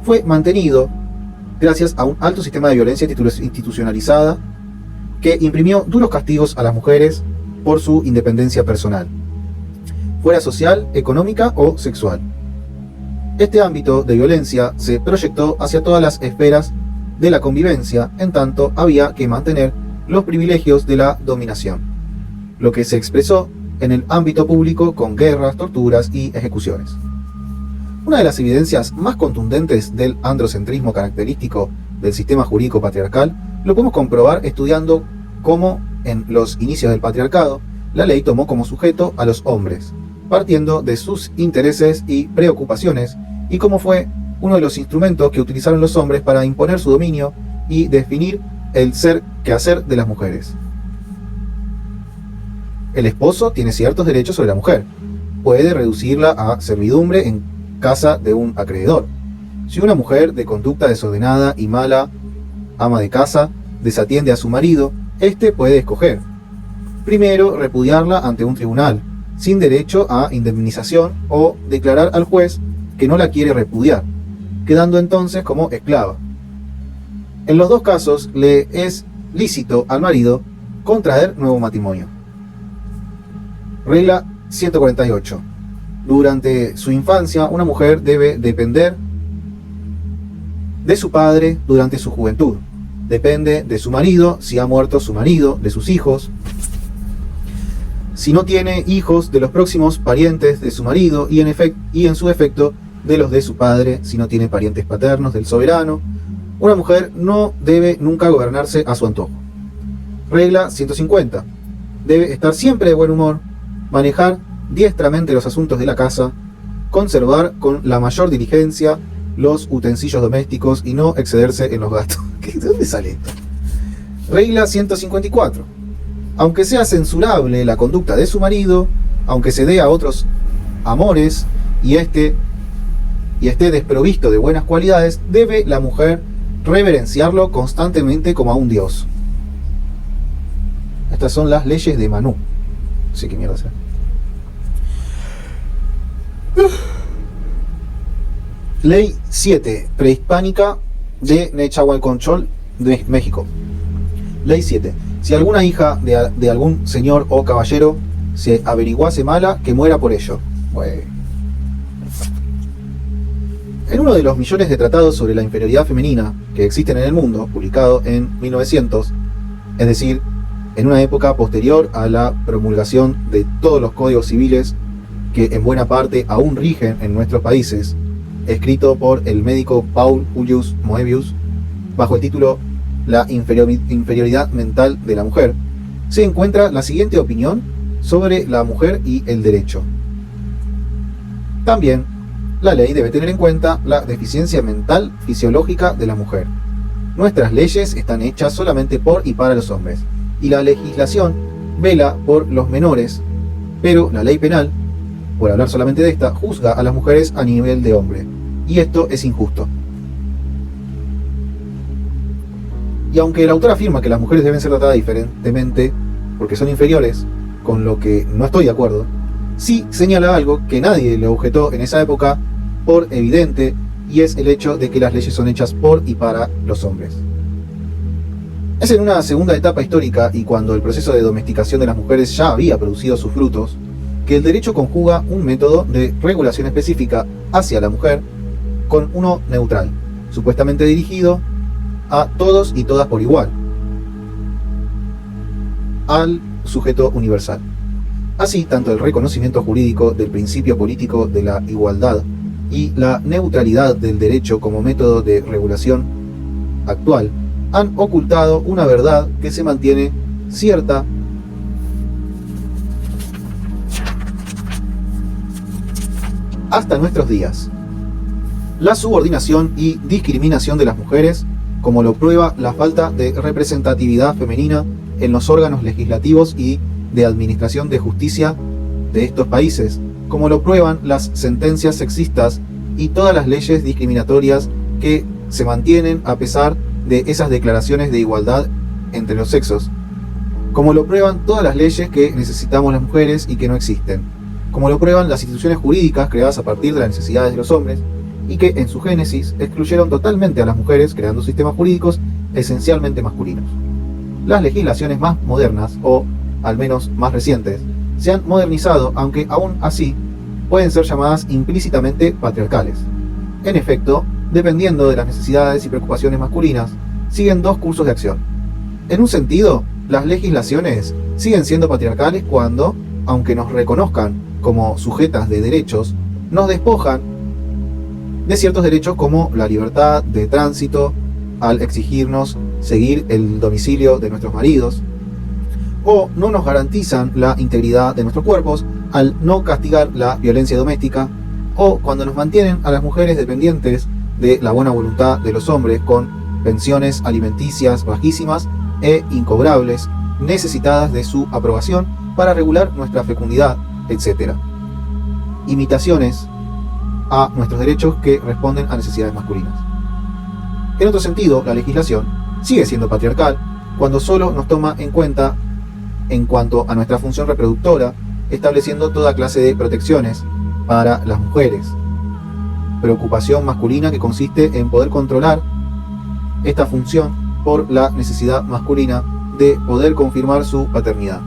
fue mantenido gracias a un alto sistema de violencia institucionalizada que imprimió duros castigos a las mujeres por su independencia personal, fuera social, económica o sexual. Este ámbito de violencia se proyectó hacia todas las esferas de la convivencia, en tanto había que mantener los privilegios de la dominación, lo que se expresó en el ámbito público con guerras, torturas y ejecuciones. Una de las evidencias más contundentes del androcentrismo característico del sistema jurídico patriarcal lo podemos comprobar estudiando cómo, en los inicios del patriarcado, la ley tomó como sujeto a los hombres, partiendo de sus intereses y preocupaciones, y cómo fue uno de los instrumentos que utilizaron los hombres para imponer su dominio y definir el ser quehacer de las mujeres. El esposo tiene ciertos derechos sobre la mujer. Puede reducirla a servidumbre en casa de un acreedor. Si una mujer de conducta desordenada y mala, ama de casa, desatiende a su marido, éste puede escoger: primero, repudiarla ante un tribunal, sin derecho a indemnización, o declarar al juez que no la quiere repudiar, quedando entonces como esclava. En los dos casos le es lícito al marido contraer nuevo matrimonio. Regla 148. Durante su infancia, una mujer debe depender de su padre durante su juventud. Depende de su marido si ha muerto su marido, de sus hijos. Si no tiene hijos, de los próximos parientes de su marido y en su efecto de los de su padre, si no tiene parientes paternos, del soberano. Una mujer no debe nunca gobernarse a su antojo. Regla 150. Debe estar siempre de buen humor, manejar diestramente los asuntos de la casa, conservar con la mayor diligencia los utensilios domésticos y no excederse en los gastos. ¿De dónde sale esto? Regla 154. Aunque sea censurable la conducta de su marido, aunque se dé a otros amores y esté desprovisto de buenas cualidades, debe la mujer reverenciarlo constantemente como a un dios. Estas son las leyes de Manú. No sé qué mierda será. Ley 7, prehispánica de Nezahualcóyotl de México. Ley 7. Si alguna hija de algún señor o caballero se averiguase mala, que muera por ello. Bueno. En uno de los millones de tratados sobre la inferioridad femenina que existen en el mundo, publicado en 1900, es decir, en una época posterior a la promulgación de todos los códigos civiles que en buena parte aún rigen en nuestros países, escrito por el médico Paul Julius Moebius, bajo el título La inferioridad mental de la mujer, se encuentra la siguiente opinión sobre la mujer y el derecho. También, la ley debe tener en cuenta la deficiencia mental fisiológica de la mujer. Nuestras leyes están hechas solamente por y para los hombres, y la legislación vela por los menores, pero la ley penal, por hablar solamente de esta, juzga a las mujeres a nivel de hombre, y esto es injusto. Y aunque el autor afirma que las mujeres deben ser tratadas diferentemente porque son inferiores, con lo que no estoy de acuerdo, sí señala algo que nadie le objetó en esa época por evidente, y es el hecho de que las leyes son hechas por y para los hombres. Es en una segunda etapa histórica, y cuando el proceso de domesticación de las mujeres ya había producido sus frutos, que el derecho conjuga un método de regulación específica hacia la mujer con uno neutral, supuestamente dirigido a todos y todas por igual, al sujeto universal. Así, tanto el reconocimiento jurídico del principio político de la igualdad y la neutralidad del derecho como método de regulación actual han ocultado una verdad que se mantiene cierta hasta nuestros días: la subordinación y discriminación de las mujeres, como lo prueba la falta de representatividad femenina en los órganos legislativos y de administración de justicia de estos países, como lo prueban las sentencias sexistas y todas las leyes discriminatorias que se mantienen a pesar de esas declaraciones de igualdad entre los sexos, como lo prueban todas las leyes que necesitamos las mujeres y que no existen, como lo prueban las instituciones jurídicas creadas a partir de las necesidades de los hombres y que en su génesis excluyeron totalmente a las mujeres, creando sistemas jurídicos esencialmente masculinos. Las legislaciones más modernas, o al menos más recientes, se han modernizado, aunque aún así pueden ser llamadas implícitamente patriarcales. En efecto, dependiendo de las necesidades y preocupaciones masculinas, siguen dos cursos de acción. En un sentido, las legislaciones siguen siendo patriarcales cuando, aunque nos reconozcan como sujetas de derechos, nos despojan de ciertos derechos como la libertad de tránsito, al exigirnos seguir el domicilio de nuestros maridos, o no nos garantizan la integridad de nuestros cuerpos al no castigar la violencia doméstica, o cuando nos mantienen a las mujeres dependientes de la buena voluntad de los hombres con pensiones alimenticias bajísimas e incobrables, necesitadas de su aprobación para regular nuestra fecundidad, etc. Imitaciones a nuestros derechos que responden a necesidades masculinas. En otro sentido, la legislación sigue siendo patriarcal cuando solo nos toma en cuenta en cuanto a nuestra función reproductora, estableciendo toda clase de protecciones para las mujeres. Preocupación masculina que consiste en poder controlar esta función por la necesidad masculina de poder confirmar su paternidad.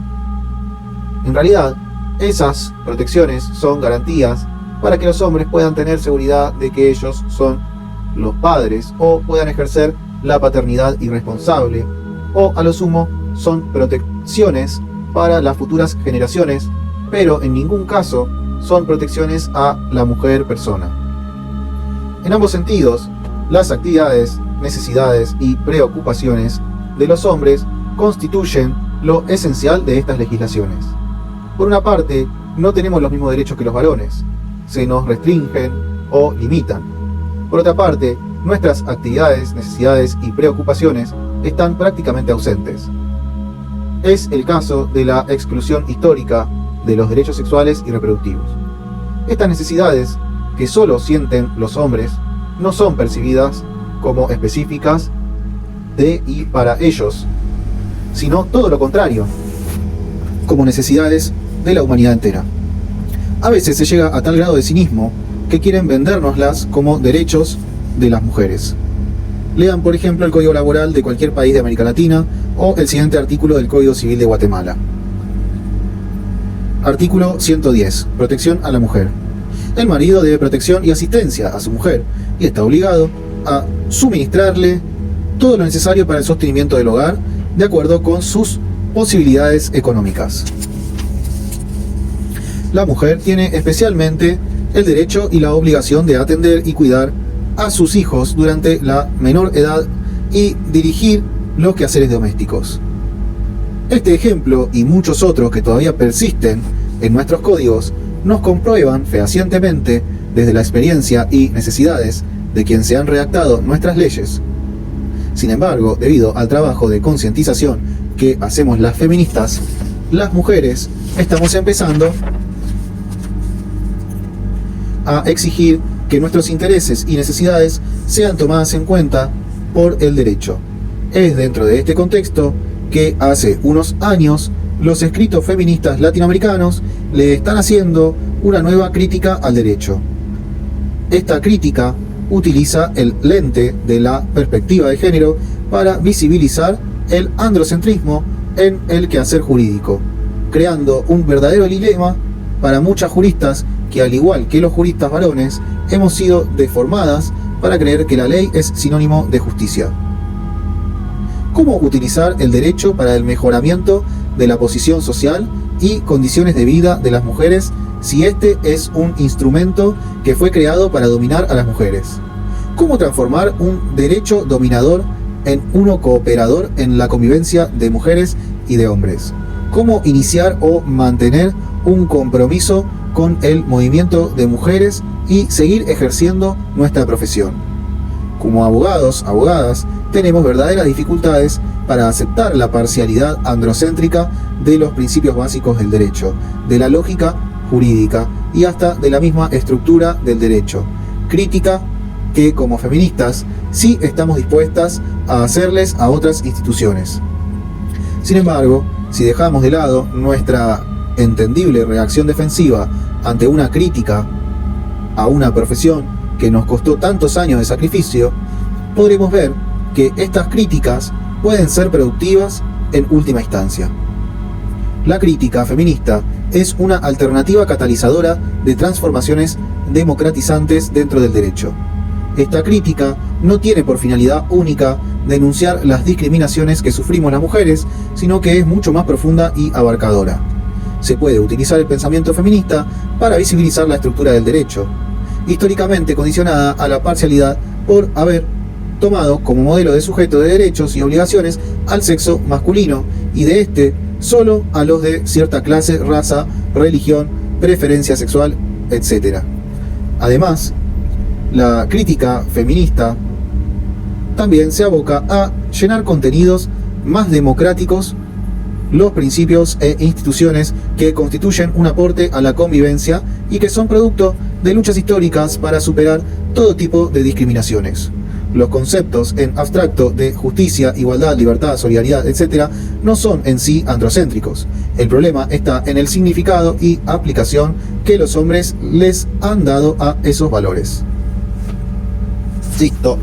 En realidad, esas protecciones son garantías para que los hombres puedan tener seguridad de que ellos son los padres o puedan ejercer la paternidad irresponsable, o a lo sumo son protecciones para las futuras generaciones, pero en ningún caso son protecciones a la mujer persona. En ambos sentidos, las actividades, necesidades y preocupaciones de los hombres constituyen lo esencial de estas legislaciones. Por una parte, no tenemos los mismos derechos que los varones, se nos restringen o limitan. Por otra parte, nuestras actividades, necesidades y preocupaciones están prácticamente ausentes. Es el caso de la exclusión histórica de los derechos sexuales y reproductivos. Estas necesidades, que solo sienten los hombres, no son percibidas como específicas de y para ellos, sino todo lo contrario, como necesidades de la humanidad entera. A veces se llega a tal grado de cinismo que quieren vendérnoslas como derechos de las mujeres. Lean, por ejemplo, el Código Laboral de cualquier país de América Latina o el siguiente artículo del Código Civil de Guatemala. Artículo 110. Protección a la mujer. El marido debe protección y asistencia a su mujer y está obligado a suministrarle todo lo necesario para el sostenimiento del hogar de acuerdo con sus posibilidades económicas. La mujer tiene especialmente el derecho y la obligación de atender y cuidar a sus hijos durante la menor edad y dirigir los quehaceres domésticos. Este ejemplo y muchos otros que todavía persisten en nuestros códigos nos comprueban fehacientemente desde la experiencia y necesidades de quien se han redactado nuestras leyes. Sin embargo, debido al trabajo de concientización que hacemos las feministas, las mujeres estamos empezando a exigir que nuestros intereses y necesidades sean tomadas en cuenta por el derecho. Es dentro de este contexto que hace unos años los escritos feministas latinoamericanos le están haciendo una nueva crítica al derecho. Esta crítica utiliza el lente de la perspectiva de género para visibilizar el androcentrismo en el quehacer jurídico, creando un verdadero dilema para muchas juristas que, al igual que los juristas varones, hemos sido deformadas para creer que la ley es sinónimo de justicia. ¿Cómo utilizar el derecho para el mejoramiento de la posición social y condiciones de vida de las mujeres si este es un instrumento que fue creado para dominar a las mujeres? ¿Cómo transformar un derecho dominador en uno cooperador en la convivencia de mujeres y de hombres? ¿Cómo iniciar o mantener un compromiso con el movimiento de mujeres y seguir ejerciendo nuestra profesión? Como abogados, abogadas, tenemos verdaderas dificultades para aceptar la parcialidad androcéntrica de los principios básicos del derecho, de la lógica jurídica y hasta de la misma estructura del derecho. Crítica que como feministas sí estamos dispuestas a hacerles a otras instituciones. Sin embargo, si dejamos de lado nuestra entendible reacción defensiva ante una crítica a una profesión que nos costó tantos años de sacrificio, podremos ver que estas críticas pueden ser productivas en última instancia. La crítica feminista es una alternativa catalizadora de transformaciones democratizantes dentro del derecho. Esta crítica no tiene por finalidad única denunciar las discriminaciones que sufrimos las mujeres, sino que es mucho más profunda y abarcadora. Se puede utilizar el pensamiento feminista para visibilizar la estructura del derecho, históricamente condicionada a la parcialidad por haber tomado como modelo de sujeto de derechos y obligaciones al sexo masculino, y de este solo a los de cierta clase, raza, religión, preferencia sexual, etc. Además, la crítica feminista también se aboca a llenar contenidos más democráticos los principios e instituciones que constituyen un aporte a la convivencia y que son producto de luchas históricas para superar todo tipo de discriminaciones. Los conceptos en abstracto de justicia, igualdad, libertad, solidaridad, etc. no son en sí androcéntricos. El problema está en el significado y aplicación que los hombres les han dado a esos valores. Listo.